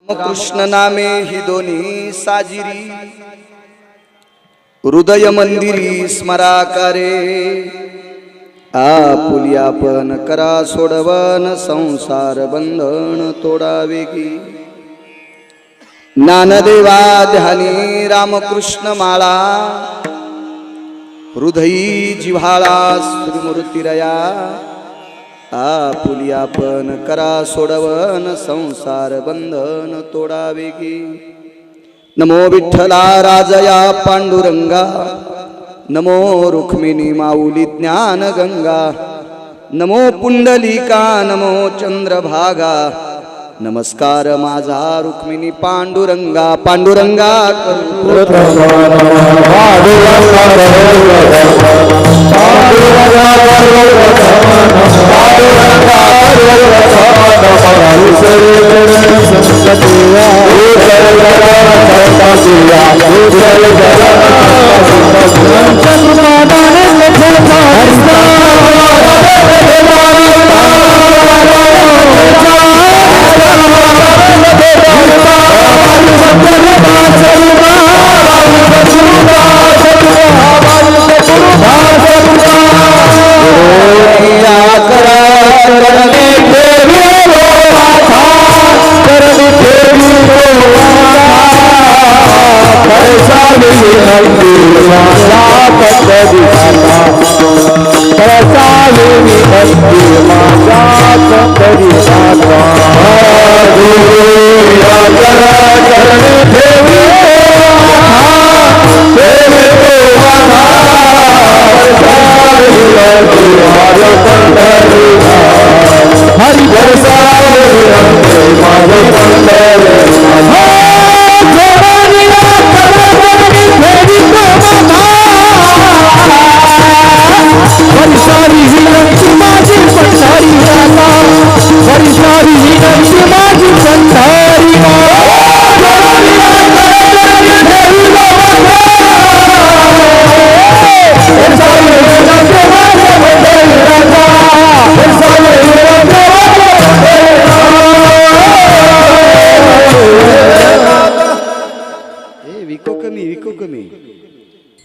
कृष्ण नामे हि दोन्ही साजिरी हृदय मंदिरी स्मराकारे आपुलिया पण करा सोडवन संसार बंधन तोडावेगी ज्ञानदेवा ध्यानी रामकृष्ण माळा हृदयी जिव्हाळा श्रीमूर्तिरया आपुलिया पण करा सोडवन संसार बंधन तोडावेगी नमो विठ्ठला राजया पांडुरंगा नमो रुक्मिणी माऊली ज्ञान गंगा नमो पुंडलिका नमो चंद्रभागा नमस्कार माझा रुक्मिणी पांडुरंगा पांडुरंगा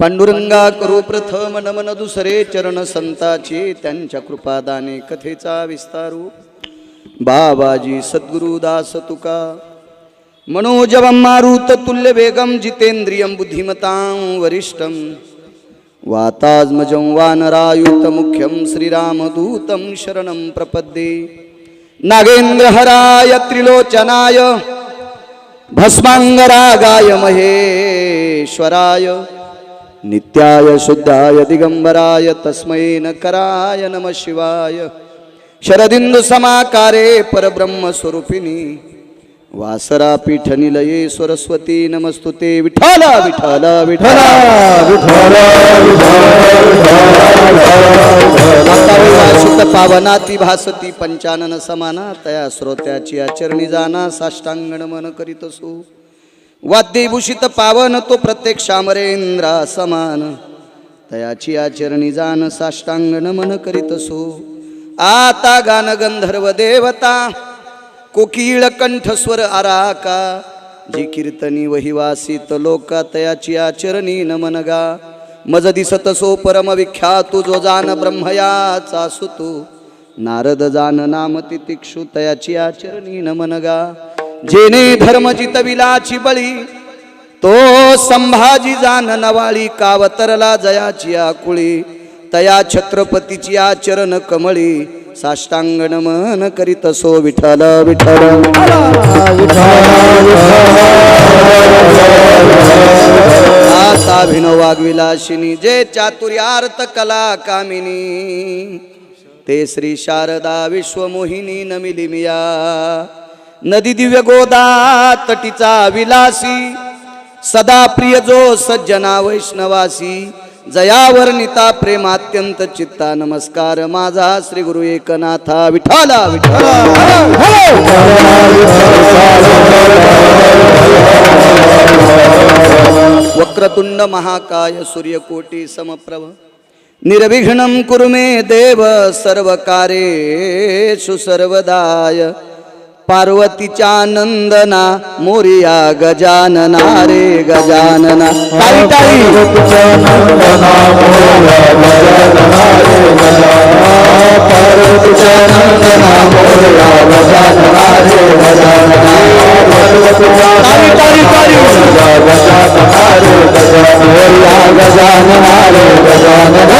पांडुरंगा करू प्रथम नमन दुसरे चरण संताचे त्यांच्या कृपादाने कथेचा विस्तारू बाबाजी सद्गुरु दास तुका मनोजवं मारुत तुल्य वेगम जितेंद्रियं बुद्धिमतां वरिष्ठं वातात्मजं वानरायुत मुख्यं श्रीरामदूतं शरणं प्रपद्ये नागेंद्रहराय त्रिलोचनाय भस्मांगरागाय महेश्वराय नित्याय शुद्धाय दिगंबराय तस्मै नकराय नमः शिवाय शरदिंदु समाकारे परब्रह्म स्वरूपिणी वासरा पीठ निलये सरस्वती नमस्तुते विठ्ठला विठ्ठला विठ्ठला विठ्ठला पावनाती भासती पंचानन समाना तया श्रोत्याची आचरणी जाना साष्टांग नमन करीतसु वाद्यभूषित पावन तो प्रत्येक शामरेंद्रा समान तयाची आचरणी जान साष्टांग नमन करीतसो आता गान गंधर्व देवता कोकिळ कंठस्वर आराका जी कीर्तनी वहिवासित लोका तयाची आचरणी नमन गा मज दिसत सो परम विख्यातु जो जान ब्रह्मयाचा सुतू नारद जान नाम तितिक्षु तयाची आचरणी नमन गा जेने धर्म जितविलाची बळी तो संभाजी जान नवाळी कावतरला जयाची आकुळी तया छत्रपतीची आचरण कमळी साष्टांग नमन करीत सो विठ्ठल विठ्ठल आता अभिनव वाग्विलासिनी जे चातुर्यार्थ कला कामिनी ते श्री शारदा विश्वमोहिनी नमिलिमिया नदी दिव्य गोदा तटीचा विलासी सदा प्रिय जो सज्जना वैष्णवासी जयावर निता प्रेमात्यंत चित्ता नमस्कार माझा श्री गुरु एकनाथा विठ्ठला विठ्ठला वक्रतुंड महाकाय सूर्यकोटी समप्रभ निर्विघ्नं कुरु मे देव सर्वकार्येषु सर्वदाय पार्वतीच्या नंदना मोरिया गजानना रे गजानना ताई ताई पार्वतीच्या नंदना मोरिया गजानना रे गजानना ताई ताई ताई गजानना रे मोरिया गजानना रे गजानना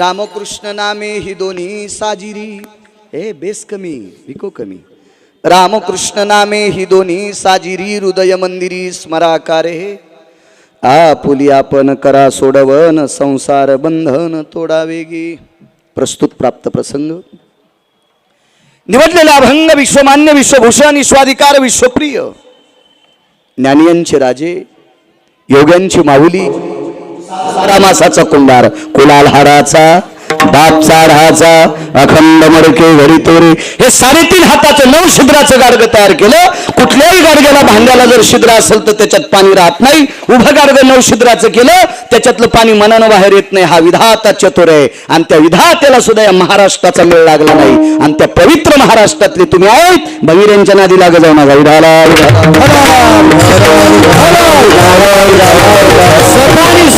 रामकृष्ण नामे ही दोन्ही साजिरी ए बेस कमी विको कमी रामकृष्ण नामे ही दोन्ही साजिरी हृदय मंदिरी स्मराकारे आपुली आपण करा सोडवन संसार बंधन तोडावेगी. प्रस्तुत प्राप्त प्रसंग निवडलेला अभंग विश्वमान्य विश्वभूषण विश्वाधिकार विश्वप्रिय ज्ञानियांचे राजे योग्यांची माऊली सारामासाचा कुंभार कुलाल हाराचा बाप चाढाचा अखंड मडके घडी तोरे हे 3.5 हाताचं 9 छिद्राचं गाडगं तयार केलं. कुठल्याही गाडग्याला भांड्याला जर छिद्र असेल तर त्याच्यात पाणी राहत नाही. उभं गाडगं 9 छिद्राचं केलं त्याच्यातलं पाणी मनानं बाहेर येत नाही. हा विधाता चतुर आहे आणि त्या विधात्याला सुद्धा या महाराष्ट्राचा मेळ लागला नाही. आणि त्या पवित्र महाराष्ट्रातले तुम्ही आहेत भगीऱ्यांच्या नादी लाग जाऊ नका. विधाला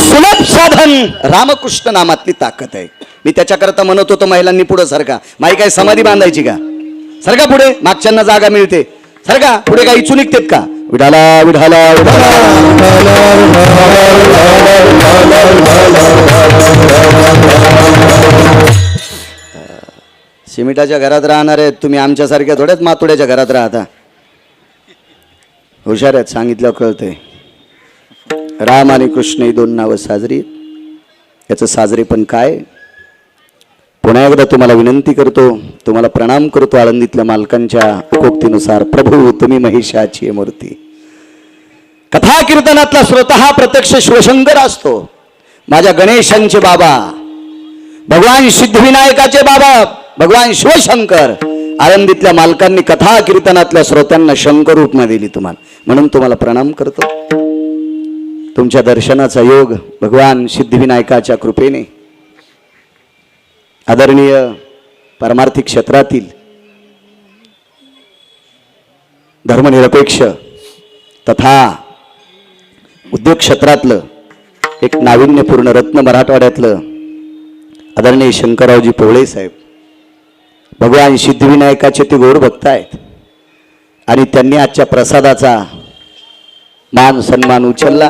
सुलभ साधन रामकृष्ण नामातली ताकद आहे. मी त्याच्याकरता म्हणत होतो महिलांनी पुढे सरका. माई काय समाधी बांधायची का? सरका पुढे, मागच्यांना जागा मिळते. सरका पुढे काही इचू निघतेत का? विठाला विठाला सिमेंटाच्या घरात राहणार आहेत तुम्ही. आमच्यासारख्या थोड्याच मातोड्याच्या घरात राहता. हुशार आहेत, सांगितलं कळतंय. राम आणि कृष्ण ही 2 नावं साजरी. याचं साजरे पण काय? पुन्हा एकदा तुम्हाला विनंती करतो, तुम्हाला प्रणाम करतो. आळंदीतल्या मालकांच्या उक्तीनुसार प्रभू तुम्ही महिषाची मूर्ती. कथा कीर्तनातला श्रोता हा प्रत्यक्ष शिवशंकर असतो. माझ्या गणेशांचे बाबा भगवान सिद्धिविनायकाचे बाबा भगवान शिवशंकर आळंदीतल्या मालकांनी कथा कीर्तनातल्या श्रोत्यांना शंकर रूपमा दिली तुम्हाला. म्हणून तुम्हाला प्रणाम करतो. तुमच्या दर्शनाचा योग भगवान सिद्धिविनायकाच्या कृपेने आदरणीय परमार्थिक क्षेत्रातील धर्मनिरपेक्ष तथा उद्योग क्षेत्रातलं एक नाविन्यपूर्ण रत्न मराठवाड्यातलं आदरणीय शंकररावजी पोवळे साहेब भगवान सिद्धिविनायकाचे ते गोड भक्त आहेत. आणि त्यांनी आजच्या प्रसादाचा मान सन्मान उचलला.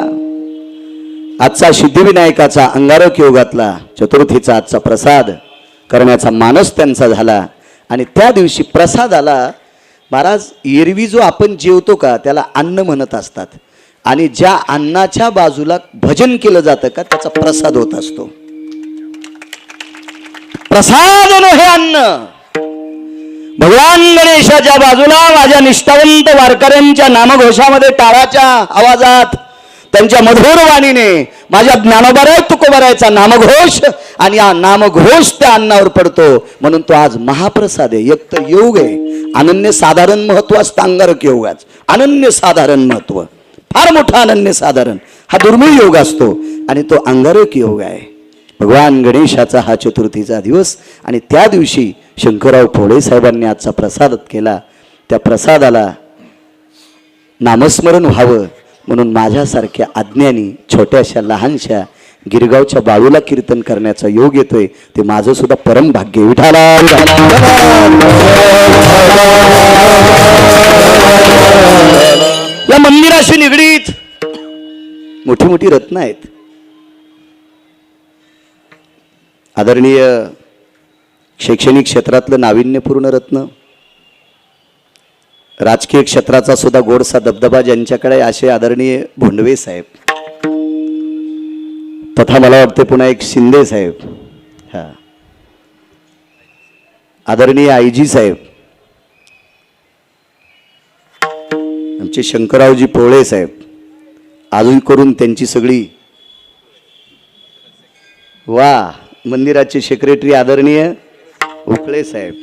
आजचा सिद्धिविनायकाचा अंगारक योगातला चतुर्थीचा आजचा प्रसाद करण्याचा मानस त्यांचा झाला. आणि त्या दिवशी प्रसादाला महाराज एरवी जो आपण जेवतो का त्याला अन्न म्हणत असतात. आणि ज्या अन्नाच्या बाजूला भजन केलं जातं का त्याचा प्रसाद होत असतो. प्रसाद हे अन्न भगवान गणेशाच्या बाजूला माझ्या निष्ठावंत वारकऱ्यांच्या नामघोषामध्ये टाळाच्या आवाजात त्यांच्या मधुर वाणीने माझ्या ज्ञानोबाराय तुकोबारायचा नामघोष आणि हा नामघोष त्या अन्नावर पडतो. म्हणून तो आज महाप्रसाद आहे. एक तर योग आहे, अनन्य साधारण महत्व असतं अंगारक योगाच. अनन्य साधारण महत्व, फार मोठा अनन्य साधारण हा दुर्मिळ योग असतो. आणि तो अंगारक योग आहे. भगवान गणेशाचा हा चतुर्थीचा दिवस. आणि त्या दिवशी शंकरराव पोवळे साहेबांनी आजचा प्रसाद केला. त्या प्रसादाला नामस्मरण व्हावं म्हणून माझ्यासारख्या अज्ञानी छोट्याशा लहानशा गिरगावच्या बाळूला कीर्तन करण्याचा योग येतोय. ते माझं सुद्धा परम भाग्य. विठाला या मंदिराशी निगडीत मोठी मोठी रत्न आहेत. आदरणीय शैक्षणिक क्षेत्रातलं नाविन्यपूर्ण रत्न, राजकीय क्षेत्राचा सुद्धा गोडसा दबदबा ज्यांच्याकडे असे आदरणीय भोंडवे साहेब, तथा मला वाटते पुन्हा एक शिंदे साहेब, हा आदरणीय आईजी साहेब, आमचे शंकररावजी पोळे साहेब, अजून करून त्यांची सगळी वा मंदिराचे सेक्रेटरी आदरणीय उकळे साहेब,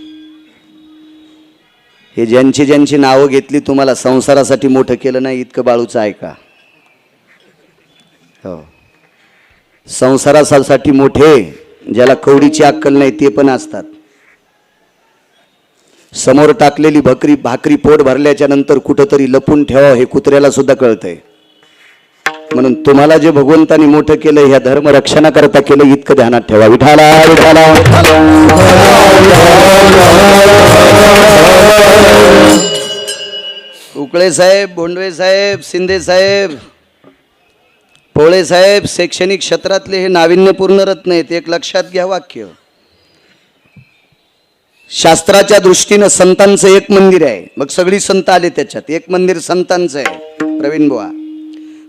हे ज्यांची ज्यांची नावं घेतली तुम्हाला संसारासाठी मोठं केलं नाही इतकं बाळूचं आहे का? हो, संसारासाठी मोठे ज्याला कवडीची अक्कल नाही ते पण असतात. समोर टाकलेली भाकरी पोट भरल्याच्या नंतर कुठंतरी लपून ठेवा हे कुत्र्याला सुद्धा कळतंय. म्हणून तुम्हाला जे भगवंतानी मोठं केलं ह्या धर्म रक्षणाकरता केलं इतकं ध्यानात ठेवा. विठाला विठाला. उकळे साहेब, बोंडवे साहेब, शिंदे साहेब, पोळे साहेब शैक्षणिक क्षेत्रातले हे नाविन्यपूर्ण रत्न आहेत. एक लक्षात घ्या वाक्य. शास्त्राच्या दृष्टीनं संतांचं एक मंदिर आहे, मग सगळी संत आले त्याच्यात. एक मंदिर संतांचं आहे प्रवीण बुवा,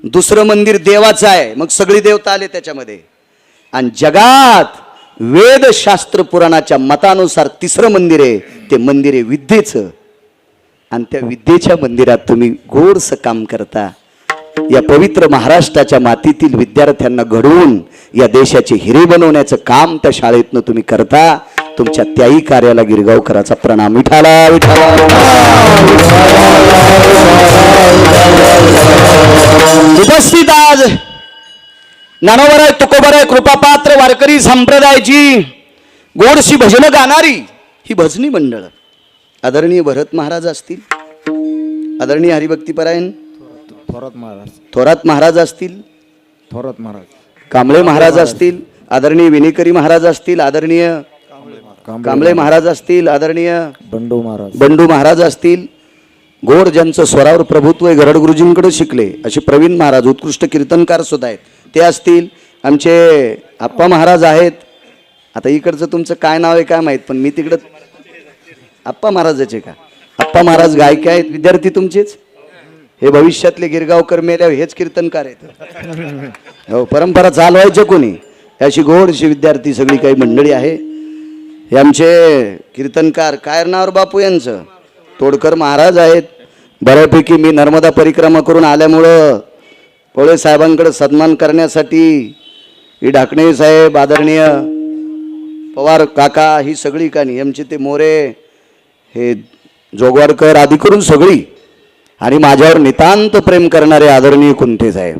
दुसरं मंदिर देवाचं आहे, मग सगळी देवता आले त्याच्यामध्ये. आणि जगात वेद शास्त्र पुराणाच्या मतानुसार तिसरं मंदिर आहे, ते मंदिर आहे विद्येचं. आणि त्या विद्येच्या मंदिरात तुम्ही गोडसं काम करता. या पवित्र महाराष्ट्राच्या मातीतील विद्यार्थ्यांना घडवून या देशाचे हिरे बनवण्याचं काम त्या शाळेतनं तुम्ही करता. तुमच्या त्याही कार्याला गिरगावकराचा प्रणाम. विठाला विठाला. उपस्थित आज ज्ञानोबराय तुकोबराय कृपापात्र वारकरी संप्रदायाची गोडशी भजनं गाणारी ही भजनी मंडळ आदरणीय भरत महाराज असतील, आदरणीय हरिभक्तीपरायण थोरात महाराज असतील, कांबळे महाराज असतील, आदरणीय विनेकरी महाराज असतील, आदरणीय कांबळे महाराज असतील, आदरणीय बंडू महाराज असतील. गोड ज्यांचं स्वरावर प्रभुत्व आहे, गरड गुरुजींकडे शिकले असे प्रवीण महाराज उत्कृष्ट कीर्तनकार सुद्धा आहेत, ते असतील. आमचे आप्पा महाराज आहेत. आता इकडचं तुमचं काय नाव आहे काय माहीत, पण मी तिकडं आप्पा महाराजाचे का? आप्पा महाराज गायक आहेत, विद्यार्थी तुमचेच. हे भविष्यातले गिरगावकर मेल्यावर हेच कीर्तनकार आहेत. हो, परंपरा चालवायचे कोणी, अशी गोडशी विद्यार्थी सगळी काही मंडळी आहे. हे आमचे कीर्तनकार कायरनावर बापू यांचं तोडकर महाराज आहेत. बऱ्यापैकी मी नर्मदा परिक्रमा करून आल्यामुळं पोळे साहेबांकडे सन्मान करण्यासाठी ही ढाकणे साहेब, आदरणीय पवार काका, ही सगळी कानी आमचे ते मोरे, हे जोगवाडकर आदी करून सगळी, आणि माझ्यावर नितांत प्रेम करणारे आदरणीय कुंठे साहेब.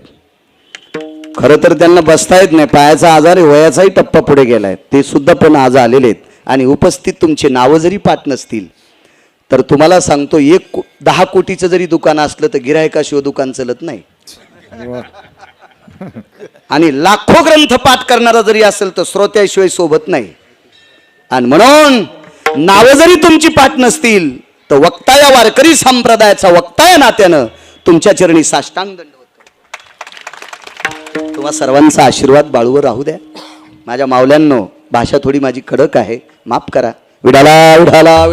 खरं तर त्यांना बसता येत नाही, पायाचा आजार आहे, वयाचाही टप्पा पुढे गेलाय, ते सुद्धा पण आज आलेले आहेत. आणि उपस्थित तुमचे नावं जरी पाठ नसतील तर तुम्हाला सांगतो, 10 कोटीचं जरी दुकान असलं तर गिऱ्हाईकाशिवाय दुकान चलत नाही. आणि लाखो ग्रंथ पाठ करणारा जरी असेल तर श्रोत्याशिवाय सोबत नाही. आणि म्हणून नावं जरी तुमची पाठ नसतील तर वक्ता या वारकरी संप्रदायाचा वक्ता या नात्यानं तुमच्या चरणी साष्टांग दंडवत करतो. तुम्हा सर्वांचा आशीर्वाद बाळूवर राहू द्या. माझ्या मावल्यांनो, भाषा थोडी माझी कडक आहे, माफ करा. विडाला विडाला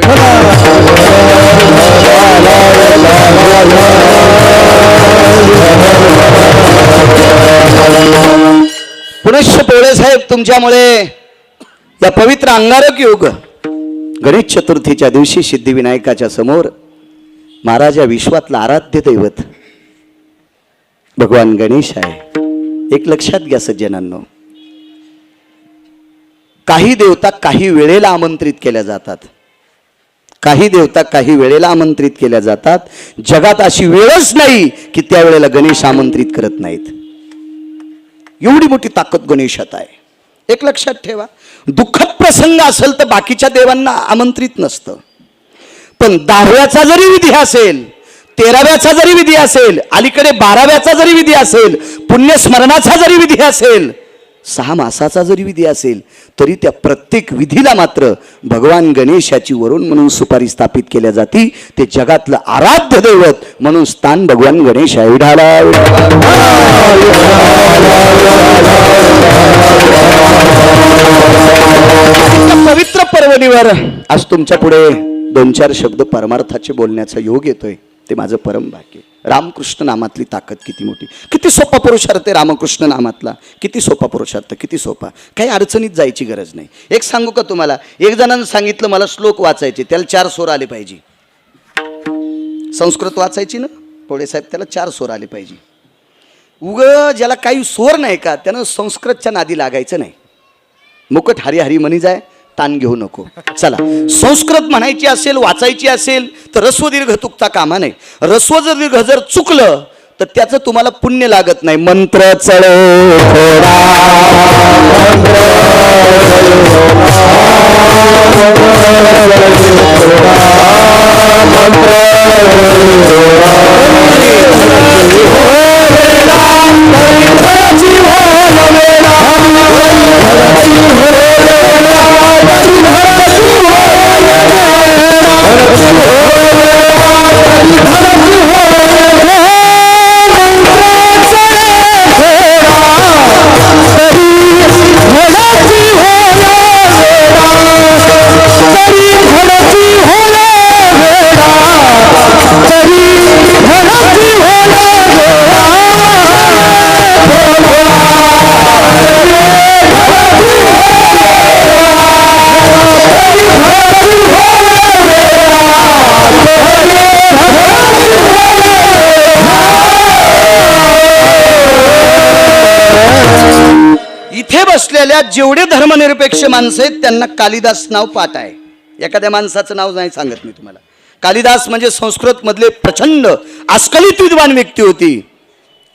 पुनश्च पोळे साहेब, तुमच्यामुळे या पवित्र अंगारक योग गणेश चतुर्थीच्या दिवशी सिद्धिविनायकाच्या समोर महाराज या विश्वातला आराध्य दैवत भगवान गणेश आहे. एक लक्षात घ्या सज्जनांनो, काही देवता काही वेळेला आमंत्रित केल्या जातात, काही देवता काही वेळेला आमंत्रित केल्या जातात. जगात अशी वेळच नाही की त्या वेळेला गणेश आमंत्रित करत नाहीत. एवढी मोठी ताकद गणेशात आहे. एक लक्षात ठेवा, दुःखद प्रसंग असेल तर बाकीच्या देवांना आमंत्रित नसतं, पण 10व्याचा जरी विधी असेल, 13व्याचा जरी विधी असेल, अलीकडे 12व्याचा जरी विधी असेल, पुण्यस्मरणाचा जरी विधी असेल, 6 मासाचा जरी विधी असेल, तरी त्या प्रत्येक विधीला मात्र भगवान गणेशाची वरून म्हणून सुपारी स्थापित केल्या जाती. ते जगातलं आराध्य दैवत म्हणून स्थान भगवान गणेश आहे. विठाला पवित्र पर्वणीवर आज तुमच्या पुढे 2-4 शब्द परमार्थाचे बोलण्याचा योग येतोय, ते माझं परम भाग्य. रामकृष्ण नामातली ताकद किती मोठी, किती सोपा पुरुषार्थ आहे रामकृष्ण नामातला. किती सोपा पुरुषार्थ, किती सोपा, काही अडचणीत जायची गरज नाही. एक सांगू का तुम्हाला, एक जणांनी सांगितलं मला श्लोक वाचायचे, त्याला 4 स्वर आले पाहिजे. संस्कृत वाचायची ना, पोळेसाहेब त्याला 4 स्वर आले पाहिजे. ज्याला काही स्वर नाही का त्यानं संस्कृतच्या नादी लागायचं नाही. मुकट हरी हरी म्हणी जाय, ताण घेऊ नको. चला, संस्कृत म्हणायची असेल, वाचायची असेल तर रस्व दीर्घ चुकता कामा नाही. रस्व जर दीर्घ जर चुकलं तर त्याचं तुम्हाला पुण्य लागत नाही. मंत्र चढो थोडा, बसलेल्या जेवढे धर्मनिरपेक्ष माणसं आहेत त्यांना कालिदास नाव पाठ आहे. एखाद्या माणसाचं नाव नाही सांगत मी तुम्हाला. कालिदास म्हणजे संस्कृत मधले प्रचंड अस्खलित विद्वान व्यक्ती होती.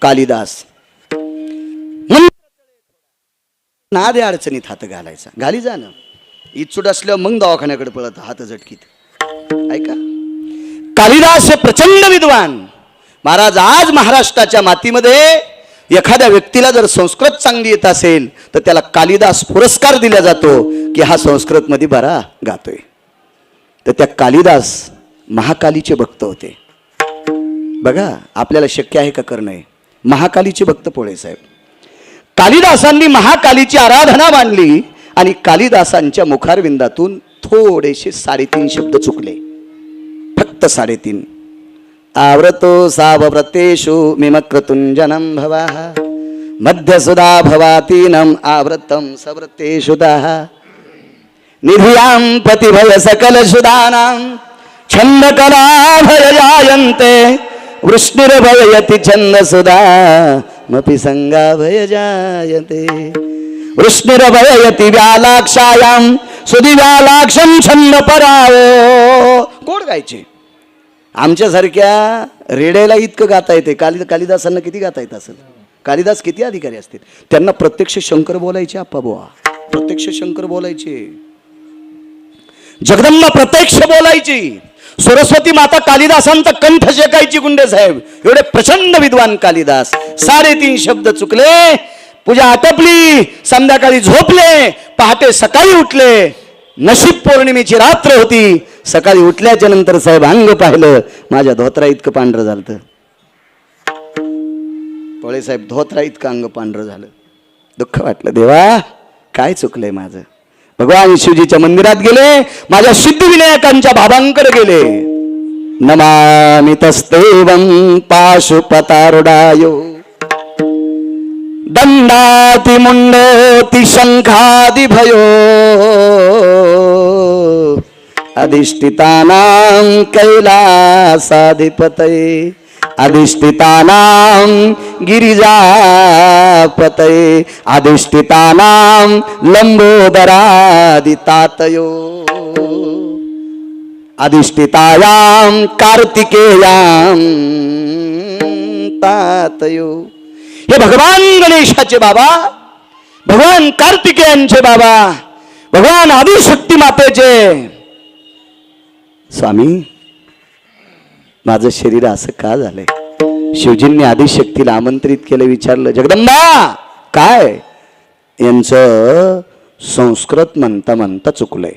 कालिदास नादे अडचणीत हात घालायचा. घाली जाणं इच्छुट असल्यावर मग दवाखान्याकडे पळत हात झटकीत. ऐका, कालिदास हे प्रचंड विद्वान महाराज. आज महाराष्ट्राच्या मातीमध्ये एखाद्या व्यक्तीला जर संस्कृत चांगली येत असेल तर त्याला कालिदास पुरस्कार दिला जातो की हा संस्कृत मध्ये बरा गातोय. तर त्या कालिदास महाकालीचे भक्त होते. बघा, आपल्याला शक्य आहे का करणं? महाकालीचे भक्त पोळेसाहेब. कालिदासांनी महाकालीची आराधना मांडली आणि कालिदासांच्या मुखारविंदातून थोडेसे 3.5 शब्द चुकले, फक्त 3.5. आवृतो सावव्रतेषु मिमक्रतुञ्जनं भवः मध्यसुधा भवातीनं आवृतं सव्रतेषु दः निधियां प्रतिभय सकलसुधानां छन्दकलाभय जायन्ते वृष्णिर्भयति छन्दसुधा मपि संगाभय जायते वृष्णिर्भयति व्यालाक्षायां सुदिव्यालाक्षं छन्द परावो. कोण गायचे? आमच्यासारख्या रेड्याला इतकं गाता येते. कालिदासांना किती गाता येत असेल? कालिदास किती अधिकारी असतील? त्यांना प्रत्यक्ष शंकर बोलायचे. आप्पा बुवा प्रत्यक्ष शंकर बोलायचे. जगदंबा प्रत्यक्ष बोलायची. सरस्वती माता कालिदासांचा कंठ शेकायची. गुंडे साहेब एवढे प्रचंड विद्वान कालिदास. 3.5 शब्द चुकले, पूजा आटपली, संध्याकाळी झोपले, पहाटे सकाळी उठले. नशीब पौर्णिमेची रात्र होती. सकाळी उठल्याच्या नंतर साहेब अंग पाहिलं, माझ्या धोत्रा इतकं पांढरं झालं. पोळे साहेब धोत्रा इतकं अंग पांढरं झालं. दुःख वाटलं, देवा काय चुकलंय माझं. भगवान शिवजीच्या मंदिरात गेले, माझ्या सिद्धिविनायकांच्या बाबांकडे गेले. नमामि तस्तेवं पाशुपतारुडायो दंडाति मुंडोति शंखादिभयो अधिष्ठितानां कैलासाधिपतये अधिष्ठितानां गिरिजापतये अधिष्ठितानां लंबोदरादितातयो अधिष्ठितायां कार्तिकेयां तातयो. हे भगवान गणेशाचे बाबा, भगवान कार्तिकेयांचे बाबा, भगवान आदिशक्ती मातेचे स्वामी. माझं शरीर असं का झालंय? शिवजींनी आदिशक्तीला आमंत्रित केलं, विचारलं, जगदंबा काय? यांचं संस्कृत म्हणता म्हणता चुकलंय.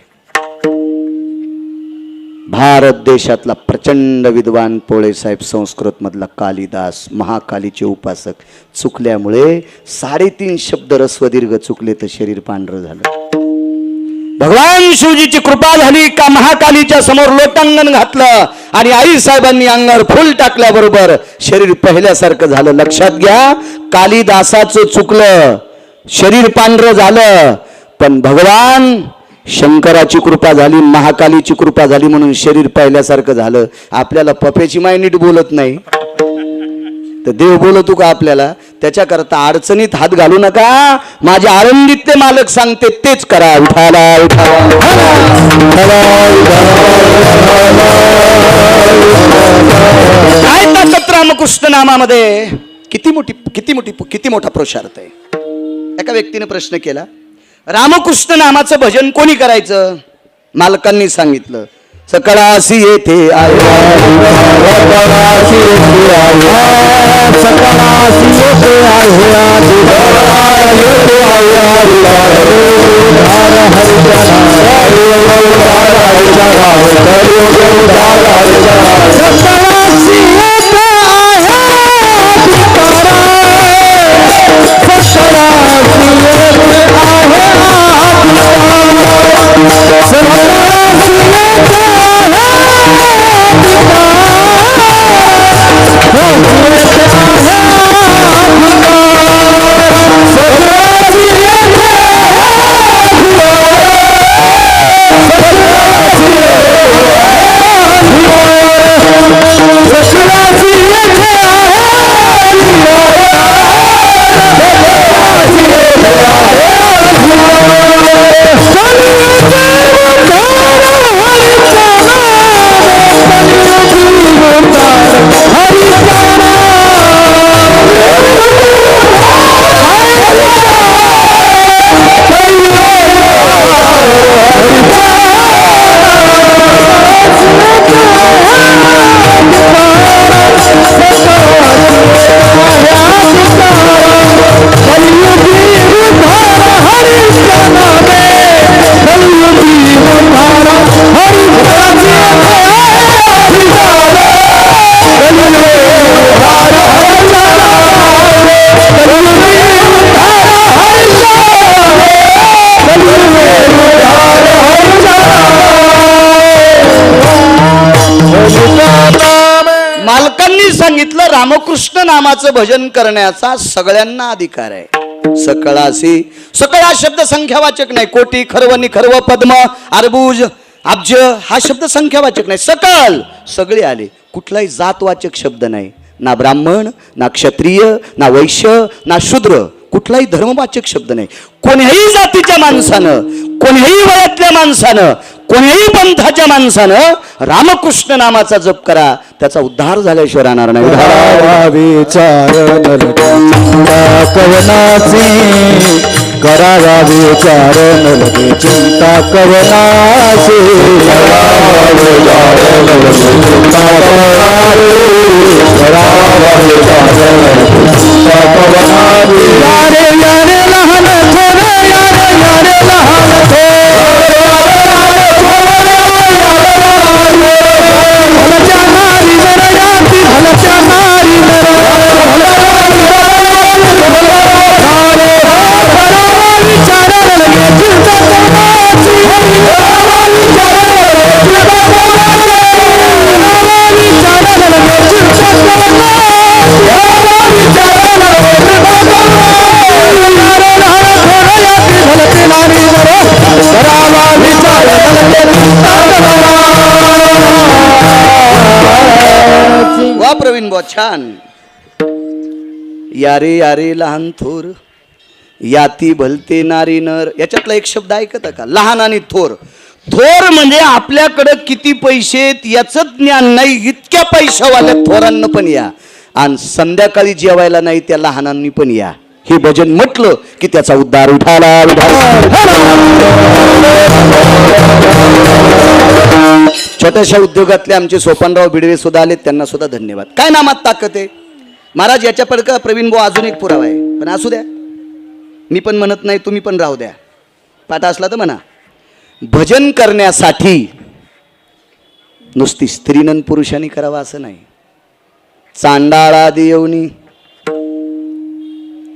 भारत देशातला प्रचंड विद्वान पोळे साहेब, संस्कृत मधला कालिदास, महाकालीचे उपासक, चुकल्यामुळे 3.5 शब्द रस्व दीर्घ चुकले तर शरीर पांढरं झालं. भगवान शिवजीची कृपा झाली का महाकालीच्या समोर लोटांगण घातलं आणि आई साहेबांनी अंगावर फुल टाकल्याबरोबर शरीर पहिल्यासारखं झालं. लक्षात घ्या, कालिदासाचं चुकलं, शरीर पांढरं झालं, पण भगवान शंकराची कृपा झाली, महाकालीची कृपा झाली म्हणून शरीर पहिल्यासारखं झालं. आपल्याला पप्याची माय नीट बोलत नाही, तर देव बोलतो का आपल्याला? त्याच्याकरता अडचणीत हात घालू नका, माझ्या आनंदीतले मालक सांगते तेच करा. उठाला काय ताकद रामकृष्ण नामामध्ये, किती मोठा पुरुषार्थ आहे. एका व्यक्तीने प्रश्न केला, रामकृष्ण नामाचं भजन कोणी करायचं? मालकांनी सांगितलं, सकळासी येथे आहे, सकळासी येथे आहे, सकळासी येथे मालकांनी सांगितलं, रामकृष्ण नामाचं भजन करण्याचा सगळ्यांना अधिकार आहे. सकळासी, सकळ हा शब्द संख्यावाचक नाही. कोटी, खर्व, निखर्व, पद्म, अर्बुज, अब्ज हा शब्द संख्यावाचक नाही. सकळ सगळे आले, कुठलाही जातवाचक शब्द नाही. ना ब्राह्मण, ना क्षत्रिय, ना वैश्य, ना शूद्र, कुठलाही धर्मवाचक शब्द नाही. कोणत्याही जातीच्या माणसानं, कोणत्याही वयातल्या माणसानं, कोणत्याही पंथाच्या माणसानं रामकृष्ण नामाचा जप करा, त्याचा उद्धार झाल्याशिवाय राहणार नाही. करावा विचार नलगे चिंता कवनासी, यारे यारे लहान थोर, यारे यारे लहान भलच्या नारी नर, याती भलच्या नारी नर, विचार लगे चिंता कवनासी, वा प्रवीण बुवा, छान. यारे यारे लहान थोर, याती भलते नारी नर, याच्यातला एक शब्द ऐकता का? लहान आणि थोर. थोर म्हणजे आपल्याकडं किती पैसे याचं ज्ञान नाही, इतक्या पैशावाल्या थोरांना पण या, आणि संध्याकाळी जेवायला नाही त्या लहानांनी पण या. हे भजन म्हटलं की त्याचा उद्धार. उठाला छोट्याशा उद्योगातले आमचे सोपानराव बिडवे सुद्धा आले, त्यांना सुद्धा धन्यवाद. काय नामात ताकद आहे महाराज. याच्या पडका प्रवीण भाऊ अजून एक पुरावा आहे, पण असू द्या, मी पण म्हणत नाही, तुम्ही पण राहू द्या. पाठा असला तर म्हणा. भजन करण्यासाठी नुसती स्त्रीनं पुरुषांनी करावं असं नाही. चांडाळादी येऊनी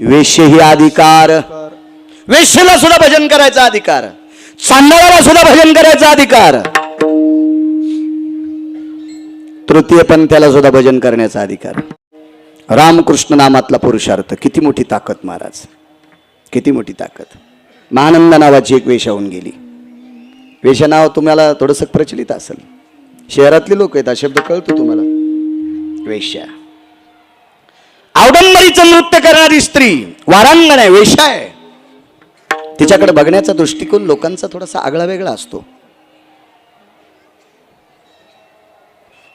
वेश्य ही अधिकार, वेश्येला सुद्धा भजन करायचा अधिकार, चांडाळाला सुद्धा भजन करायचा अधिकार, तृतीय पंथाला सुद्धा भजन करण्याचा अधिकार. रामकृष्ण नामातला पुरुषार्थ, किती मोठी ताकद महाराज, किती मोठी ताकद. महानंद नावाची एक वेश्या होऊन गेली. वेश्या नाव तुम्हाला थोडंसं प्रचलित असेल, शहरातले लोक आहेत, हा शब्द कळतो तुम्हाला. वेश्या औडंबरीचं नृत्य करणारी स्त्री वारांगण आहे, वेश्या आहे. तिच्याकडे बघण्याचा दृष्टिकोन लोकांचा थोडासा आगळा वेगळा असतो.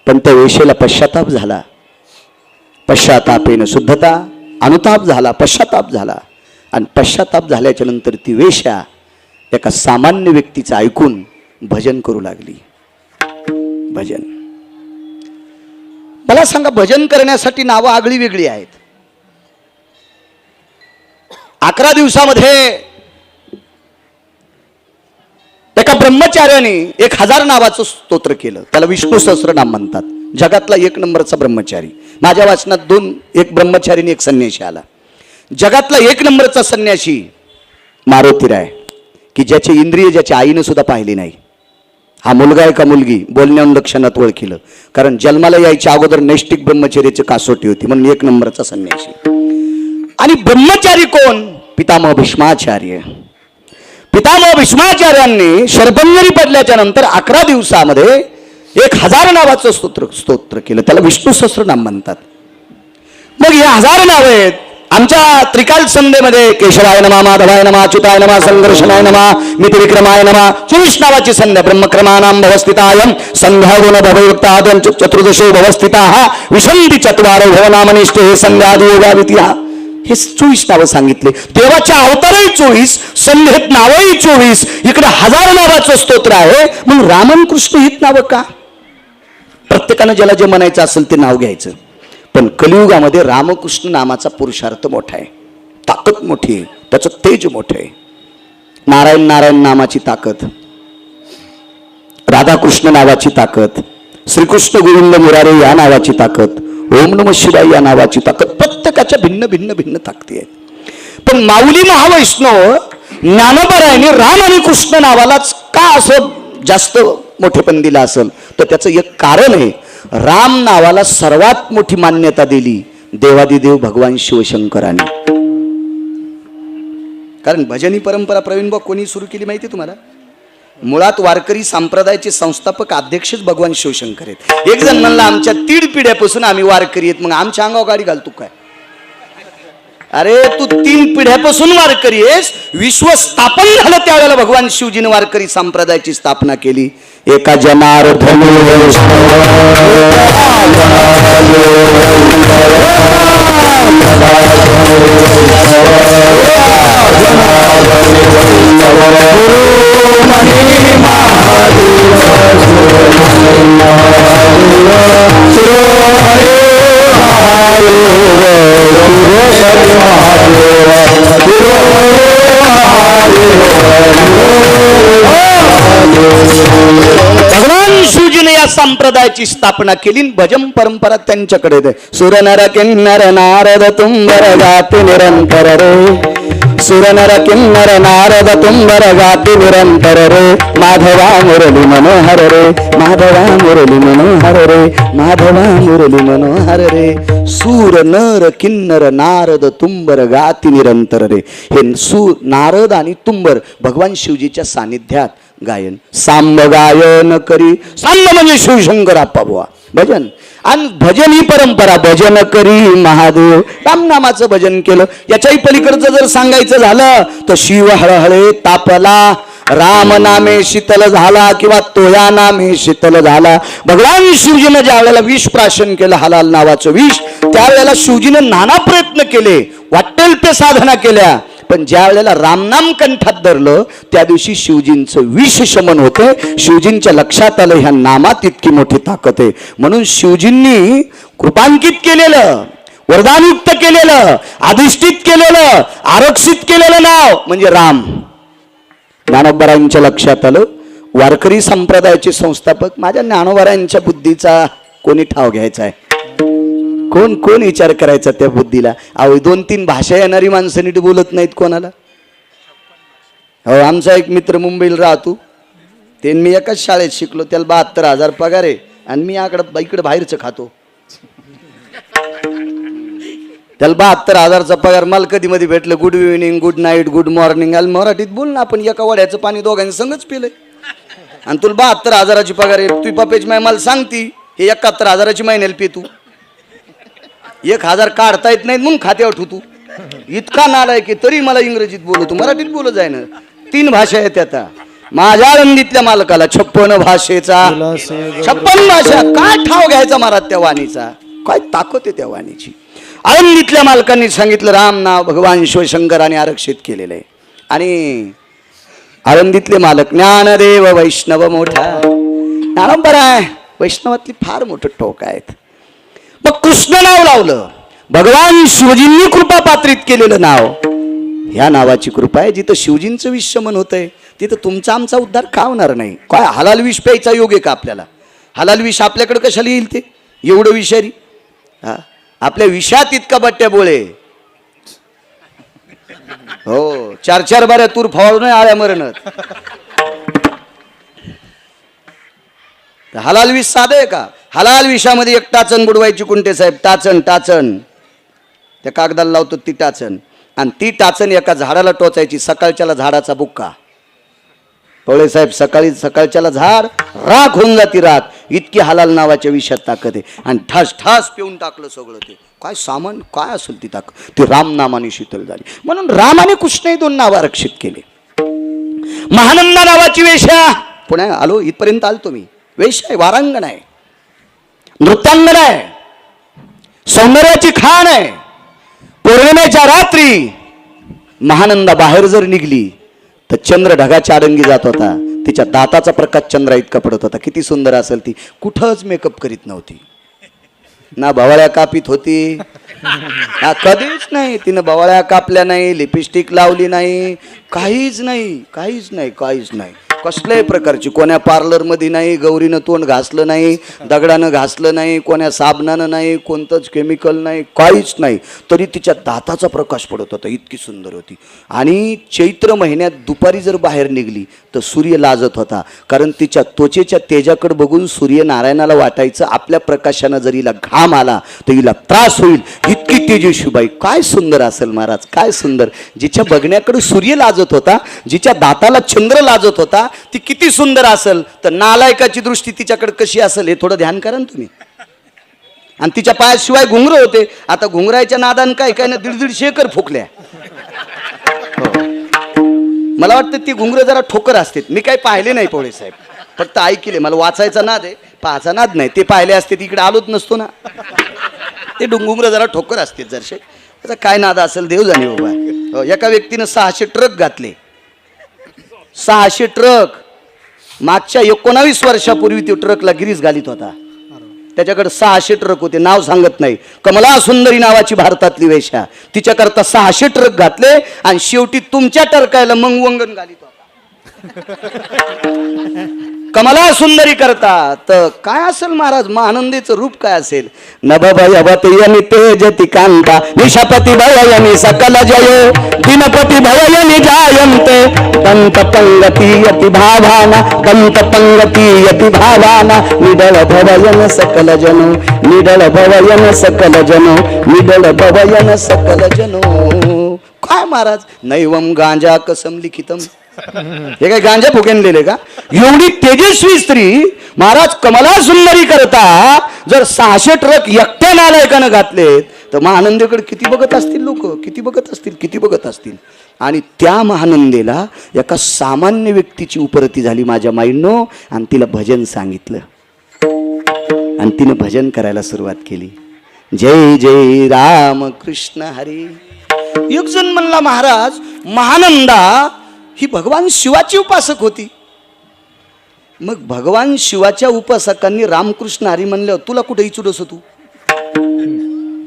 पण त्या वेश्येला पश्चाताप झाला. पश्चातापेन शुद्धता, अनुताप झाला, पश्चाताप झाला. आणि पश्चाताप झाल्याच्या नंतर ती वेश्या एका सामान्य व्यक्तीचं ऐकून भजन करू लागली. भजन, मला सांगा, भजन करण्यासाठी नावं आगळी वेगळी आहेत. 11 दिवसामध्ये एका ब्रह्मचार्याने 1000 नावाचं स्तोत्र केलं. त्याला विष्णू सहस्त्रनाम म्हणतात. जगातला 1 नंबरचा ब्रह्मचारी. माझ्या वाचनात 1 ब्रह्मचारीने 1 संन्यासी आला. जगातला 1 नंबरचा संन्यासी मारुतीराय, की ज्याची इंद्रिय ज्याच्या आईनं सुद्धा पाहिली नाही. हा मुलगा आहे का मुलगी, बोलण्यावरून लक्षणात ओळखिलं. कारण जन्माला यायच्या अगोदर नैष्टिक ब्रह्मचर्याची कसोटी होती, म्हणून 1 नंबरचा संन्यासी. आणि ब्रह्मचारी कोण? पितामह भीष्माचार्य. पितामह भीष्माचार्यांनी शरभंजनी पडल्याच्या नंतर 11 दिवसामध्ये 1000 नावाचं स्तोत्र केलं. त्याला विष्णू सहस्त्रनाम म्हणतात. मग हे 1000 नाव आहेत. आमच्या त्रिकाल संध्येमध्ये केशवाय नमा, माधवाय नमा, अच्युताय नमा, संघर्षणाय नमा, मितिविक्रमाय नमा, 24 नावाची संध्या. ब्रह्मक्रमानां भवस्थितायं संध्या गुण भवयुक्तादं चतुर्दशो भवस्थिताः विशंती चत्वारो भवनामनिष्ठे हे संध्यादी योगावित्या. हे 24 नावं सांगितले. देवाच्या अवतारही 24, संध्येत नावही 24. इकडे 1000 नावाचं स्तोत्र आहे. मग रामन कृष्ण हित नावं का? प्रत्येकानं ज्याला जे म्हणायचं असेल ते नाव घ्यायचं. पण कलियुगामध्ये रामकृष्ण नामाचा पुरुषार्थ मोठा आहे, ताकद मोठी आहे, त्याचं तेज मोठं आहे. नारायण नारायण नामाची ताकद, राधाकृष्ण नावाची ताकद, श्रीकृष्ण गोविंद मुरारे या नावाची ताकद, ओम नम शिवाय या नावाची ताकद, प्रत्येकाच्या भिन्न भिन्न भिन्न ताकदी आहेत. पण माऊली महावैष्णव ज्ञानोबरायाने राम आणि कृष्ण नावालाच का असं जास्त मोठेपण दिलं असेल, तर त्याचं एक कारण आहे. राम नावाला सर्वात मोठी मान्यता दिली देवादिदेव भगवान शिवशंकरांनी. कारण भजनी परंपरा प्रवीण भाऊ कोणी सुरू केली माहिती तुम्हाला? मुळात वारकरी संप्रदायाचे संस्थापक अध्यक्षच भगवान शिवशंकर आहेत. एक जण म्हणला आमच्या 3 पिढ्यापासून आम्ही वारकरी आहेत. मग आमच्या अंगावर गाडी घालतो काय? अरे तू 3 पिढ्यापासून वारकरी आहेस. विश्व स्थापन झालं त्यावेळेला भगवान शिवजीने वारकरी संप्रदायाची स्थापना केली. एका जनार्दन भगवान शिवजीने या संप्रदायाची स्थापना केली. भजन परंपरा त्यांच्याकडे आहे. सुरनर किन्नर नारद तुंबर गाते निरंतर रे, सुरनर किन्नर नारद तुंबर गाते निरंतर रे, माधवा मुरली मनोहर रे, माधवा मुरली मनोहर रे, माधवा मुरली मनोहर रे. सूर नर किन्नर नारद तुंबर गाती निरंतर रे. हे नारद आणि तुंबर भगवान शिवजीच्या सानिध्यात गायन. सांब गायन करी, सांब म्हणजे शिवशंकर आप्पा बुवा. भजन आणि भजन ही परंपरा. भजन करी महादेव, रामनामाचं भजन केलं. याच्याही पलीकडचं जर सांगायचं झालं तर शिव हळहळे तापला, राम नामे शीतल झाला किंवा तोया नामे शीतल झाला. भगवान शिवजीनं ज्या वेळेला विष प्राशन केलं, हलाल नावाचं विष, त्यावेळेला शिवजीनं नाना प्रयत्न केले, वाटेल ते साधना केल्या. पण ज्या वेळेला रामनाम कंठात धरलं त्या दिवशी शिवजींचं विष शमन होतं. शिवजींच्या लक्षात आलं ह्या नामात इतकी मोठी ताकद आहे. म्हणून शिवजींनी कृपांकित केलेलं, वरदानयुक्त केलेलं, अधिष्ठित केलेलं, आरक्षित केलेलं नाव म्हणजे राम. ज्ञानोबरायांच्या लक्षात आलं, वारकरी संप्रदायाचे संस्थापक माझ्या ज्ञानोबरायांच्या बुद्धीचा कोणी ठाव घ्यायचा आहे? कोण विचार करायचा त्या बुद्धीला? अहो 2-3 भाषा येणारी माणसं नीट बोलत नाहीत कोणाला. हो, आमचा एक मित्र मुंबईला राहतो, ते मी एकाच शाळेत शिकलो, त्याला 72,000 पगार आहे आणि मी इकडे बाहेरचं खातो. त्याला 72,000चा पगार. मला कधी मध्ये भेटलं good evening, good night, good morning. आणि मराठीत बोल ना, आपण एका वड्याचं पाणी दोघांनी संगच पिलंय आणि तुला 72,000ची पगार आहे. तुझी पप्पाची माय मला सांगती हे 71,000ची महिन्याला पे तू. 1000 काढता येत नाहीत म्हणून खात्यावर ठेवतो. इतका नालाय की तरी मला इंग्रजीत बोलतो, मराठीत बोलत जाय ना. 3 भाषा आहेत आता. माझ्या आळंदीतल्या मालकाला 56 भाषेचा 56 भाषा. काय ठाव घ्यायचा महाराज त्या वाणीचा, काय ताकद आहे त्या वाणीची. आळंदीतल्या मालकांनी सांगितलं राम नाव भगवान शिवशंकराने आरक्षित केलेलं आहे. आणि आळंदीतले मालक ज्ञानदेव वैष्णव मोठा ज्ञानंबर आहे. वैष्णवातली फार मोठं टोक आहेत. मग कृष्ण नाव लावलं. भगवान शिवजींनी कृपा पात्रित केलेलं नाव. ह्या नावाची कृपा आहे. जिथं शिवजींचं विषमन होतंय तिथं तुमचा आमचा उद्धार का होणार नाही. काय हलाल विष प्यायचा योग आहे का आपल्याला? हलाल विष आपल्याकडे कशाला येईल ते एवढं विषारी? हा, आपल्या विषात इतका बट्ट्या बोळे. हो, 4 बाऱ्या तूर फवारून आळ्या मरणत. हलाल विष साधं आहे का? हलाल विषामध्ये एक टाचण बुडवायची कुंटे साहेब. टाचण टाचण त्या कागदाला लावतो ती टाचण. आणि ती टाचण एका झाडाला टोचायची. सकाळच्याला झाडाचा बुक्का. पवळे साहेब सकाळच्याला झाड राख होऊन जाती राख. इतकी हलाल नावाच्या विषयात ताकद आहे. आणि ठास ठास पिऊन टाकलं सगळं ते. काय सामान काय असेल ती ताकद. ती राम नामाने शीतल झाली. म्हणून राम आणि कृष्णही 2 नावं आरक्षित केले. महानंदा नावाची वेश्या. पुण्या आलो इथपर्यंत आलतो मी. वेश्या आहे, वारांगण आहे, नृत्यांगण आहे, सौंदर्याची खाण आहे. पौर्णिमेच्या रात्री महानंदा बाहेर जर निघली तर चंद्र ढगाच्या आडंगी जात होता. तिच्या दाताचा प्रकाश चंद्रा इतका पडत होता. किती सुंदर असेल ती. कुठंच मेकअप करीत नव्हती. ना भवाळ्या कापीत होती, ना कधीच नाही. तिनं भवाळ्या कापल्या नाही, लिपस्टिक लावली नाही, काहीच नाही, काहीच नाही, काहीच नाही. कसल्याही प्रकारची. कोण्या पार्लरमध्ये नाही, गौरीनं तोंड घासलं नाही, दगडानं घासलं नाही, कोण्या साबणानं नाही, कोणतंच केमिकल नाही, काहीच नाही. तरी तिच्या दाताचा प्रकाश पडत होता. इतकी सुंदर होती. आणि चैत्र महिन्यात दुपारी जर बाहेर निघली तर सूर्य लाजत होता. कारण तिच्या त्वचेच्या तेजाकडे बघून सूर्यनारायणाला वाटायचं आपल्या प्रकाशानं जर हिला घाम आला तर हिला त्रास होईल. इतकी तेजस्वी बाई. काय सुंदर असेल महाराज, काय सुंदर. जिच्या बघण्याकडे सूर्य लाजत होता, जिच्या दाताला चंद्र लाजत होता, ती किती सुंदर असेल. तर नालायकाची दृष्टी तिच्याकडे कशी असेल हे थोडं ध्यान करा ना तुम्ही. आणि तिच्या पायाशिवाय घुंगर होते. आता घुंगराच्या नादान काय काय ना 150 एकर फुकल्या. मला वाटतं ती घुंगर जरा ठोकर असते. मी काही पाहिले नाही पवळे साहेब, फक्त ऐकले. मला वाचायचा नाद आहे, पाहायचा नाद नाही. ते पाहिले असते तिकडे आलोच नसतो ना. ते घुंगर जरा ठोकर असते जरशे. त्याचा काय नाद असेल देव जाणे बाबा. एका व्यक्तीनं 600 ट्रक घातले. 600 ट्रक. मागच्या 19 वर्षापूर्वी तो ट्रकला गिरीस घालीत होता. त्याच्याकडे 600 ट्रक होते. नाव सांगत नाही. कमला सुंदरी नावाची भारतातली वेश्या. तिच्याकरता 600 ट्रक घातले आणि शेवटी तुमच्या टरकायला मग वंगण घालीत होता. कमला सुंदरी करता. तर काय असेल महाराज महानंदेचं रूप काय असेल. नभभयवती तेजति कांता निशापती भययनि सकल जयो दिनपती भययनि जायन्ते दंत पंगती यति भावाना दंत पंगती यति भावाना निडल भवयन सकल जनो निडल भवयन सकल जनो निडल भवयन सकल जनो. काय महाराज. नैवम गांजा कसम लिखितम. हे काय गांजा फुकेनलेले का? एवढी तेजस्वी स्त्री महाराज कमला सुंदरी करता जर 600 ट्रक एकट्या नालायकानं घातलेत तर महानंदेकडे किती बघत असतील लोक. किती बघत असतील, किती बघत असतील. आणि त्या महानंदेला एका सामान्य व्यक्तीची उपरती झाली माझ्या माईंनो. आणि तिला भजन सांगितलं आणि तिने भजन करायला सुरुवात केली. जय जय राम कृष्ण हरी. एक जण म्हणला महाराज महानंदा ही भगवान शिवाची उपासक होती. मग भगवान शिवाच्या उपासकांनी रामकृष्ण हरी म्हणलं तुला कुठे इचुडस तू?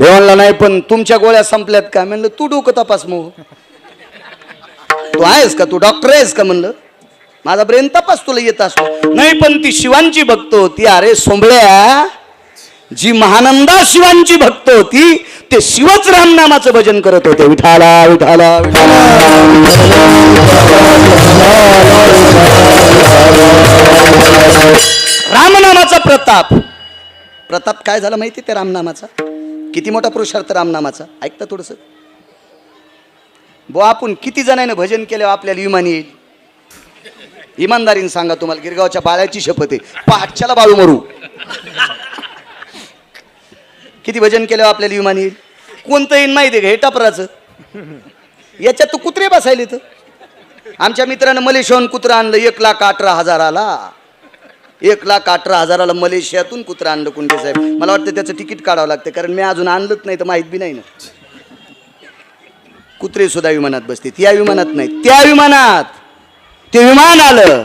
ते म्हणला नाही पण तुमच्या गोळ्या संपल्यात का? म्हणलं तू डोकं तपास मग. तू आहेस का? तू डॉक्टर आहेस का? म्हणलं माझा ब्रेन तपास तुला येत असतो. नाही पण ती शिवांची भक्त होती. अरे सोंबळ्या, जी महानंदा शिवांची भक्त होती ते शिवच रामनामाचं भजन करत होते. विठाला विठाला विठाला. रामनामाचा प्रताप. प्रताप काय झाला माहिती त्या रामनामाचा? किती मोठा पुरुषार्थ रामनामाचा. ऐकता थोडस. बो आपण किती जणांनी भजन केल्यावर आपल्याला विमान येईल? इमानदारीने सांगा. तुम्हाला गिरगावच्या बाळ्याची शपथ आहे. पहाटच्याला बाळू मरू. किती भजन केल्यावर आपल्याला विमान येईल? कोणतं येईल माहिती आहे का? हे टपराचं. याच्यात तर कुत्रे बसायले. तर आमच्या मित्रानं मलेशियाहून कुत्रा आणलं 1,18,000 1,18,000 मलेशियातून कुत्रा आणलं कुंडे साहेब. मला वाटतं त्याचं तिकीट काढावं लागतं, कारण मी अजून आणलंच नाही तर माहीत बी नाही ना. कुत्रे सुद्धा विमानात बसते. या विमानात नाही, त्या विमानात. ते विमान आलं,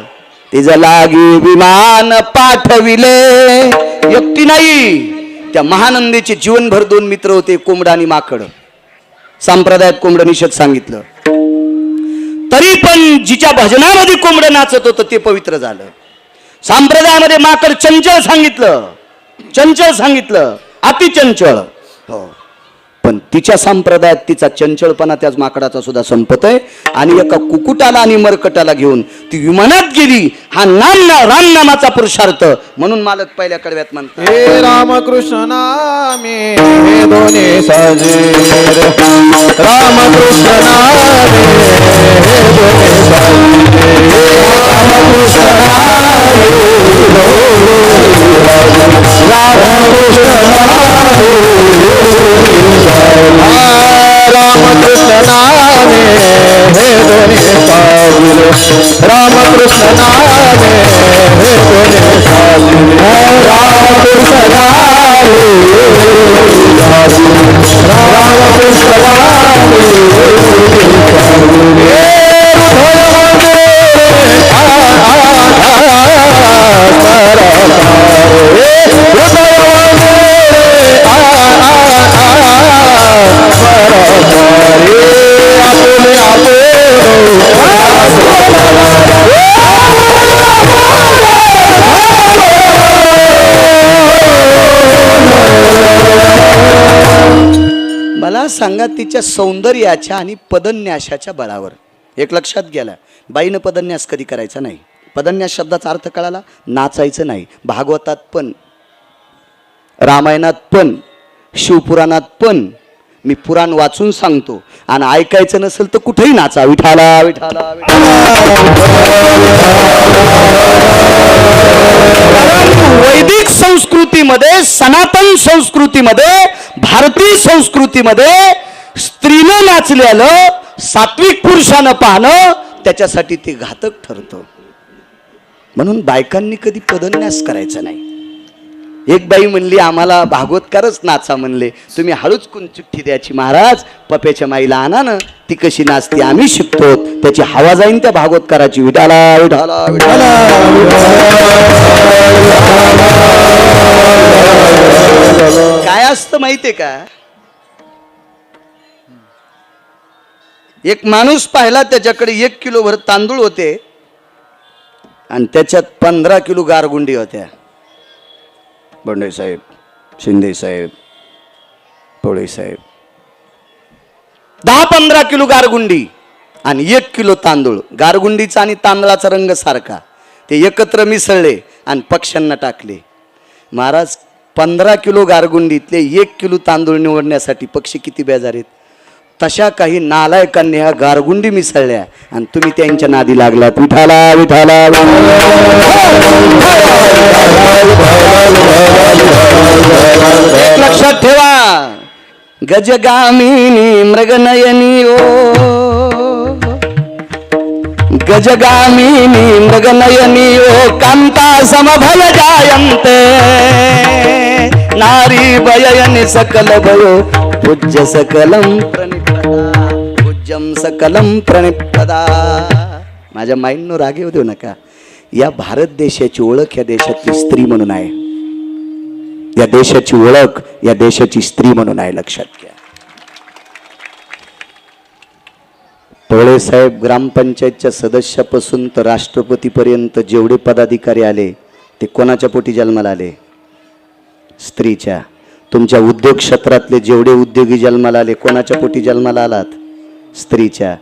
तिचं लागी विमान पाठविले. एकटी नाही, त्या महानंदीचे जीवनभर 2 मित्र होते, कोंबडा आणि माकड. संप्रदायात कोंबडं निषेध सांगितलं, तरी पण जिच्या भजनामध्ये कोंबडं नाचत होतं ते पवित्र झालं. संप्रदायामध्ये माकड चंचल सांगितलं, अतिचंचल. हो, पण तिच्या संप्रदायात तिचा चंचलपणा त्याच माकडाचा सुद्धा संपत आहे. आणि एका कुकुटाला आणि मरकटाला घेऊन ती विमानात गेली. हा राम नामाचा पुरुषार्थ. म्हणून मालक पहिल्या कडव्यात म्हणतात, हे रामकृष्ण नामे हे दोन्ही साजेर, रामकृष्ण नामे हे दोन्ही साजेर, रामकृष्ण नामे रामकृष्ण नामे रामकृष्ण नामे हे दोन्ही साजेर, रामकृष्ण नामे हे दोन्ही साजेर, रामकृष्ण नामे रामकृष्ण मला सांगा, तिच्या सौंदर्याच्या आणि पदन्यासाच्या बळावर एक लक्षात गेला, बाईनं पदन्यास कधी करायचा नाही. पदन्यास शब्दाचा अर्थ कळाला, नाचायचं नाही. भागवतात पण, रामायणात पण, शिवपुराणात पण. मी पुराण वाचून सांगतो, आणि ऐकायचं नसेल तर कुठेही नाचा. विठाला विठाला वैदिक संस्कृतीमध्ये, सनातन संस्कृतीमध्ये, भारतीय संस्कृतीमध्ये स्त्रीनं नाचलेलं सात्विक पुरुषानं पाहणं त्याच्यासाठी ते घातक ठरतं. म्हणून बायकांनी कधी पदन्यास करायचा नाही. एक बाई म्हणली, आम्हाला भागवतकारच नाचा म्हणले. तुम्ही हळूच कोण चिठ्ठी द्यायची महाराज, पप्याच्या माईला आणा ना, ती कशी नाचते आम्ही शिकतो. त्याची हवा जाईन त्या भागवतकाराची. विठाला विठाला विठाला. काय असतं माहितीये का? एक माणूस पाहिला, त्याच्याकडे 1 किलोभर तांदूळ होते आणि त्याच्यात 15 किलो गारगुंडी होत्या. बंडे साहेब, शिंदे साहेब, पोळे साहेब, 10-15 किलो गारगुंडी आणि 1 किलो तांदूळ. गारगुंडीचा आणि तांदळाचा रंग सारखा. ते एकत्र मिसळले आणि पक्ष्यांना टाकले. महाराज, 15 किलो गारगुंडीतले 1 किलो तांदूळ निवडण्यासाठी पक्षी किती बेजार आहेत. तशा काही नालायकांनी ह्या गारगुंडी मिसळल्या आणि तुम्ही त्यांच्या नादी लागलात. विठाला विठाला. लक्षात ठेवा, गजगामिनी मृगनयनी ओ, गजगामिनी मृगनयनी ओ, कांता समभय जायन्ते, नारी भययनि सकल भयो, पूज्य सकलम प्रणिपदा, पूज्यम सकलम प्रणिपदा. माझ्या माईंनो राग येऊ देऊ नका. या भारत देशाची ओळख या देशातली स्त्री म्हणून आहे. या देशाची ओळख या देशाची स्त्री म्हणून आहे. लक्षात घ्या. पोळे साहेब ग्रामपंचायतच्या सदस्यापासून तर राष्ट्रपतीपर्यंत जेवढे पदाधिकारी आले ते कोणाच्या पोटी जन्माला आले? स्त्रीच्या. तुमच्या उद्योग क्षेत्रातले जेवढे उद्योगी जन्माला आले कोणाच्या पोटी जन्माला आलात? स्त्रीच्या.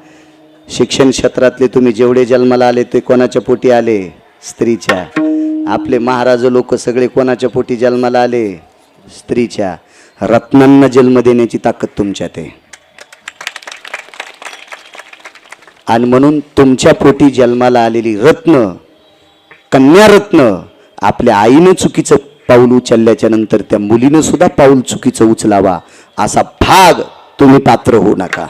शिक्षण क्षेत्रातले तुम्ही जेवढे जन्माला आले ते कोणाच्या पोटी आले? स्त्रीच्या. आपले महाराज लोक सगळे कोणाच्या पोटी जन्माला आले? स्त्रीच्या. रत्नांना जन्म देण्याची ताकद तुमच्यात आहे. आणि म्हणून तुमच्या पोटी जन्माला आलेली रत्न, कन्या रत्न, आपल्या आईनं चुकीचं पाऊल उचलल्याच्या नंतर त्या मुलीनं सुद्धा पाऊल चुकीचं उचलावा असा भाग तुम्ही पात्र होऊ नका.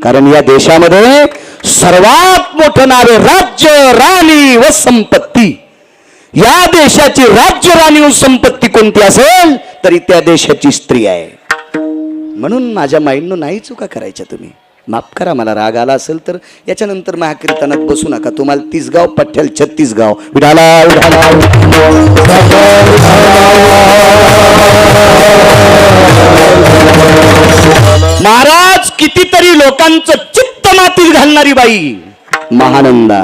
कारण या देशामध्ये सर्वात मोठं नाव आहे राज्य, राणी व संपत्ती. या देशाची राज्य, राणी व संपत्ती कोणती असेल तरी त्या देशाची स्त्री आहे. म्हणून माझ्या माईंनो नाही चुका करायच्या. तुम्ही माफ करा, मला राग आला असेल तर याच्यानंतर महाकीर्तनात बसू नका. तुम्हाला 30 गाव पठ्ठ्याल 36 गाव विढाला विढाला. महाराज कितीतरी लोकांचं चित्त मातीत घालणारी बाई महानंदा,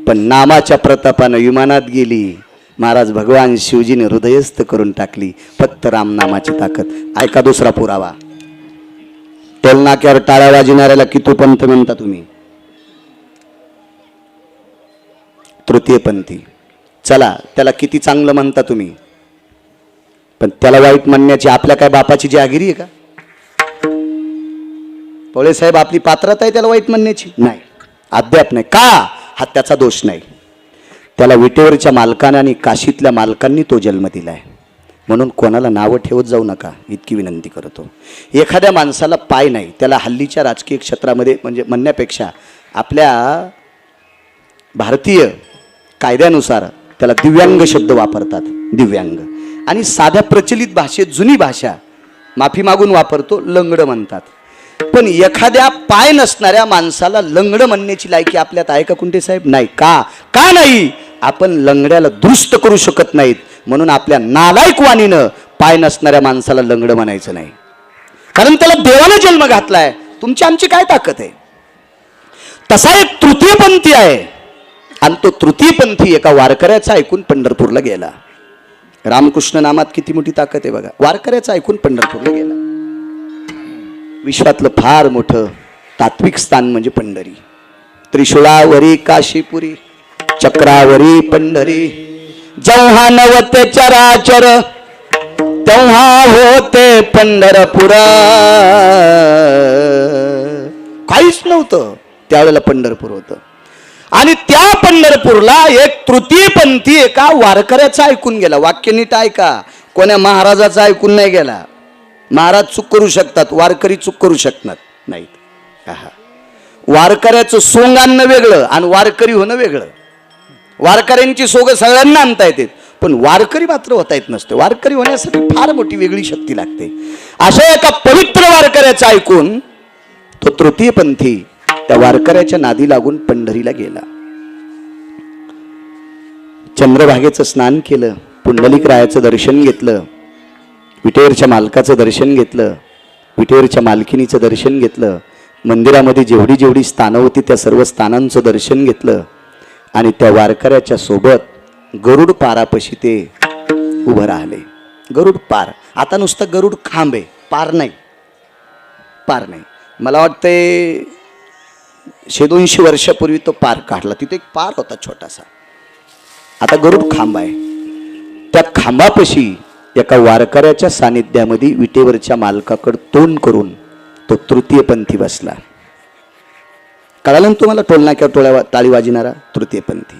पण नामाच्या प्रतापानं विमानात गेली. महाराज भगवान शिवजीने हृदयस्थ करून टाकली. फक्त रामनामाची ताकद. ऐका दुसरा पुरावा. टोलनाक्यावर टाळ्या वाजविणाऱ्याला कितोपंथ म्हणता तुम्ही? तृतीयपंथी. चला, त्याला किती चांगलं म्हणता तुम्ही, पण त्याला वाईट म्हणण्याची आपल्या काय बापाची जहागिरी आहे का? पवळे साहेब, आपली पात्रता आहे त्याला वाईट म्हणण्याची? नाही, अद्याप नाही. का? हा त्याचा दोष नाही. त्याला विटेवरच्या मालकाने आणि काशीतल्या मालकांनी तो जन्म दिलाय. म्हणून कोणाला नावं ठेवत जाऊ नका, इतकी विनंती करतो. एखाद्या माणसाला पाय नाही, त्याला हल्लीच्या राजकीय क्षेत्रामध्ये म्हणजे म्हणण्यापेक्षा आपल्या भारतीय कायद्यानुसार त्याला दिव्यांग शब्द वापरतात. दिव्यांग. आणि साध्या प्रचलित भाषेत जुनी भाषा माफी मागून वापरतो, लंगड म्हणतात. पण एखाद्या पाय नसणाऱ्या माणसाला लंगड म्हणण्याची लायकी आपल्यात आहे का कुंटे साहेब? नाही. का? का नाही? आपण लंगड्याला दुरुस्त करू शकत नाहीत. म्हणून आपल्या नालायक वाणीनं पाय नसणाऱ्या माणसाला लंगड म्हणायचं नाही. कारण त्याला देवानं जन्म घातलाय. तुमची आमची काय ताकद आहे? तसा एक तृतीयपंथी आहे, आणि तो तृतीयपंथी एका वारकऱ्याचा ऐकून पंढरपूरला गेला. रामकृष्ण नामात किती मोठी ताकद आहे बघा. वारकऱ्याचा ऐकून पंढरपूरला गेला. विश्वातलं फार मोठं तात्विक स्थान म्हणजे पंढरी. त्रिशूळावरी काशीपुरी, चक्रावरी पंढरी. जेव्हा नवते चराचर तेव्हा होते पंढरपुरा. काहीच नव्हतं त्यावेळेला पंढरपूर होतं. आणि त्या पंढरपूरला एक तृतीयपंथी एका वारकऱ्याचा ऐकून गेला. वाक्य नीट ऐका. कोण्या महाराजाचा ऐकून नाही गेला. महाराज चूक करू शकतात, वारकरी चूक करू शकणार नाहीत. वारकऱ्याचं सोंग आणणं वेगळं आणि वारकरी होणं वेगळं. वारकऱ्यांची सोंग सगळ्यांना आणता येते, पण वारकरी मात्र होता येत नसते. वारकरी होण्यासाठी फार मोठी वेगळी शक्ती लागते. अशा एका पवित्र वारकऱ्याचं ऐकून तो तृतीयपंथी त्या वारकऱ्याच्या नादी लागून पंढरीला गेला. चंद्रभागेचं स्नान केलं, पुंडलिकरायाचं दर्शन घेतलं, विटेवरच्या मालकाचं दर्शन घेतलं, विटेवरच्या मालकिनीचं दर्शन घेतलं, मंदिरामध्ये जेवढी जेवढी स्थानं होती त्या सर्व स्थानांचं दर्शन घेतलं. आणि त्या वारकऱ्याच्या सोबत गरुड पारापाशी ते उभं राहिले. गरुड पार. आता नुसतं गरुड खांब आहे, पार नाही. पार नाही. मला वाटतंय 100-200 वर्षापूर्वी तो पार काढला. तिथे एक पार होता छोटासा. आता गरुड खांब आहे. त्या खांबापाशी एका वारकऱ्याच्या सानिध्यामध्ये विटेवरच्या मालकाकडे तोंड करून तो तृतीयपंथी बसला. कळालं तुम्हाला? टोलनाक्यावर टाळी वाजणारा तृतीयपंथी.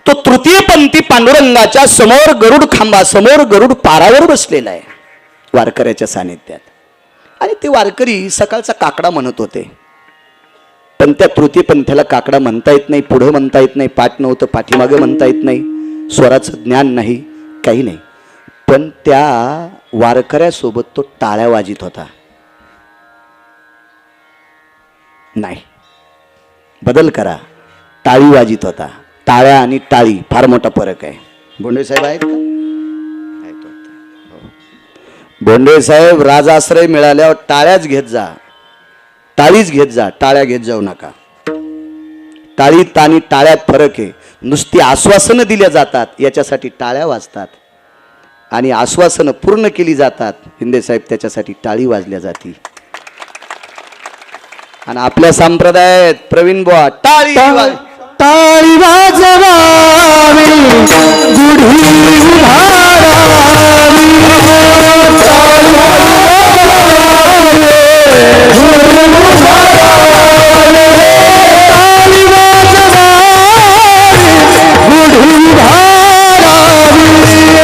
तो तृतीयपंथी पांडुरंगाच्या समोर गरुड खांबासमोर गरुड पारावर बसलेला आहे वारकऱ्याच्या सानिध्यात. आणि ते वारकरी सकाळचा काकडा म्हणत होते. पण त्या तृतीयपंथीला काकडा म्हणता येत नाही, पुढं म्हणता येत नाही, पाठ नव्हतं, पाठीमागे म्हणता येत नाही, स्वराचं ज्ञान नाही, काही नाही. पण त्या वारकऱ्यासोबत तो टाळ्या वाजित होता. नाही, बदल करा. टाळी वाजित होता. टाळ्या आणि टाळी फार मोठा फरक आहे. बोंडे साहेब आहेत का? बोंडे साहेब, राजाश्रय मिळाल्यावर टाळ्याच घेत जा, टाळीच घेत जा, टाळ्या घेत जाऊ नका. टाळीत आणि टाळ्यात फरक आहे. नुसती आश्वासनं दिल्या जातात, याच्यासाठी टाळ्या वाजतात. आणि आश्वासनं पूर्ण केली जातात, हिंदे साहेब, त्याच्यासाठी टाळी वाजल्या जाती. आणि आपल्या संप्रदायात प्रवीण बुवा टाळी टाळी वाजवावी, गुढी उभारावी, टाळी वाजवावी, गुढी उभारावी.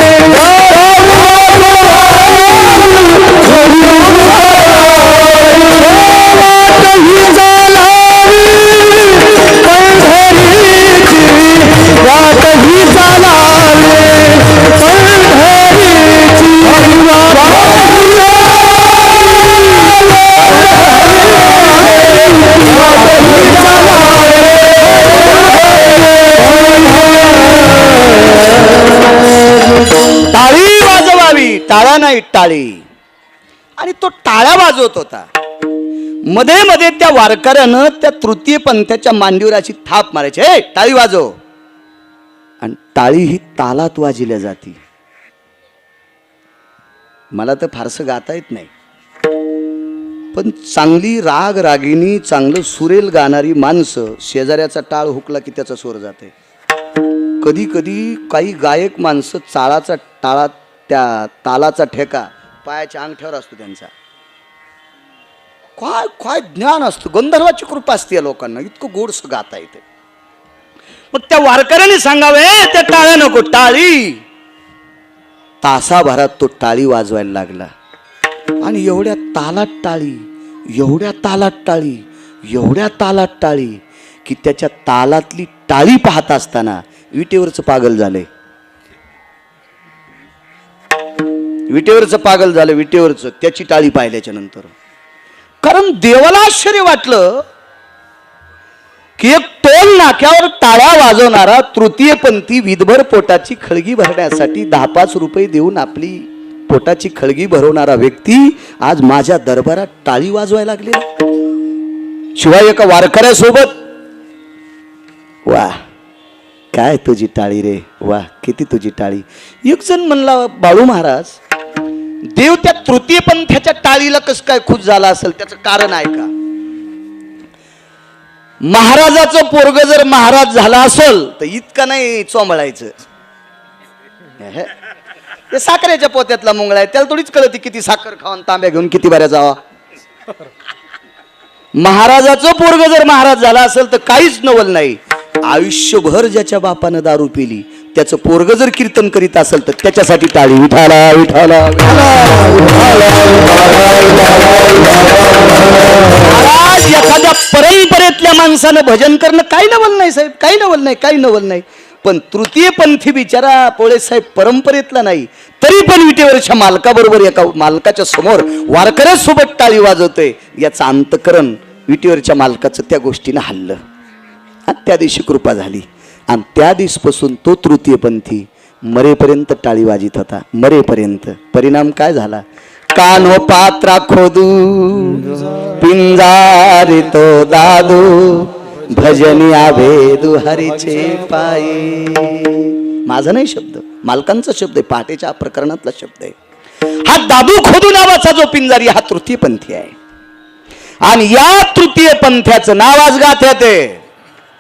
टाळ्या नाही टाळी. आणि तो टाळ्या वाजवत होता. मध्ये मध्ये त्या वारकऱ्यानं त्या तृतीय पंथाच्या मांडीवर अशी थाप मारायची, हे टाळी वाजव. आणि टाळी ही तालात वाजल्या जाती. मला तर फारसं गाता येत नाही, पण चांगली राग रागिनी चांगलं सुरेल गाणारी माणसं शेजाऱ्याचा टाळ हुकला की त्याचा स्वर जाते. कधी कधी काही गायक माणसं चाळाचा टाळा त्या तालाचा ठेका पायाच्या अंगठ्यावर असतो त्यांचा. काय काय ज्ञान असतं, गंधर्वाची कृपा असते या लोकांना, इतकं गोडसं गाता येते. मग त्या वारकऱ्याने सांगावे त्या टाळ्या नको टाळी. तासाभरात तो टाळी वाजवायला लागला. आणि एवढ्या तालात टाळी, एवढ्या तालात टाळी, एवढ्या तालात टाळी की त्याच्या तालातली टाळी पाहत असताना विटेवरचं पागल झालंय. विटेवरचं पागल झालं, विटेवरचं त्याची टाळी पाहिल्याच्या नंतर. कारण देवाला आश्चर्य वाटलं की एक टोल नाक्यावर टाळ्या वाजवणारा तृतीयपंथी विधभर पोटाची खळगी भरण्यासाठी 10-5 रुपये देऊन आपली पोटाची खळगी भरवणारा व्यक्ती आज माझ्या दरबारात टाळी वाजवायला लागले. शिवाय एका वारकऱ्यासोबत. वा काय तुझी टाळी रे, वा किती तुझी टाळी. एक जण म्हणला, बाळू महाराज, देव त्या तृतीय पंथाच्या टाळीला कसं काय खुश झाला असेल, त्याचं कारण आहे का? महाराजाचं पोरग जर महाराज झाला असेल तर इतका नाही चोंबळायचं. ते साखरेच्या पोत्यातला मुंगळा आहे, त्याला थोडीच कळती किती साखर खाऊन तांब्या घेऊन किती बऱ्या जावा. महाराजाचं पोरग जर महाराज झाला असेल तर काहीच नवल नाही. आयुष्यभर ज्याच्या बापानं दारू पिली त्याचं पोरग जर कीर्तन करीत असेल तर त्याच्यासाठी टाळी. विठाला विठाला महाराज, एखाद्या परंपरेतल्या माणसानं भजन करणं काही नवल नाही साहेब, काही नवल नाही, काही नवल नाही. पण तृतीय पंथी बिचारा पोळे साहेब परंपरेतला नाही, तरी पण विटेवरच्या मालकाबरोबर एका मालकाच्या समोर वारकऱ्यासोबत टाळी वाजवतोय. याचं अंतकरण विटेवरच्या मालकाचं त्या गोष्टीनं हल्लं. आणि त्या दिवशी कृपा झाली. आणि त्या दिवसपासून तो तृतीयपंथी मरेपर्यंत टाळी वाजित होता, मरेपर्यंत. परिणाम काय झाला? कानो पात्रा खोदू पिंजारी तो दादू भजनी आभेदू हरीचे पायी. माझा नाही शब्द, मालकांचा शब्द आहे, पहाटेच्या प्रकरणातला शब्द आहे. हा दादू खोदू नावाचा जो पिंजारी हा तृतीयपंथी आहे. आणि या तृतीयपंथ्याचं नाव आज गाथ्यात आहे.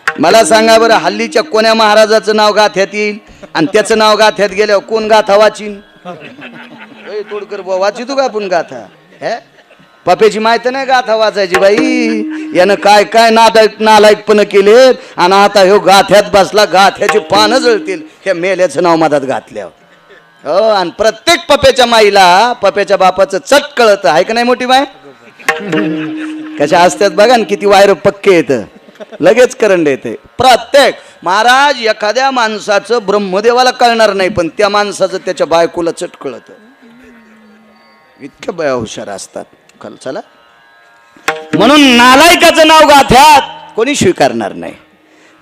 मला सांगा बरं, हल्लीच्या कोण्या महाराजाचं नाव गाथ्यात येईल आणि त्याचं नाव गाथ्यात गेल्यावर कोण गाथा वाचीन? तोडकर वाची तू का आपण गाथा? पपेची माहिती नाही गाथा वाचायची बाई. यानं काय काय नालायकपण केले. आणि आता ह्यो गाथ्यात बसला, गाथ्याची पानं जळतील हे मेल्याचं नाव मधात घातल्यावर. हो, आणि प्रत्येक पप्याच्या माईला पप्याच्या बापाचं चट कळत आहे का नाही मोठी बाय? कशा असतात बघा ना, किती वायर पक्के येतं, लगेच करंट येते. प्रत्येक महाराज, एखाद्या माणसाचं ब्रह्मदेवाला कळणार नाही पण त्या माणसाचं त्याच्या बायकोला चट कळत. इतक्या बाया हुशार असतात. चला, म्हणून नालायकाचं नाव गाथ्यात कोणी स्वीकारणार नाही.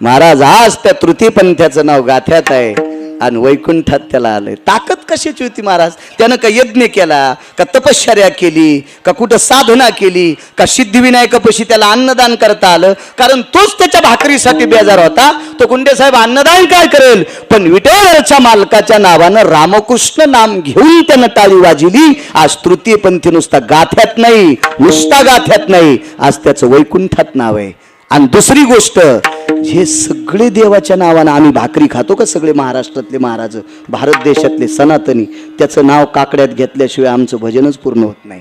महाराज आज त्या तृतीयपंथ्याचं नाव गाथ्यात आहे आणि वैकुंठात त्याला आलंय. ताकद कशाची होती महाराज? त्यानं का यज्ञ केला, का तपश्चर्या केली, का कुठं साधना केली, का सिद्धिविनायकापाशी त्याला अन्नदान करता आलं? कारण तोच त्याच्या भाकरीसाठी बेजार होता. तो गुंडे साहेब अन्नदान काय करेल, पण विटेवरच्या मालकाच्या नावानं रामकृष्ण नाम घेऊन त्यानं टाळी वाजली. आज तृतीयपंथी नुसता गाथ्यात नाही, नुसता गाथ्यात नाही, आज त्याचं वैकुंठात नाव आहे. आणि दुसरी गोष्ट, हे सगळे देवाच्या नावानं आम्ही भाकरी खातो का? सगळे महाराष्ट्रातले महाराज, भारत देशातले सनातनी, त्याचं नाव काकड्यात घेतल्याशिवाय आमचं भजनच पूर्ण होत नाही.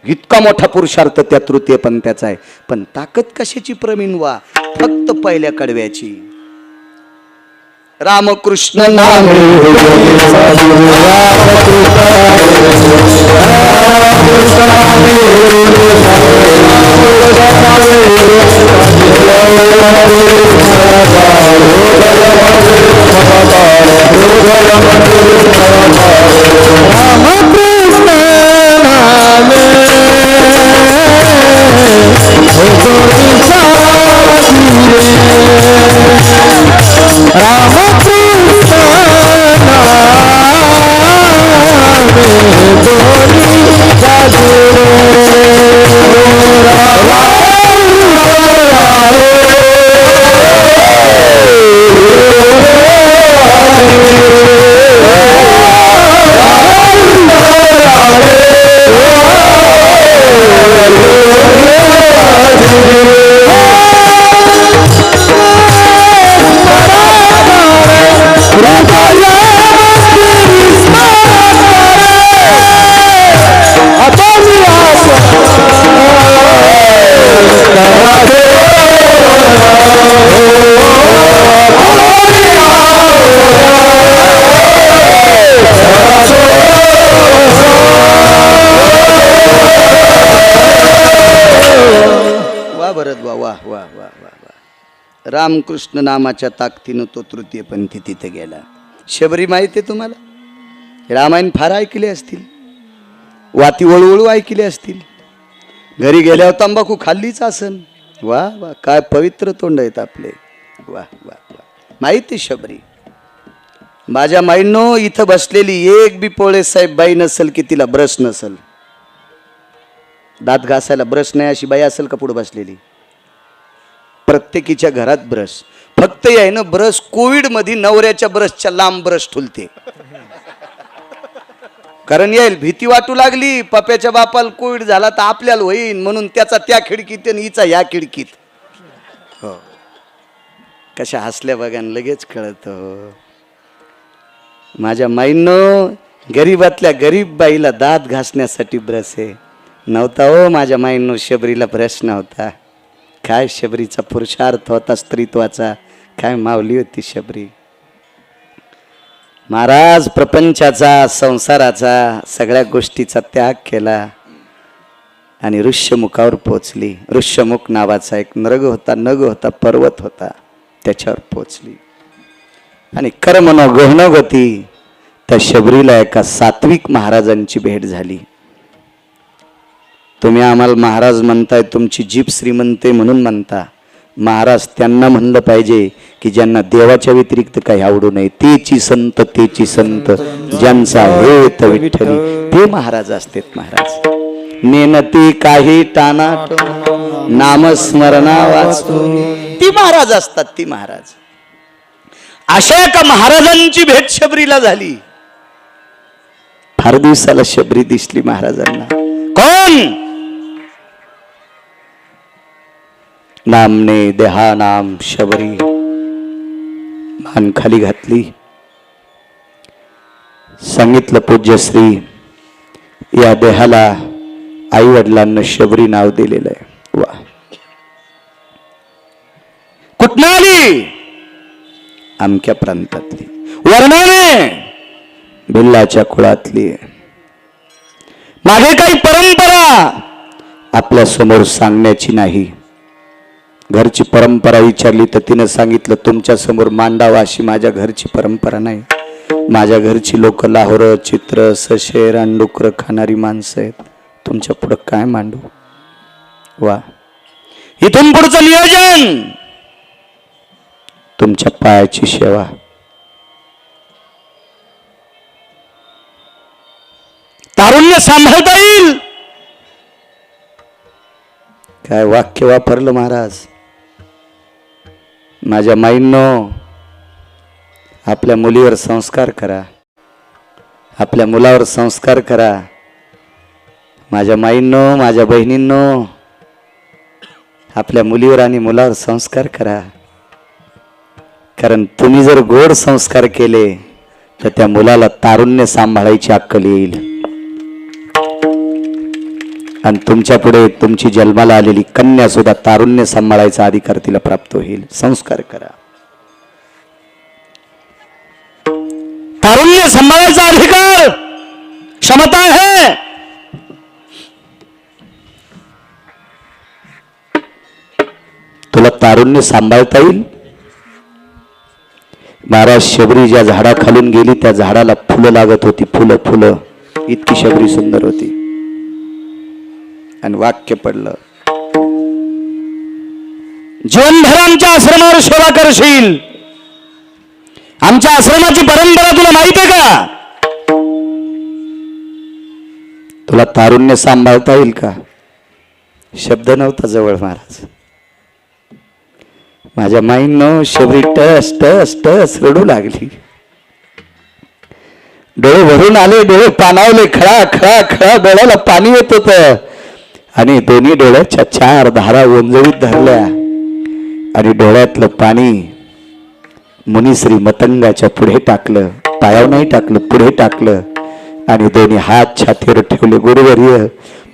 इतका मोठा पुरुषार्थ त्या तृतीय पंथाचा आहे. पण ताकद कशाची प्रवीण वा? फक्त पहिल्या कडव्याची. रामकृष्ण नाम भरत वा वा वा वा वा वा. रामकृष्ण नामाच्या ताकदीनं तो तृतीयपंथी तिथे गेला. शबरी माहिती आहे तुम्हाला? रामायण फार ऐकले असतील, वाती वळूवळू ऐकले असतील. घरी गेल्यावर तंबाखू खाल्लीच असन. वा वा, काय पवित्र तोंड आहेत आपले. वा वा वा, माहिती शबरी. माझ्या माईंनो, इथं बसलेली एक बी पोळे साहेब बाई नसल की तिला ब्रश नसल. दात घासायला ब्रश नाही अशी बाई असेल का पुढे बसलेली? प्रत्येकीच्या घरात ब्रश. फक्त आहे ना, ब्रश कोविड मध्ये नवऱ्याच्या ब्रशच्या लांब ब्रश ठुलते. कारण येईल भीती वाटू लागली, पप्याच्या बापाला कोविड झाला तर आपल्याला होईन म्हणून त्याचा त्या खिडकीत आणि हिचा या खिडकीत. हो, कशा हसल्या बघा, लगेच कळत. हो, माझ्या माईंनो, गरीबातल्या गरीब बाईला दात घासण्यासाठी ब्रश आहे. नव्हता हो माझ्या माईंनो, शबरीला ब्रश नव्हता. काय शबरीचा पुरुषार्थ होता स्त्रीत्वाचा, काय मावली होती शबरी. महाराज प्रपंचाचा, संसाराचा, सगळ्या गोष्टीचा त्याग केला आणि ऋष्यमुखावर पोचली. ऋष्यमुख नावाचा एक नग होता, पर्वत होता, त्याच्यावर पोचली. आणि कर्मनो गहनगती, त्या शबरीला एका सात्विक महाराजांची भेट झाली. तुम्ही आम्हाला महाराज म्हणताय, तुमची जीभ श्रीमंत म्हणून म्हणता. महाराज त्यांना म्हणलं पाहिजे की ज्यांना देवाच्या व्यतिरिक्त काही आवडू नये. तेची संत ज्यांचा हेत विठ्ठली, ते महाराज असतात. महाराज नेनती काही टाना नामस्मरणा वाचतो, ती महाराज असतात. ती महाराज. अशा एका महाराजांची भेट शबरीला झाली. फार दिवसाला शबरी दिसली महाराजांना. कोण? नामने देहा नाम शबरी. मान खाली घातली, सांगितलं, पूज्यश्री, या देहाला आई वडिलांना शबरी नाव दिलेलं आहे. वा, कुठनं आली? आमक्या प्रांतातली. वर्णाने भिल्लाच्या कुळातली. मागे काही परंपरा आपल्या समोर सांगण्याची नाही. घरची परंपरा विचारली तर तिनं सांगितलं, तुमच्या समोर मांडावा अशी माझ्या घरची परंपरा नाही. माझ्या घरची लोक लाहोर, चित्र, सशेर आणि डुकर खाणारी माणसं आहेत. तुमच्या पुढं काय मांडू. वा, इथून पुढचं नियोजन तुमच्या पायाची सेवा. तारुण्य सांभाळता येईल. काय वाक्य वापरलं महाराज. माझ्या माईंनो, आपल्या मुलीवर संस्कार करा, आपल्या मुलावर संस्कार करा. माझ्या माईंनो, माझ्या बहिणींनो, आपल्या मुलीवर आणि मुलावर संस्कार करा. कारण तुम्ही जर गोड संस्कार केले तर त्या मुलाला तारुण्य सांभाळायची अक्कल येईल. आणि तुमच्या पुढे तुमची जन्माला आलेली कन्या सुद्धा तारुण्य सांभाळायचा अधिकार तिला प्राप्त होईल. संस्कार करा. तारुण्य सांभाळायचा अधिकार, क्षमता आहे. तुला तारुण्य सांभाळता येईल. महाराज शबरी ज्या झाडाखालून गेली त्या झाडाला फुलं लागत होती. फुलं, इतकी शबरी सुंदर होती. आणि वाक्य पडलं, जीवनभर आमच्या आश्रमावर सेवा करशील. आमच्या आश्रमाची परंपरा तुला माहित आहे का? तुला तारुण्य सांभाळता येईल का? शब्द नव्हता जवळ महाराज. माझ्या माईंनो, शबरी टस टस टस रडू लागली. डोळे भरून आले, डोळे पाणावले, खळा खळा खळा डोळ्याला पाणी येत होतं. आणि दोन्ही डोळ्याच्या 4 धारा ओंजळीत धरल्या आणि डोळ्यातलं पाणी मुनिश्री मतंगाच्या पुढे टाकलं. पायावर नाही टाकलं, पुढे टाकलं आणि दोन्ही हात छातीवर ठेवले. गुरुवर्य,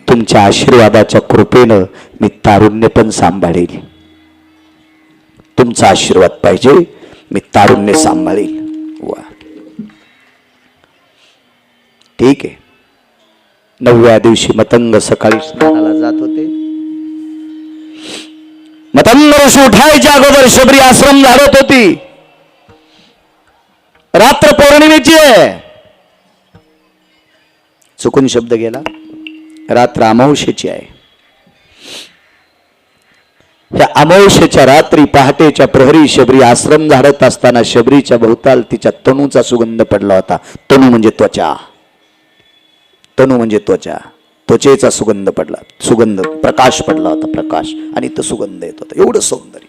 तुमच्या आशीर्वादाच्या कृपेनं मी तारुण्य पण सांभाळेल. तुमचा आशीर्वाद पाहिजे, मी तारुण्य सांभाळेल. वा, ठीक आहे. 9व्या दिवशी मतंग सकाळी स्नानाला जात होते. मतंग ऋषी उठायच्या अगोदर शबरी आश्रम झाडत होती. रात्र पौर्णिमेची आहे. चुकून शब्द गेला. रात्र अमावस्येची आहे. या अमावस्येच्या रात्री पहाटेच्या प्रहरी शबरी आश्रम झाडत असताना शबरीच्या भोवताल तिच्या तनूचा सुगंध पडला होता. तनू म्हणजे त्वचा. तनू म्हणजे त्वचा. त्वचेचा सुगंध पडला. सुगंध प्रकाश पडला होता. प्रकाश आणि तो सुगंध येत होता. एवढं सौंदर्य.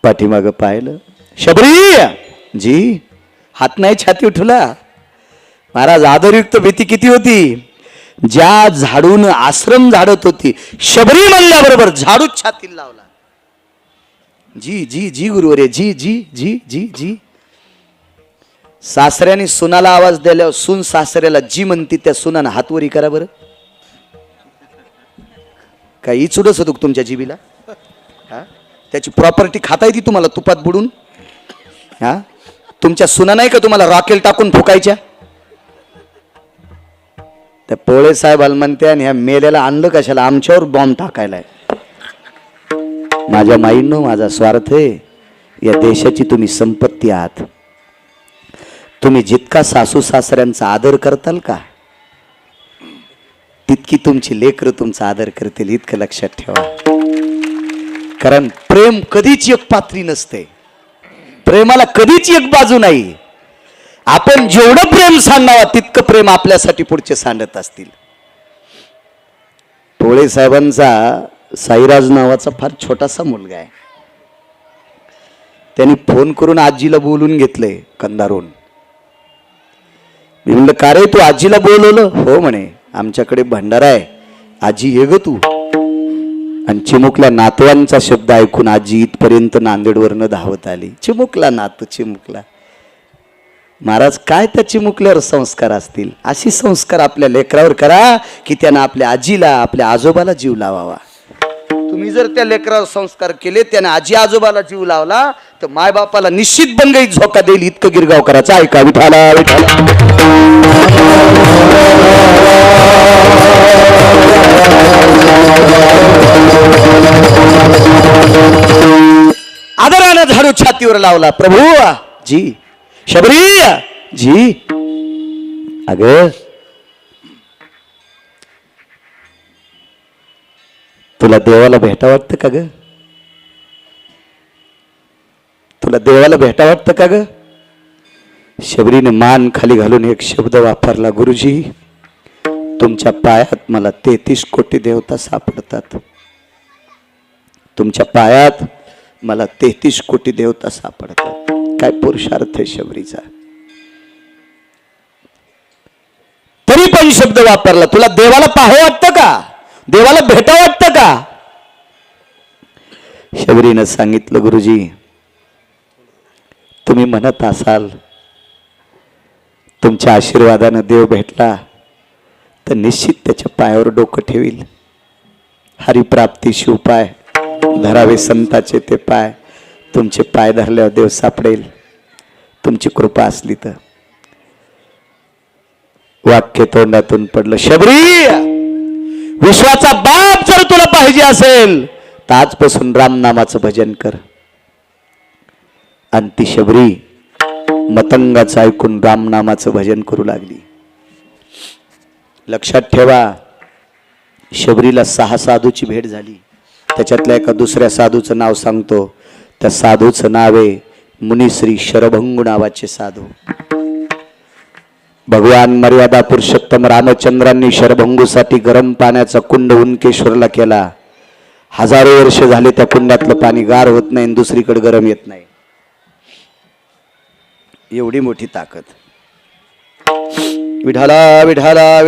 पाठीमागं पाहिलं. शबरी जी हात नाही छाती उठवला. महाराज आदरयुक्त भीती किती होती. ज्या झाडून आश्रम झाडत होती शबरी म्हणल्याबरोबर झाडूच छातीला लावला. जी जी जी गुरुवरे जी जी जी जी जी. सासऱ्याने सुनाला आवाज द्याल्यावर सून सासऱ्याला जी म्हणती त्या सुनानं हातवरी करा बरं. काही चुडच होतो तुमच्या जीबीला. त्याची प्रॉपर्टी खाता येते तुम्हाला तुपात बुडून. हा तुमच्या सुना नाही का तुम्हाला रॉकेल टाकून फुकायच्या. त्या पोळे साहेबाला म्हणते आणि ह्या मेल्याला आणलं कशाला आमच्यावर बॉम्ब टाकायलाय. माझ्या माईंनो माझा स्वार्थ आहे. या देशाची तुम्ही संपत्ती आहात. तुम्ही जितका सासू सासऱ्यांचा आदर करताल का तितकी तुमची लेकरं तुमचा आदर करतील. इतकं लक्षात ठेवा. कारण प्रेम कधीच एक पात्री नसते. प्रेमाला कधीच एक बाजू नाही. आपण जेवढं प्रेम सांगावं तितकं प्रेम आपल्यासाठी पुढचे सांडत असतील. पोळे साहेबांचा साईराज नावाचा फार छोटासा मुलगा आहे. त्यांनी फोन करून आजीला बोलून घेतलंय कंदारून. मी म्हणलं का रे तू आजीला बोलवलं. हो म्हणे आमच्याकडे भंडारा आहे. आजी ये ग तू. आणि चिमुकल्या नातवांचा शब्द ऐकून आजी इथपर्यंत नांदेडवरनं धावत आली. चिमुकला नातू चिमुकला. महाराज काय त्या चिमुकल्यावर संस्कार असतील. अशी संस्कार आपल्या लेकरावर करा की त्यानं आपल्या आजीला आपल्या आजोबाला जीव लावावा. तुम्ही जर त्या लेकरावर संस्कार केले त्याने आजी आजोबाला जीव लावला तर मायबापाला निश्चित बनगईत झोका देईल. इतकं गिरगाव करायचं. ऐका विठाला विठाला. आदरानं झाडू छातीवर लावला. प्रभू जी शबरी जी. अग तुला देवाला भेटा वाटतं का ग. तुला देवाला भेटा वाटतं का ग. शबरीने मान खाली घालून एक शब्द वापरला. गुरुजी तुमच्या पायात मला 33 कोटी देवता सापडतात. तुमच्या पायात मला 33 कोटी देवता सापडतात. काय पुरुषार्थ आहे शबरीचा. तरी पण शब्द वापरला. तुला देवाला पाहावं वाटतं का. देवाला भेटा वाटतं का. शबरीनं सांगितलं गुरुजी तुम्ही म्हणत असाल तुमच्या आशीर्वादानं देव भेटला तर निश्चित त्याच्या पायावर डोकं ठेवील. हरिप्राप्ती शिवपाय धरावे संताचे ते पाय. तुमचे पाय धरल्यावर देव सापडेल तुमची कृपा असली तर. वाक्य तोंडातून पडलं. शबरी विश्वाचा बाप जर तुला पाहिजे असेल तर आजपासून रामनामाचं भजन कर. आणि ती शबरी मतंगाचं ऐकून रामनामाचं भजन करू लागली. लक्षात ठेवा शबरीला 6 साधूची भेट झाली. त्याच्यातल्या एका दुसऱ्या साधूचं नाव सांगतो. त्या साधूचं नाव आहे मुनिश्री शरभंगू नावाचे साधू. भगवान मर्यादा पुरुषोत्तम रामचंद्रांनी शरभंगूसाठी गरम पाण्याचा कुंड उनकेश्वरला केला. हजारो वर्ष झाले त्या कुंडातलं पाणी गार होत नाही, दुसरीकडे गरम येत नाही. एवढी मोठी ताकद. विठाला विठाला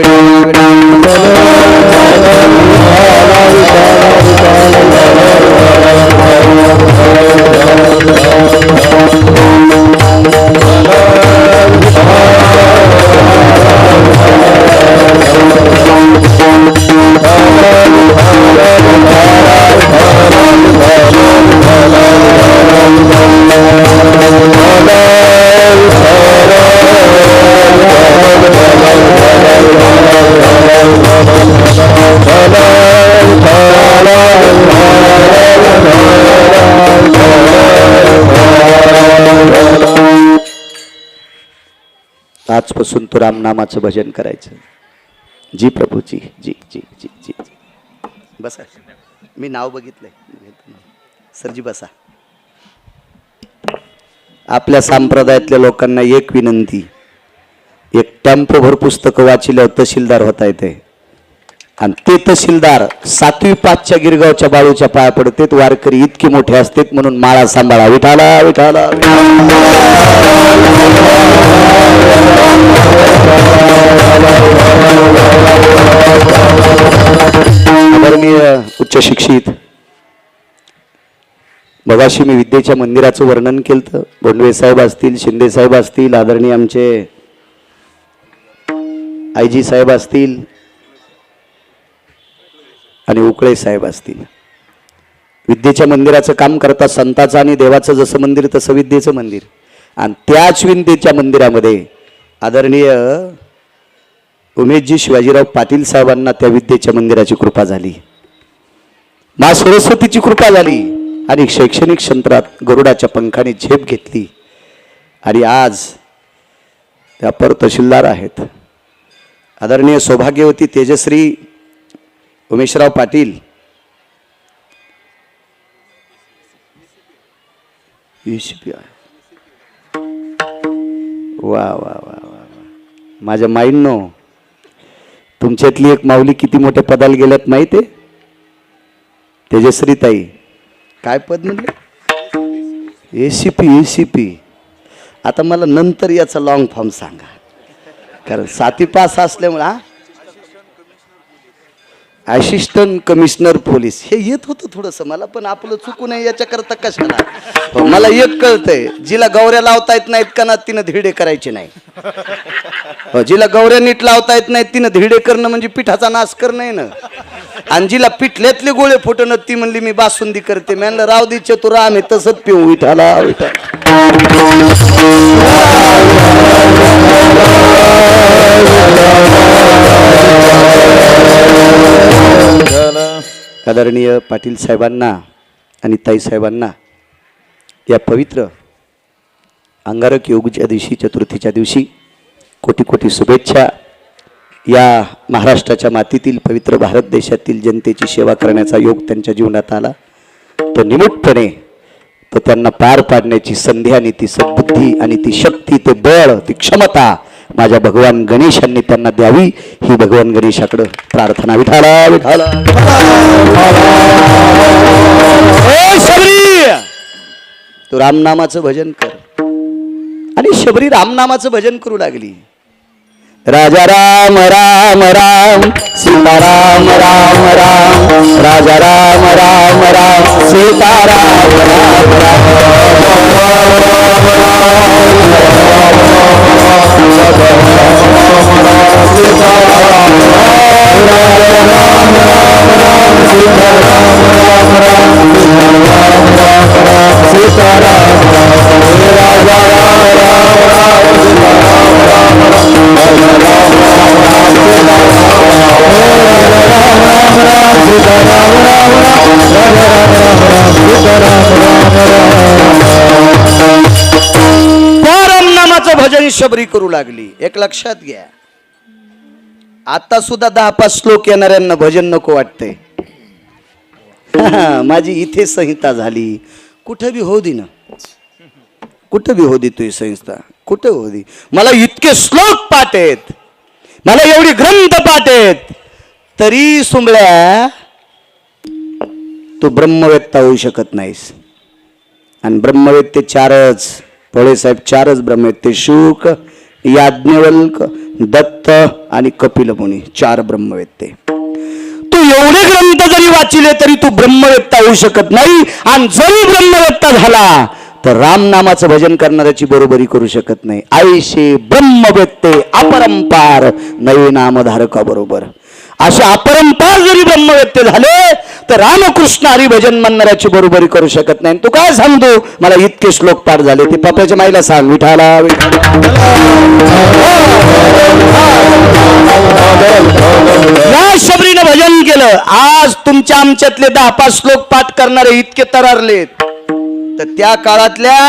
Bala आजपासून तो रामनामाचं भजन करायचं. जी प्रभूजी, जी जी जी जी जी. बसा, मी नाव बघितलंय. सरजी बसा. आपल्या संप्रदायातल्या लोकांना एक विनंती, एक टेम्पोभर पुस्तकं वाचिल्यावर तहसीलदार होता येते, आणि ते तहसीलदार 7वी 5च्या गिरगावच्या बाळूच्या पाया पडतेत. वारकरी इतके मोठे असतात म्हणून माळा सांभाळा. विठाला विठाला. आदरणीय उच्च शिक्षित, मगाशी मी विद्येच्या मंदिराचं वर्णन केलं. बोंडवे साहेब असतील, शिंदे साहेब असतील, आदरणीय आमचे आयजी साहेब असतील आणि उकळे साहेब असतील. विद्येच्या मंदिराचं काम करता. संताचं आणि देवाचं जसं मंदिर तसं विद्येचं मंदिर. आणि त्याच विद्येच्या मंदिरामध्ये आदरणीय उमेशजी शिवाजीराव पाटील साहेबांना त्या विद्येच्या मंदिराची कृपा झाली, मा सरस्वतीची कृपा झाली, आणि शैक्षणिक क्षेत्रात गरुडाच्या पंखाने झेप घेतली, आणि आज त्या पर तहसीलदार आहेत. आदरणीय सौभाग्यवती तेजश्री उमेशराव पाटील वा वा वा वा. माझ्या माईंनो, तुमच्यातली एक माऊली किती मोठ्या पदाला गेल्यात माहिती आहे? तेजश्री ताई. काय पद म्हणले? ACP. आता मला नंतर याचा लॉंग फॉर्म सांगा, कारण 7वी पास असल्यामुळे. असिस्टंट कमिशनर पोलीस हे येत होतं थोडंसं मला, पण आपलं चुकू नये याच्याकरता कशाला. मला एक कळतंय, जिला गौऱ्या लावता येत नाहीत का ना तिनं धिरडे करायचे नाही. जिला गौऱ्या नीट लावता येत नाहीत तिनं धिरडे करणं म्हणजे पिठाचा नाश करणं ना. आणि जिला पिठल्यातले गोळे फुटणं ती म्हणली मी बासुंदी करते. मी म्हणलं राव दे चतुरा, आम्ही तसंच पिऊ. विठाला विठा. आदरणीय पाटील साहेबांना आणि ताई साहेबांना या पवित्र अंगारक योगच्या दिवशी, चतुर्थीच्या दिवशी कोटी कोटी शुभेच्छा. या महाराष्ट्राच्या मातीतील पवित्र भारत देशातील जनतेची सेवा करण्याचा योग त्यांच्या जीवनात आला. तो निमूटपणे तो त्यांना पार पाडण्याची संधी आणि ती सद्बुद्धी आणि ती शक्ती, ते बळ, ती क्षमता माझ्या भगवान गणेशांनी त्यांना द्यावी, ही भगवान गणेशाकडे प्रार्थना. विठाला विठाला. शबरी, तू रामनामाचं भजन कर. आणि शबरी रामनामाचं भजन करू लागली. राजा राम राम राम, सीताराम राम राम, राजा राम राम राम, सीताराम राम रामनामाचं भजन शबरी करू लागली. एक लक्षात घ्या, आता सुद्धा 10-5 श्लोक येणाऱ्यांना भजन नको वाटते. माझी इथे संहिता झाली, कुठं बी हो दे ना, कुठं बी हो दे तुझी संहिता, कुठं हो दे. मला इतके श्लोक पाठ आहेत, मला एवढी ग्रंथ पाठ आहेत, तरी सुंबळ्या तू ब्रह्मवेत्ता होऊ शकत नाहीस. आणि ब्रह्मवेत्ते 4च, पोळे साहेब 4च ब्रह्मवेत्ते, शुक, याज्ञवल्क, दत्त आणि कपिल मुनी, 4 ब्रह्मवेत्ते. तू एवढे ग्रंथ जरी वाचिले तरी तू ब्रह्मवेत्ता होऊ शकत नाही. आणि जरी ब्रह्मवेत्ता झाला तर रामनामाचं भजन करणाऱ्याची बरोबरी करू शकत नाही. आयशे ब्रह्मवेत्ते अपरंपार नवे नामधारका बरोबर. असे अपरंपार जरी ब्रह्मवेत्ते झाले तर रामकृष्ण हरी भजन म्हणणाऱ्याची बरोबरी करू शकत नाही. तू काय सांगतो, मला इतके श्लोक पाठ झाले, ते पप्याच्या माईला सांग. विठाला या शबरीनं भजन केलं. आज तुमच्या आमच्यातले 10-5 श्लोक पाठ करणारे इतके तरारलेत, तर त्या काळातल्या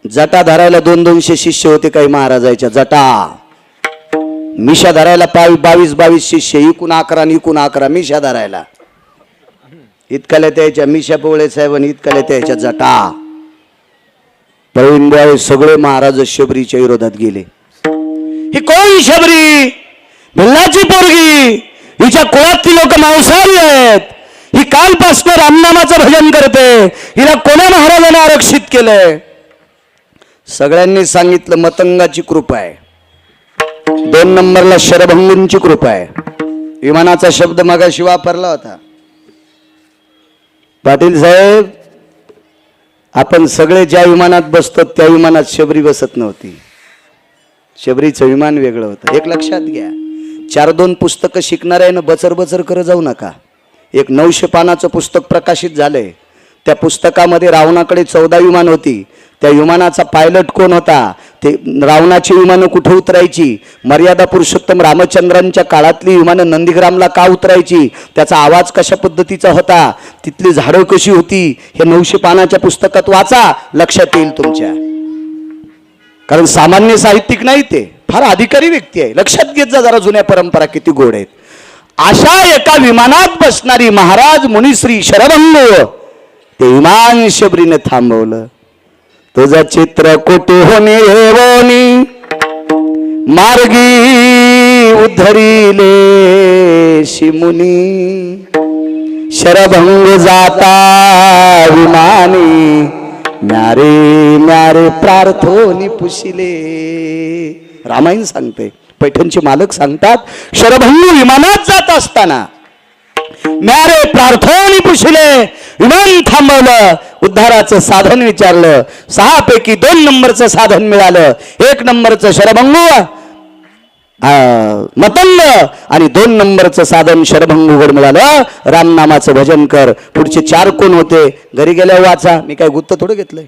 जटा धरायला 200 शिष्य होते काही महाराजाच्या जटा. मिशा धरायला 22 शिष्य, इकून 11 आणि इकून 11 मिशा धरायला. इतकाल्या त्याच्या मिशा पोवळे साहेब आणि इतकाल्या त्याच्या जटा. प्रवीण बुवा सगळे महाराज शबरीच्या विरोधात गेले. ही कोण शबरी? भिल्लाची पोरगी, हिच्या कुळातली लोक मांसाहारी आहेत, ही कालपासून रामनामाचं भजन करते, हिला कोणा महाराजाने आरक्षित केलंय? सगळ्यांनी सांगितलं मतंगाची कृपा आहे. 2 नंबरला शरभंगूंची कृपा आहे. विमानाचा शब्द मगाशी वापरला होता. पाटील साहेब, आपण सगळे ज्या विमानात बसतो त्या विमानात शबरी बसत नव्हती. शबरीचं विमान वेगळं होतं. एक लक्षात घ्या, 4-2 पुस्तकं शिकणाऱ्यानं बचर बचर करत जाऊ नका. एक 900 पानाचं पुस्तक प्रकाशित झालंय. त्या पुस्तकामध्ये रावणाकडे 14 विमान होती. त्या विमानाचा पायलट कोण होता, ते रावणाची विमानं कुठे उतरायची, मर्यादा पुरुषोत्तम रामचंद्रांच्या काळातली विमानं नंदीग्रामला का उतरायची, त्याचा आवाज कशा पद्धतीचा होता, तिथली झाडं कशी होती, हे 900 पानाच्या पुस्तकात वाचा, लक्षात येईल तुमच्या. कारण सामान्य साहित्यिक नाही, ते फार अधिकारी व्यक्ती आहे. लक्षात घेत जा जरा, जुन्या परंपरा किती गोड आहेत. अशा एका विमानात बसणारी महाराज मुनिश्री शरभंग, ते विमान शबरीने थांबवलं. तुझं चित्र कुठून येवोनी मार्गी उद्धरिले शिमुनी, शरभंग जाता विमानी, म्यारे म्यारे प्रार्थोनी पुशिले. रामायण सांगते, पैठणचे मालक सांगतात, शरभंग विमानात जात असताना म्यारे प्रार्थोनी पुशिले, विमान थांबवलं, उद्धाराचं साधन विचारलं. 6 पैकी 2 नंबरचं साधन मिळालं. 1 नंबरचं शरभंग मतंग आणि 2 नंबरचं साधन शरभंगुगड मिळालं. रामनामाचं भजन कर. पुढचे 4 कोण होते घरी गेल्यावर वाचा. मी काय गुत्त थोडं घेतलंय,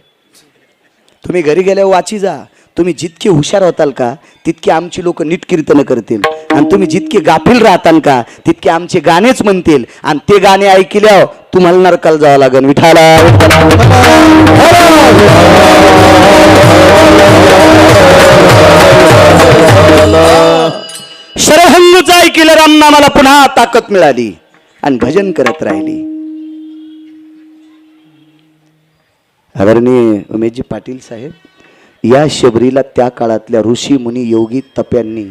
तुम्ही घरी गेल्यावर वाची जा. तुम्ही जितके हुशार होताल का तितके आमची लोक नीट कीर्तन करतील, आणि तुम्ही जितके गाफील राहताल का तितके आमचे गाणेच म्हणतील, आणि ते गाणे ऐकल्यावर तुम्हाला नरकाला जावं लागेल. विठाला शरभंगचं ऐकलं, रामनामाला पुन्हा ताकद मिळाली आणि भजन करत राहिली. आदरणीय उमेशजी पाटील साहेब, या शबरीला त्या काळातल्या ऋषी मुनी योगी तप्यांनी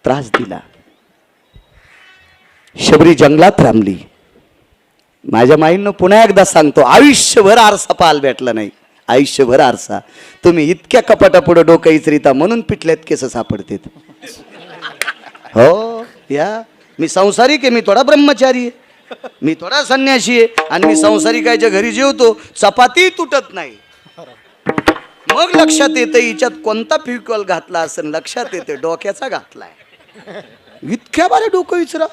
त्रास दिला. शबरी जंगलात रामली. माझ्या माईंनो पुन्हा एकदा सांगतो, आयुष्यभर आरसा पाहायला भेटला नाही. आयुष्यभर आरसा. तुम्ही इतक्या कपाटापुढे डोकं इचरिता म्हणून पिटल्यात केस सापडतात. हो या, मी संसारिक आहे, मी थोडा ब्रह्मचारी आहे, मी थोडा संन्यासी आहे, आणि मी संसारिकाच्या घरी जेवतो, चपाती तुटत नाही. मग लक्षात येतं हिच्यात कोणता फ्युकॉल घातला असेल, लक्षात येते डोक्याचा घातलाय. इतक्या बारे डोकं विचारा.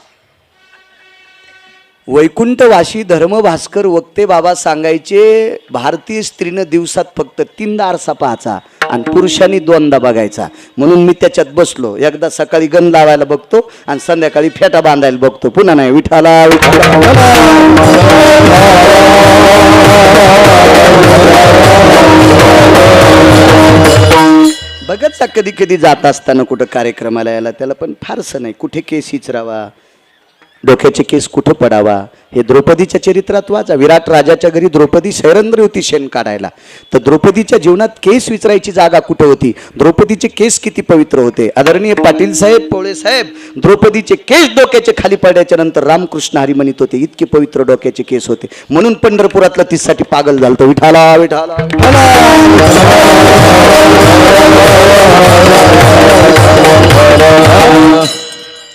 वैकुंठवासी धर्मभास्कर वक्ते बाबा सांगायचे, भारतीय स्त्रीनं दिवसात फक्त 3दा आरसा पाहायचा आणि पुरुषांनी 2दा बघायचा. म्हणून मी त्याच्यात बसलो. एकदा सकाळी गण लावायला बघतो आणि संध्याकाळी फेटा बांधायला बघतो. पुन्हा नाही. विठाला बघत जा. कधी कधी जात असताना कुठं कार्यक्रमाला यायला, त्याला पण फारसं नाही. कुठे केस इचरावा, डोक्याचे केस कुठं पडावा, हे द्रौपदीच्या चरित्रात वाचा. विराट राजाच्या घरी द्रौपदी सैरंद्र होती शेण काढायला, तर द्रौपदीच्या जीवनात केस विचारायची जागा कुठे होती, द्रौपदीचे केस किती पवित्र होते. आदरणीय पाटील साहेब, पोळे साहेब, द्रौपदीचे केस डोक्याचे खाली पडल्याच्या नंतर रामकृष्ण हरी म्हणत होते, इतके पवित्र डोक्याचे केस होते. म्हणून पंढरपुरातला तीसाठी पागल झालतो. विठाला विठाला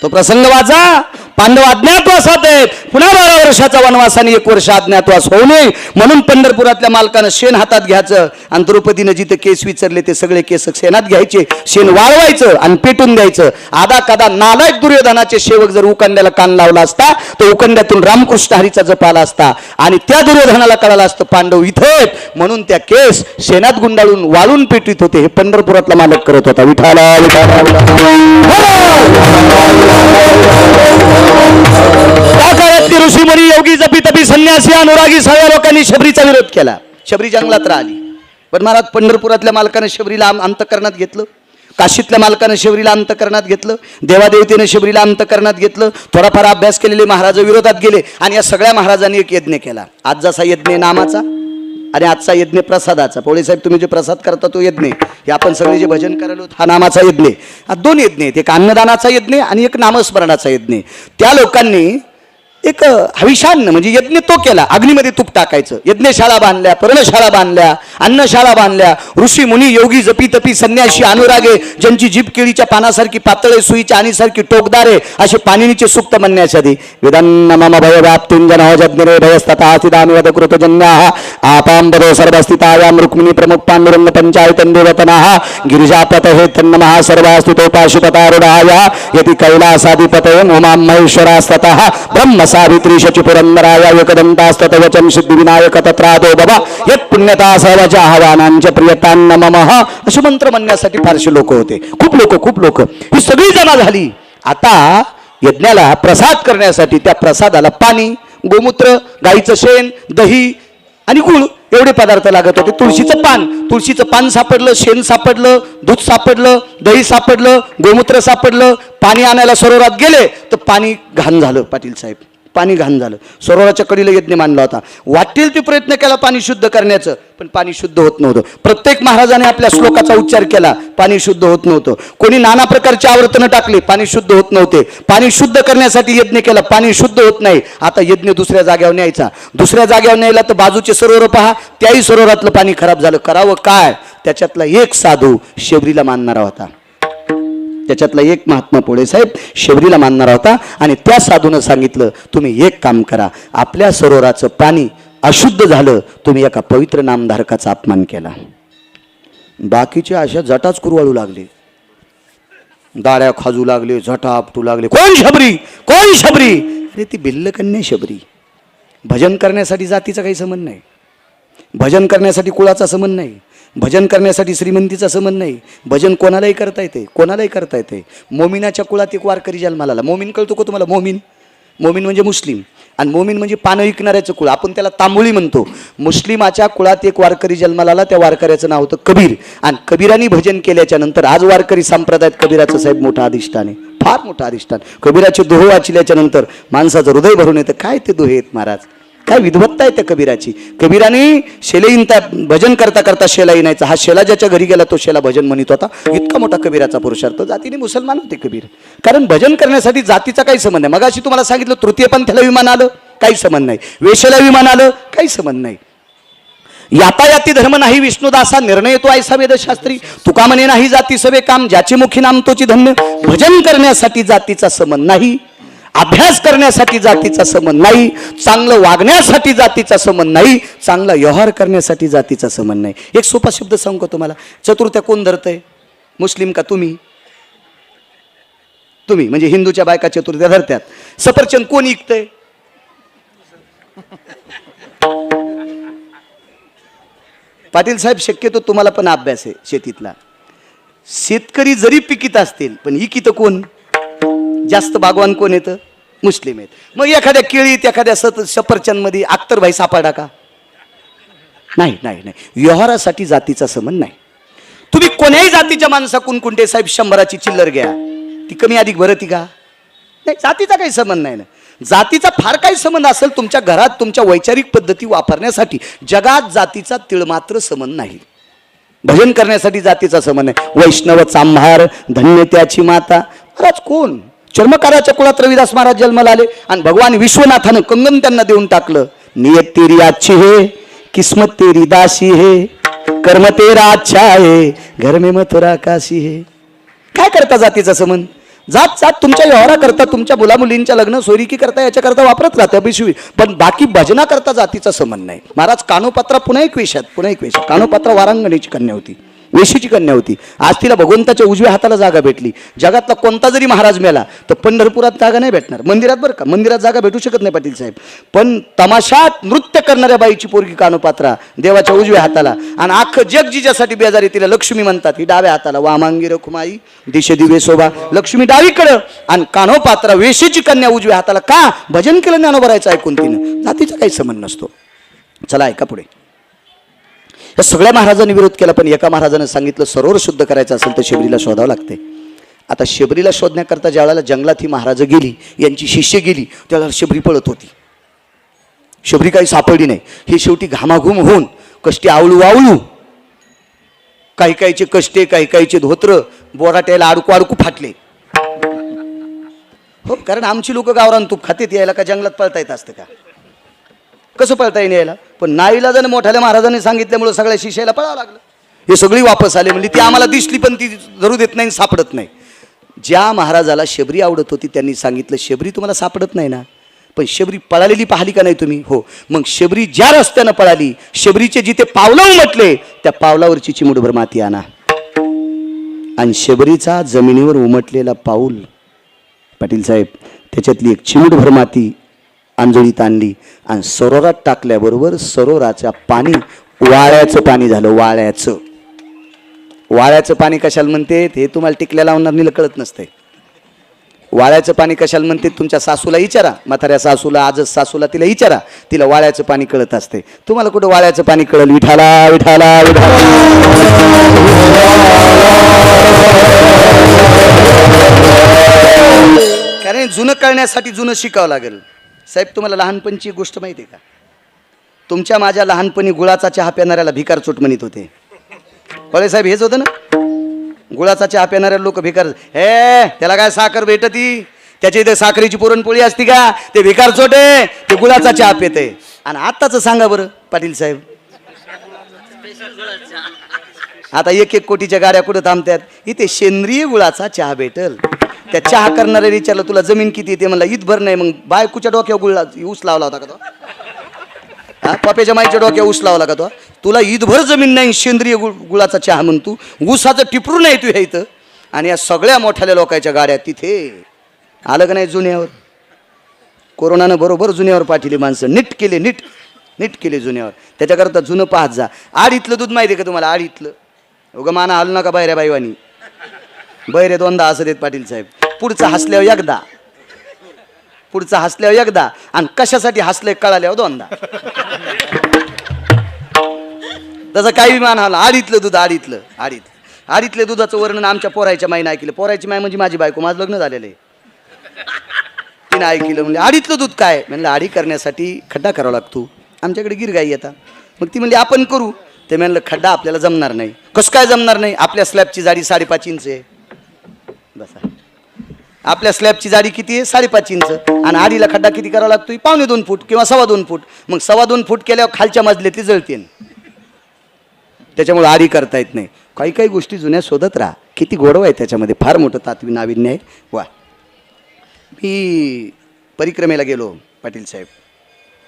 तो प्रसंग वाचा. पांडव अज्ञातवासात आहेत. पुन्हा 12 वर्षाचा वनवास आणि 1 वर्ष अज्ञातवास होऊ नये म्हणून पंढरपुरातल्या मालकानं शेण हातात घ्यायचं, आणि द्रौपदीनं जिथे केस विचारले ते सगळे केस शेणात घ्यायचे, शेण वाळवायचं आणि पेटून द्यायचं. आदा कादा नालायक दुर्योधनाचे सेवक जर उकंड्याला कान लावला असता तर उकंड्यातून रामकृष्ण हरीचा जप आला असता, आणि त्या दुर्योधनाला कळालं असतं पांडव इथे आहेत, म्हणून त्या केस शेणात गुंडाळून वाळून पेटीत होते. हे पंढरपुरातला मालक करत होता. विठाला त्या काळातली ऋषीमुनी योगी जपी तपी संन्यासी अनुरागी सगळ्या लोकांनी शबरीचा विरोध केला. शबरी जंगलात राहिली. पण महाराज पंढरपुरातल्या मालकानं शबरीला अंतकरणात घेतलं, काशीतल्या मालकानं शबरीला अंतकरणात घेतलं, देवादेवतेनं शबरीला अंतकरणात घेतलं. थोडाफार अभ्यास केलेले महाराज विरोधात गेले आणि या सगळ्या महाराजांनी एक यज्ञ केला. आज जसा यज्ञ नामाचा आणि आजचा यज्ञ प्रसादाचा. पोळे साहेब तुम्ही जे प्रसाद करता तो यज्ञ, हे आपण सगळे जे भजन करायला हा नामाचा यज्ञ. हा दोन यज्ञ आहेत, एक अन्नदानाचा यज्ञ आणि एक नामस्मरणाचा यज्ञ. त्या लोकांनी एक हविषान्न म्हणजे यज्ञ तो केला, अग्नीमध्ये तूप टाकायचं. यज्ञशाळा बांधल्या, पर्णशाळा बांधल्या, अन्नशाळा बांधल्या. ऋषी मुनी योगी जपी तपी संन्याशी अनुरागे, ज्यांची जीभ केळीच्या पानासारखी पातळे, सुईच्या आणीसारखी टोकदारे, असे पाणिनीचे सूक्त म्हणण्यासाठी वेदांना मम भय व्याप्तिंजन जज्ञरे भयस्ततासिदामिवत कृतजन्याः आपांबरो सर्वस्थितायां रुक्मिणी प्रमुख पांडुरंग पंचायतन देवतनाः गिरिजापतये तन्नमः सर्वास्तुतो पाशुपतारूढाय यति कैलासाधिपतये उमां महेश्वरास्ततः ब्रह्म सावित्री शची पुरंदराय एकदंतास्ततवचन सिद्धिविनायक तत्रादो बाबा यत् पुण्यता सर्वच्या आह्वानांच्या प्रियतांना ममः असे मंत्र म्हणण्यासाठी फारसे लोक होते. खूप लोक ही सगळी जमा झाली. आता यज्ञाला प्रसाद करण्यासाठी त्या प्रसादाला पाणी, गोमूत्र, गाईचं शेण, दही आणि गुळ एवढे पदार्थ लागत होते. तुळशीचं पान सापडलं, शेण सापडलं, दूध सापडलं, दही सापडलं, गोमूत्र सापडलं. पाणी आणायला सरोवरात गेले तर पाणी घाण झालं. पाटील साहेब, पाणी घाण झालं. सरोवराच्या कडीला यज्ञ मांडला होता. वाटेल ते प्रयत्न केला पाणी शुद्ध करण्याचं, पण पाणी शुद्ध होत नव्हतं. प्रत्येक महाराजाने आपल्या श्लोकाचा उच्चार केला, पाणी शुद्ध होत नव्हतं. कोणी नाना प्रकारची आवर्तनं टाकली, पाणी शुद्ध होत नव्हते. पाणी शुद्ध करण्यासाठी यज्ञ केला, पाणी शुद्ध होत नाही. आता यज्ञ दुसऱ्या जागेवर न्यायचा. दुसऱ्या जागेवर न्यायला तर बाजूचे सरोवर पहा, त्याही सरोवरातलं पाणी खराब झालं. करावं काय? त्याच्यातला एक साधू शबरीला मानणारा होता. त्याच्यातला एक महात्मा पोळे साहेब शबरीला मानणारा होता. आणि त्या साधूनं सांगितलं, तुम्ही एक काम करा, आपल्या सरोवराचं पाणी अशुद्ध झालं, तुम्ही एका पवित्र नामधारकाचा अपमान केला. बाकीचे अशा जटाच कुरवाळू लागले, दाड्या खाजू लागले, जटा आपटू लागले. कोण शबरी, कोण शबरी? अरे ती भिल्लकन्या शबरी. भजन करण्यासाठी जातीचा काही संबंध नाही, भजन करण्यासाठी कुळाचा संबंध नाही, भजन करण्यासाठी श्रीमंतीचा संबंध नाही. भजन कोणालाही करता येते, कोणालाही करता येते. मोमिनाच्या कुळात एक वारकरी जन्माला आला. मोमीन कळतो का तुम्हाला? मोमीन म्हणजे मुस्लिम, आणि मोमीन म्हणजे पानं विकणाऱ्याचं कुळ. आपण त्याला तांबुळी म्हणतो. मुस्लिमाच्या कुळात एक वारकरी जन्माला आला. त्या वारकऱ्याचं नाव होतं कबीर. आणि कबीरांनी भजन केल्याच्या नंतर आज वारकरी संप्रदायात कबीराचं साहेब मोठं अधिष्ठान आहे, फार मोठं अधिष्ठान. कबीराचे दोहे वाचल्याच्या नंतर माणसाचं हृदय भरून येतं. काय ते दोहे आहेत महाराज, काय विद्वत्ता आहे त्या कबीराची. कबीराने शेलाईन त्या भजन करता करता शेला येण्याचा. हा शेला ज्याच्या घरी गेला तो शेला भजन म्हणत होता. इतका मोठा कबीराचा पुरुषार्थ. जातीने मुसलमान होते कबीर. कारण भजन करण्यासाठी जातीचा काही संबंध नाही. मगाशी तुम्हाला सांगितलं, तृतीय पंथाला विमान आलं, काही संबंध नाही. वेशेला विमान आलं, काही संबंध नाही. यातायाती धर्म नाही विष्णुदासा, निर्णय तो ऐसा वेदशास्त्री. तुका म्हणे नाही जाती सवे काम, ज्याचे मुखी नाम तोची धन्य. भजन करण्यासाठी जातीचा संबंध नाही, अभ्यास करण्यासाठी जातीचा संबंध नाही, चांगलं वागण्यासाठी जातीचा संबंध नाही, चांगला व्यवहार करण्यासाठी जातीचा संबंध नाही. एक सोपा शब्द सांगू का तुम्हाला? चतुर्थ्या कोण धरतंय? मुस्लिम का तुम्ही? तुम्ही म्हणजे हिंदूच्या बायका चतुर्थ्या धरत्यात. सफरचंद कोण विकतंय? पाटील साहेब, शक्यतो तुम्हाला पण अभ्यास आहे शेतीतला. शेतकरी जरी पिकीत असतील पण इकित कोण? जास्त बागवान कोण येतं? मुस्लिम आहेत. मग एखाद्या केळीत, एखाद्या सफरचंद मध्ये अख्तरभाई सापडा का? नाही नाही नाही. व्यवहारासाठी जातीचा संबंध नाही. तुम्ही कोण्याही जातीच्या माणसाकडून कुंटे साहेब 100ची चिल्लर घ्या, ती कमी अधिक भरती का? नाही, जातीचा काही संबंध नाही ना. जातीचा फार काही संबंध असेल तुमच्या घरात तुमच्या वैचारिक पद्धती वापरण्यासाठी. जगात जातीचा तिळमात्र संबंध नाही. भजन करण्यासाठी जातीचा संबंध नाही. वैष्णव चांभार धन्य त्याची माता. महाराज कोण? चर्मकाराच्या कुळात रविदास महाराज जन्माला आले आणि भगवान विश्वनाथानं कंगन त्यांना देऊन टाकलं. नियत तेरी अच्छी है, किस्मत तेरी दासी है, कर्म तेरा अच्छा है, घर में मथुरा काशी है. काय करता जातीचा संबंध? जात जात तुमच्या व्यवहारा करता, तुमच्या मुलामुलींच्या लग्न सोयरीकी करता, याच्या करता वापरत राहते अभिशिवी. पण बाकी भजना करता जातीचा संबंध नाही. महाराज कानोपात्रा पुन्हा एक वेशात कानोपात्रा वारांगणीची कन्या होती, वेशीची कन्या होती. आज तिला भगवंताच्या उजव्या हाताला जागा भेटली. जगातला कोणता जरी महाराज मेला तर पंढरपुरात जागा नाही भेटणार. मंदिरात बरं का, मंदिरात जागा भेटू शकत नाही पाटील साहेब. पण तमाशात नृत्य करणाऱ्या बाईची पोरगी कानोपात्रा देवाच्या उजव्या हाताला. आणि अख्खं जग जिच्यासाठी बेजारी, तिला लक्ष्मी म्हणतात. ही डाव्या हाताला. वामांगी रखुमाई दिशे दिवे शोभा. लक्ष्मी डावीकडं आणि कानोपात्रा वेशीची कन्या उजव्या हाताला. का? भजन केलं ज्ञानोबा राहायचं ऐकून तिनं. जातीचा काही संबंध नसतो. चला ऐका पुढे. या सगळ्या महाराजांनी विरोध केला, पण एका महाराजानं सांगितलं सरोवर शुद्ध करायचं असेल तर शबरीला शोधावं लागते. आता शबरीला शोधण्याकरता ज्यावेळेला जंगलात ही महाराज गेली, यांची शिष्य गेली, त्यावेळेला शबरी पळत होती. शबरी काही सापडली नाही. हे शेवटी घामाघूम होऊन कष्टी आवळू आवळू, काही काहीचे कष्टे, काही काहीचे धोत्र बोराट्याला अडकू अडकू फाटले. हो, कारण आमची लोक गावरान तूप खातेत, यायला का जंगलात पळता येत असतं का? कसं पळता येईन यायला? पण नाईलाजाने मोठ्याल्या महाराजांनी सांगितल्यामुळे सगळ्या शिष्याला पळावं लागलं. हे सगळी वापस आले, म्हणजे ती आम्हाला दिसली पण ती धरू देत नाही, सापडत नाही. ज्या महाराजाला शबरी आवडत होती त्यांनी सांगितलं शबरी तुम्हाला सापडत नाही ना, पण शबरी पळालेली पाहिली का नाही तुम्ही? हो. मग शबरी ज्या रस्त्यानं पळाली, शबरीचे जिथे पावलं उमटले त्या पावलावरची चिमुटभर माती आणा. आणि शबरीचा जमिनीवर उमटलेला पाऊल पाटील साहेब, त्याच्यातली एक चिमुटभर माती आंजळीत आणली आणि सरोवरात टाकल्याबरोबर सरोवराचं पाणी वाळ्याचं पाणी झालं. वाळ्याचं वाळ्याचं पाणी कशाला म्हणते हे तुम्हाला टिकल्या लावणार कळत नसतंय. वाळ्याचं पाणी कशाला म्हणते तुमच्या सासूला विचारा, म्हाताऱ्या सासूला, आजच सासूला, तिला विचारा, तिला वाळ्याचं पाणी कळत असते. तुम्हाला कुठं वाळ्याचं पाणी कळलं? विठाला विठाला विठाला. कारण जुनं कळण्यासाठी जुनं शिकावं लागेल. साहेब तुम्हाला लहानपणची गोष्ट माहिती आहे का? तुमच्या माझ्या लहानपणी गुळाचा चहा पिणाऱ्याला भिकार चोट म्हणत होते. पळे साहेब हेच होतं ना, गुळाचा चहा पिणाऱ्या लोक भिकार. हे त्याला काय साखर भेटती? त्याच्या इथे साखरेची पुरणपोळी असती का? ते भिकार चोटे, ते गुळाचा चहा पिते. आणि आत्ताच सांगा बरं पाटील साहेब, आता 1-1 कोटीच्या गाड्या कुठं थांबतात? इथे सेंद्रिय गुळाचा चहा भेटल. त्या चहा करणाऱ्या विचारलं तुला जमीन किती येते? म्हणला इथभर नाही. मग बायकोच्या डोक्यावर गुळा ऊस लावला होता का तो? हा, पप्याच्या माईच्या डोक्यावर ऊस लावला का तो? तुला ईदभर जमीन नाही, सेंद्रिय गुळाचा चहा म्हणतो, ऊसाचं टिपरू नाही तू ह्या इथं. आणि या सगळ्या मोठ्याल्या लोकांच्या गाड्या तिथे आलं का नाही? जुन्यावर कोरोनानं बरोबर जुन्यावर पाठिली माणसं, नीट केले, नीट केले जुन्यावर. त्याच्याकरता जुनं पाहत जा. आडीतलं दूध माहिती आहे का तुम्हाला? आडीतलं उगा माना हलू नका बाहेर बाईवानी. बैरे 2दा असं देत पाटील साहेब. पुढचं हसल्यावर एकदा, पुढचं हसल्यावर एकदा, आणि कशासाठी हसले कळाल्यावर 2दा. तसं काही मान हला. आडीतलं दूध, आडीतल्या दुधाचं वर्णन आमच्या पोरायच्या माईनं ऐकलं. पोरायची माय म्हणजे माझी बायको, माझं लग्न झालेलं आहे. तिने ऐकलं, म्हणजे आडीतलं दूध काय? म्हणलं आडी करण्यासाठी खड्डा करावा लागतो. आमच्याकडे गिरगाई येतात. मग ती म्हणली आपण करू. ते म्हणलं खड्डा आपल्याला जमणार नाही. कसं काय जमणार नाही? आपल्या स्लॅबची जाडी 5.5 इंच आहे. बसा, आपल्या स्लॅबची जाडी किती आहे? 5.5 इंच. आणि आडीला खड्डा किती करावा लागतो? 1.25 फूट किंवा 2.25 फूट. मग 2.25 फूट केल्यावर खालच्या मजल्यातली जळते, त्याच्यामुळे आडी करता येत नाही. काही काही गोष्टी जुन्या शोधत राहा. किती गोडवा आहे त्याच्यामध्ये, फार मोठं तात्विक नाविन्य आहे. वा, मी परिक्रमेला गेलो पाटील साहेब.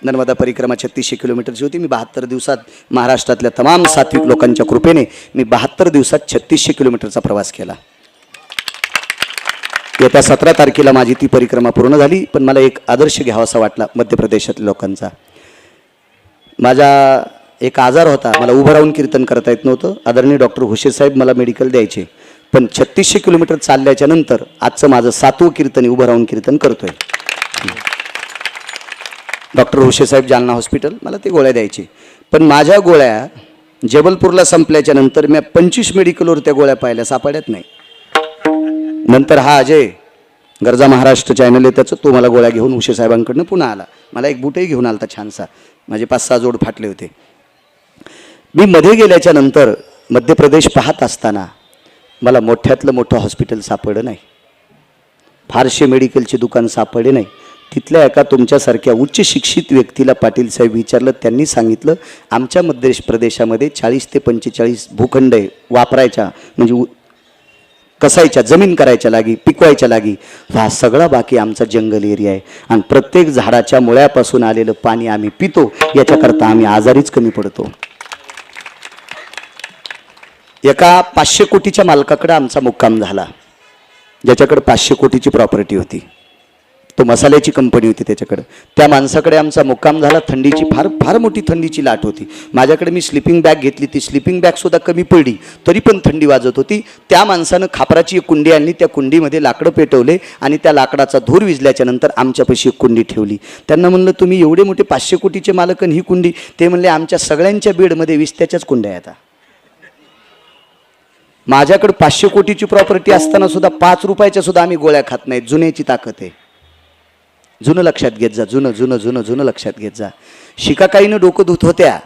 नर्मदा परिक्रमा 3600 किलोमीटरची होती. मी 72 दिवसात महाराष्ट्रातल्या तमाम सात्विक लोकांच्या कृपेने मी 72 दिवसात 3600 किलोमीटरचा प्रवास केला. येत्या 17 तारखेला माझी ती परिक्रमा पूर्ण झाली. पण मला एक आदर्श घ्यावासा वाटला मध्य प्रदेशातल्या लोकांचा. माझा एक आजार होता, मला उभं राहून कीर्तन करता येत नव्हतं. आदरणीय डॉक्टर हुशे साहेब मला मेडिकल द्यायचे, पण 3600 किलोमीटर चालल्याच्या नंतर आजचं माझं 7वं कीर्तन उभं राहून कीर्तन करतोय. डॉक्टर हुशे साहेब जालना हॉस्पिटल मला ते गोळ्या द्यायचे. पण माझ्या गोळ्या जबलपूरला संपल्याच्या नंतर मी 25 मेडिकलवर त्या गोळ्या पाहिल्या, सापडत नाही. नंतर हा अजय गरजा महाराष्ट्र चॅनल आहे त्याचं, तो मला गोळ्या घेऊन हुशे साहेबांकडनं पुन्हा आला. मला एक बुटही घेऊन आला होता छानसा. माझे 5-6 जोड फाटले होते. मी मध्ये गेल्याच्या नंतर मध्य प्रदेश पाहत असताना मला मोठ्यातलं मोठं हॉस्पिटल सापडलं नाही, फारसे मेडिकलचे दुकान सापडले नाही. तिथल्या एका तुमच्यासारख्या उच्च शिक्षित व्यक्तीला पाटील साहेब विचारलं. त्यांनी सांगितलं आमच्या मध्य प्रदेशामध्ये 40 ते 45 भूखंड आहे वापरायच्या, म्हणजे कसायच्या, जमीन करायच्या लागी, पिकवायच्या लागी. हा सगळा बाकी आमचा जंगल एरिया आहे आणि प्रत्येक झाडाच्या मुळ्यापासून आलेलं पाणी आम्ही पितो. याच्याकरता आम्ही आजारीच कमी पडतो. एका 500 कोटीच्या मालकाकडे आमचा मुक्काम झाला, ज्याच्याकडे 500 कोटीची प्रॉपर्टी होती. तो मसाल्याची कंपनी होती त्याच्याकडं. त्या माणसाकडे आमचा मुक्काम झाला. थंडीची फार फार मोठी थंडीची लाट होती. माझ्याकडे मी स्लिपिंग बॅग घेतली. ती स्लिपिंग बॅगसुद्धा कमी पडली, तरी पण थंडी वाजत होती. त्या माणसानं खापराची एक कुंडी आणली. त्या कुंडीमध्ये लाकडं पेटवले आणि त्या लाकडाचा धूर विजल्याच्या नंतर आमच्यापाशी एक कुंडी ठेवली. त्यांना म्हणलं, तुम्ही एवढे मोठे 500 कोटीचे मालक आणि ही कुंडी? ते म्हणले, आमच्या सगळ्यांच्या बेडमध्ये विस्त्याच्याच कुंड्या आहेत. माझ्याकडे 500 कोटीची प्रॉपर्टी असताना सुद्धा 5 रुपयाच्या सुद्धा आम्ही गोळ्या खात नाहीत. जुन्याची ताकद आहे. जुनं लक्षात घेत जा. जुनं जुनं जुनं जुनं लक्षात घेत जा. शिकाकाईनं डोकं धुत होत्या.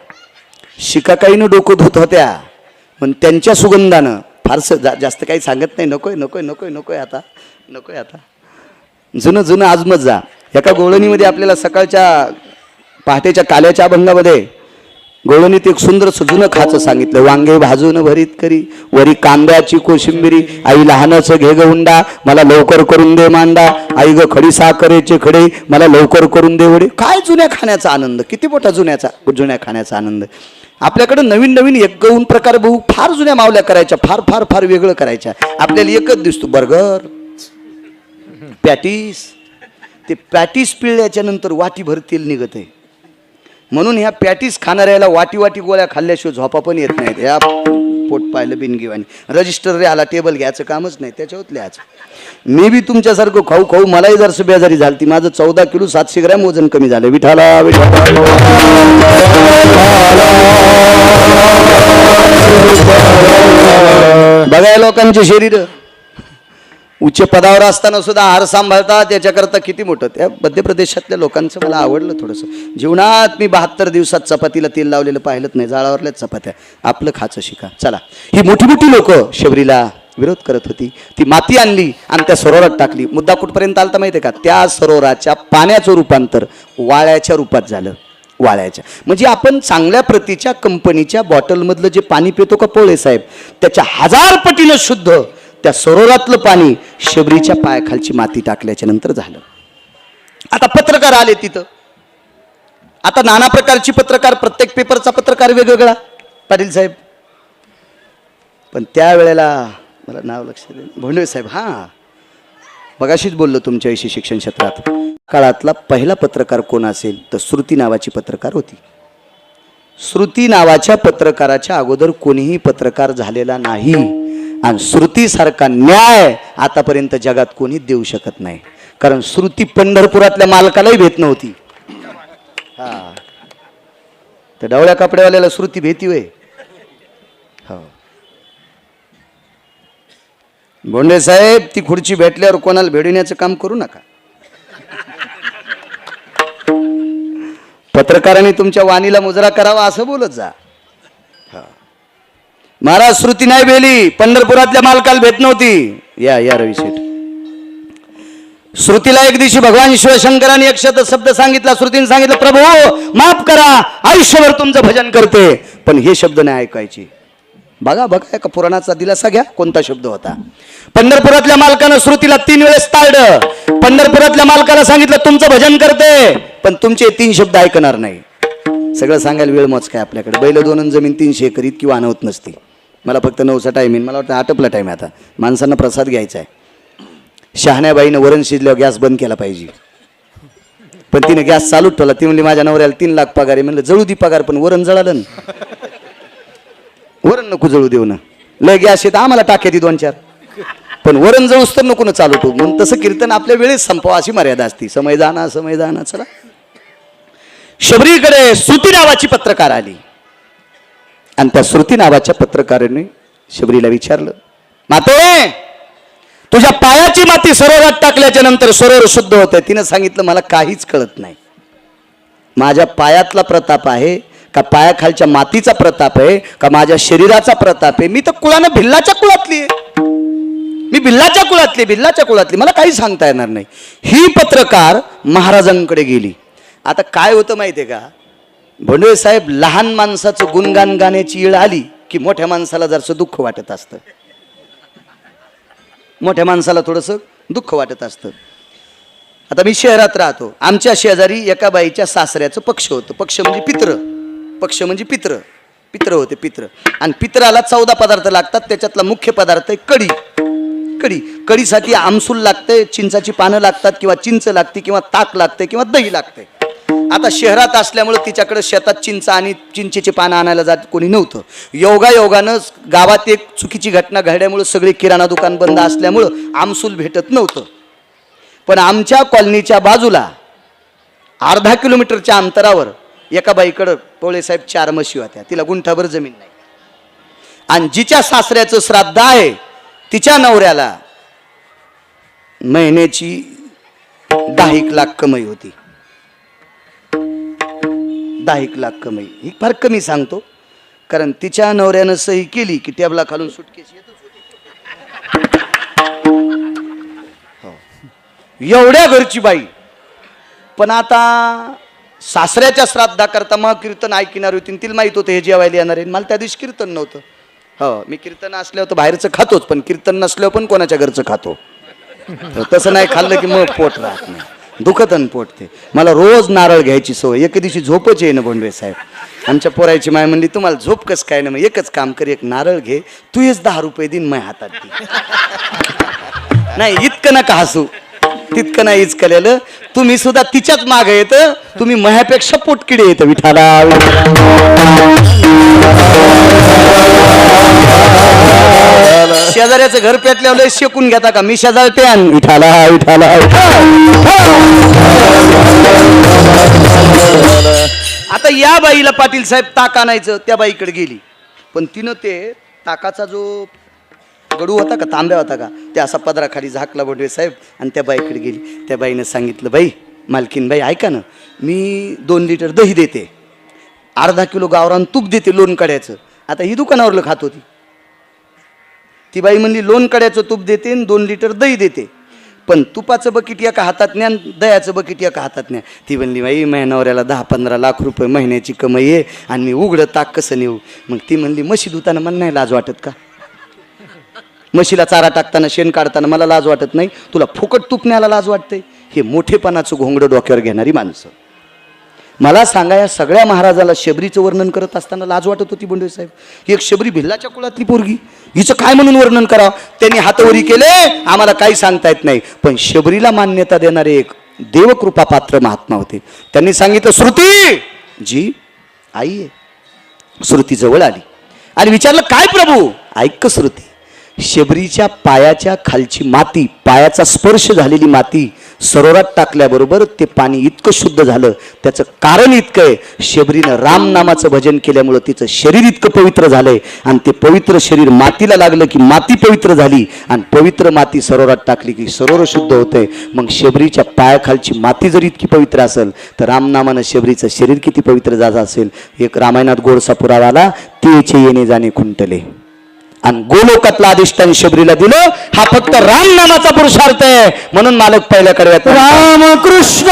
शिकाकाईनं डोकं धुत होत्या. पण त्यांच्या सुगंधानं फारसं जास्त काही सांगत नाही. नकोय नकोय नकोय नकोय आता नकोय आता. जुनं जुनं आजमत जा. एका गोळणीमध्ये आपल्याला सकाळच्या पहाटेच्या काल्याच्या अभंगामध्ये गोळणीत एक सुंदर जुनं खाचं सांगितलं. वांगे भाजून भरीत करी, वरी कांद्याची कोशिंबिरी, आई लहानचं घे ग हुंडा, मला लवकर करून दे मांडा, आई ग खडी साखरेचे खडे, मला लवकर करून दे वडे. काय जुन्या खाण्याचा आनंद, किती मोठा जुन्या खाण्याचा आनंद. आपल्याकडे नवीन नवीन एक गहून प्रकार बहु फार जुन्या मावल्या करायच्या, फार फार फार वेगळं करायच्या. आपल्याला एकच दिसतो, बर्गर, पॅटीस. ते पॅटीस पिळल्याच्या नंतर वाटीभर तेल निघत आहे. म्हणून ह्या पॅटीस खाणाऱ्याला वाटी वाटी गोळ्या खाल्ल्याशिवाय झोपा पण येत नाहीत. ह्या पोट पाहिलं बिनगिवानी. रजिस्टर रे आला, टेबल घ्यायचं कामच नाही, त्याच्यावर लिहायचं. मी बी तुमच्यासारखं खाऊ खाऊ मलाही जर बेजारी झाली. माझं 14 किलो 700 ग्रॅम वजन कमी झालं. विठाला बघाय लोकांचे शरीर उच्च पदावर असताना सुद्धा आहार सांभाळतात. त्याच्याकरता किती मोठं. त्या मध्य प्रदेशातल्या लोकांचं मला आवडलं थोडंसं. जीवनात मी 72 दिवसात चपातीला तेल लावलेलं पाहिलंच नाही. जाळावरल्याच चपात्या. आपलं खाचं शिका. चला, ही मोठी मोठी लोक शबरीला विरोध करत होती. ती माती आणली आणि त्या सरोवरात टाकली. मुद्दा कुठपर्यंत आलता माहिती आहे का? त्या सरोवराच्या पाण्याचं रूपांतर वाळ्याच्या रूपात झालं. वाळ्याच्या म्हणजे आपण चांगल्या प्रतीच्या कंपनीच्या बॉटलमधलं जे पाणी पितो का पोळे साहेब, त्याच्या 1000 पटीनं शुद्ध त्या सरोवरातलं पाणी शबरीच्या पायाखालची माती टाकल्याच्या नंतर झालं. आता पत्रकार आले तिथं. आता नाना प्रकारची पत्रकार, प्रत्येक पेपरचा पत्रकार वेगवेगळा पाटील साहेब. पण त्यावेळेला मला नाव लक्षात येईल, भोंडवे साहेब. हां, मगाशीच बोललो तुमच्याविषयी शिक्षण क्षेत्रात. काळातला पहिला पत्रकार कोण असेल तर श्रुती नावाची पत्रकार होती. श्रुती नावाच्या पत्रकाराच्या अगोदर कोणीही पत्रकार झालेला नाही. आणि श्रुतीसारखा न्याय आतापर्यंत जगात कोणी देऊ शकत नाही. कारण श्रुती पंढरपुरातल्या मालकालाही भेट नव्हती. हा, तर डवळ्या कपड्यावाल्याला श्रुती भेटी होय. हो, बोंडे साहेब, ती खुर्ची भेटल्यावर कोणाला भेडण्याचं काम करू नका. पत्रकारांनी तुमच्या वाणीला मुजरा करावा असं बोलत जा. महाराज, श्रुती नाही बेली, पंढरपुरातल्या मालकाला भेट नव्हती. या रवी शेठ. श्रुतीला एक दिवशी भगवान शिवशंकरांनी एक शब्द सांगितला. श्रुतीने सांगितलं, प्रभू माफ करा, आयुष्यभर तुमचं भजन करते. पण हे शब्द नाही ऐकायचे. बघा का पुराणाचा दिलासा घ्या, कोणता शब्द होता. पंढरपुरातल्या मालकानं श्रुतीला 3 वेळेस टाळलं. पंढरपुरातल्या मालकाला सांगितलं, तुमचं भजन करते, पण तुमचे 3 शब्द ऐकणार नाही. सगळं सांगायला वेळ मोज काय आपल्याकडे. बैल 2 जमीन 300 एकरीत किंवा अनवत नसते. मला फक्त 9चा टाईम येईल. मला वाटतं आटपला टाईम आहे आता. माणसांना प्रसाद घ्यायचा आहे. शहाण्याबाईनं वरण शिजल्यावर गॅस बंद केला पाहिजे, पण तिने गॅस चालूच ठेवला. ती म्हणली, माझ्या नवऱ्याला 3 लाख पगार आहे. म्हणलं, जळू दे पगार, पण वरण जळालं ना. वरण नको जळू देऊ ना. लय गॅस येतं आम्हाला टाक्या ती 2-4, पण वरण जळूस तर नको ना चालू ठेवू. म्हणून तसं कीर्तन आपल्या वेळेस संपवा अशी मर्यादा असती. समय जाना. चला, शबरीकडे श्रुती नावाची पत्रकार आली. आणि त्या श्रुती नावाच्या पत्रकाराने शबरीला विचारलं, माते, तुझ्या पायाची माती सरोवरात टाकल्याच्या नंतर सरोवर शुद्ध होतंय. तिनं सांगितलं, मला काहीच कळत नाही. माझ्या पायातला प्रताप आहे का पायाखालच्या मातीचा प्रताप आहे का माझ्या शरीराचा प्रताप आहे? मी तर कुळानं भिल्लाच्या कुळातली आहे. मी भिल्लाच्या कुळातली. मला काही सांगता येणार नाही. ही पत्रकार महाराजांकडे गेली. आता काय होतं माहितीये का भोंडवे साहेब, लहान माणसाचं गुणगान गाण्याची वेळ आली की मोठ्या माणसाला जरासं दुःख वाटत असतं. मोठ्या माणसाला थोडंसं दुःख वाटत असतं. आता मी शहरात राहतो. आमच्या शेजारी एका बाईच्या सासऱ्याचं पक्ष होतं. पक्ष म्हणजे पित्र होते. आणि पित्राला 14 पदार्थ लागतात. त्याच्यातला मुख्य पदार्थ आहे कढी. कढी. कढीसाठी आमसूल लागते, चिंचाची पानं लागतात, किंवा चिंच लागते, किंवा ताक लागते, किंवा दही लागते. आता शहरात असल्यामुळं तिच्याकडे शेतात चिंच आणि चिंचेचे पानं आणायला जात कोणी नव्हतं. योगायोगानं गावात एक चुकीची घटना घडल्यामुळं सगळे किराणा दुकान बंद असल्यामुळं आमसूल भेटत नव्हतं. पण आमच्या कॉलनीच्या बाजूला अर्धा किलोमीटरच्या अंतरावर एका बाईकडं पोळेसाहेब 4 म्हशी होत्या. तिला गुंठाभर जमीन नाही. आणि जिच्या सासऱ्याचं श्राद्ध आहे तिच्या नवऱ्याला महिन्याची 10 लाख कमाई होती. 10 लाख कमाई ही फार कमी सांगतो, कारण तिच्या नवऱ्यानं सही केली की टेबला खालून सुटकेस येतच होती. एवढ्या घरची बाई. पण आता सासऱ्याच्या श्राद्धाकरता मग कीर्तन ऐकणार होती. तिला माहित होतं हे जेवायला येणार आहे. मला त्या दिवशी कीर्तन नव्हतं. हो, मी कीर्तन असल्यावर तर बाहेरचं खातोच, पण कीर्तन नसल्यावर पण कोणाच्या घरचं खातो. तसं नाही खाल्लं की मग पोट राहत नाही, दुखत आणि पोटते. मला रोज नारळ घ्यायची सवय. एक दिवशी झोपच येईन बोंडवे साहेब. आमच्या पोरायची माय म्हणली तुम्हाला झोप कस काय ना, मग एकच काम कर, एक नारळ घे, तू हेच 10 रुपये दिन माझ्या हातात दे. नाही इतकं नका हसू, तितकं नाही इचकलेलं. तुम्ही सुद्धा तिच्याच माग येत, तुम्ही मह्यापेक्षा पोटकिडे येत. विठाला शेजाऱ्याचं घर पेटल्यावर शेकून घेता का? मी शेजारते आणि विठाला विठाला. आता या बाईला पाटील साहेब ताक आणायचं, त्या बाईकडे गेली. पण तिनं ते ताकाचा जो गडू होता का, तांब्या होता का, ते असा पदराखाली झाकला बोंडवे साहेब आणि त्या बाईकडे गेली. त्या बाईनं सांगितलं, बाई मालकीन बाई ऐका ना, मी 2 लिटर दही देते, अर्धा किलो गावरान तूप देते लोण कड्याचं. आता ही दुकानावरलं खात होती. ती बाई म्हणली लोण कड्याचं तूप देते आणि 2 लिटर दही देते, पण तुपाचं बकेट एका हातात न्या, दह्याचं बकेट एका हातात न्या. ती म्हणली बाई माझ्या नवऱ्याला 10-15 लाख रुपये महिन्याची कमाई आहे आणि मी उघडं ताक कसं नेऊ. मग ती म्हणली म्हशी धुताना मला नाही लाज वाटत का? म्हशीला चारा टाकताना शेण काढताना मला लाज वाटत नाही, तुला फुकट तूप न्यायला लाज वाटते? हे मोठेपणाचं घोंगडं डोक्यावर घेणारी माणसं. मला सांगा, या सगळ्या महाराजाला शबरीचं वर्णन करत असताना लाज वाटत होती बोंडवे साहेब? एक शबरी भिल्लाच्या कुळातली पोरगी, हिचं काय म्हणून वर्णन करावं? त्यांनी हातवरी केले, आम्हाला काही सांगता येत नाही. पण शबरीला मान्यता देणारे एक देवकृपा पात्र महात्मा होते. त्यांनी सांगितलं, श्रुती जी आई आहे. श्रुती जवळ आली आणि विचारलं, काय प्रभू? ऐक श्रुती, शबरीच्या पायाच्या खालची माती, पायाचा स्पर्श झालेली माती सरोवरात टाकल्याबरोबर ते पाणी इतकं शुद्ध झालं. त्याचं कारण इतकं आहे, शबरीनं राम नामाचं भजन केल्यामुळं तिचं शरीर इतकं पवित्र झालंय. आणि ते पवित्र शरीर मातीला लागलं की माती पवित्र झाली, आणि पवित्र माती सरोवरात टाकली की सरोवर शुद्ध होतंय. मग शबरीच्या पायाखालची माती जर इतकी पवित्र असेल तर रामनामानं शबरीचं शरीर किती पवित्र झालं असेल. एक रामायणात गोडसा पुरावा आला, तेचे येणे जाणे खुंटले, आणि गोलोकातला अधिष्ठान शबरीला दिलं. हा फक्त राम नामाचा पुरुषार्थ आहे. म्हणून मालक पहिल्या कडव्यात राम कृष्ण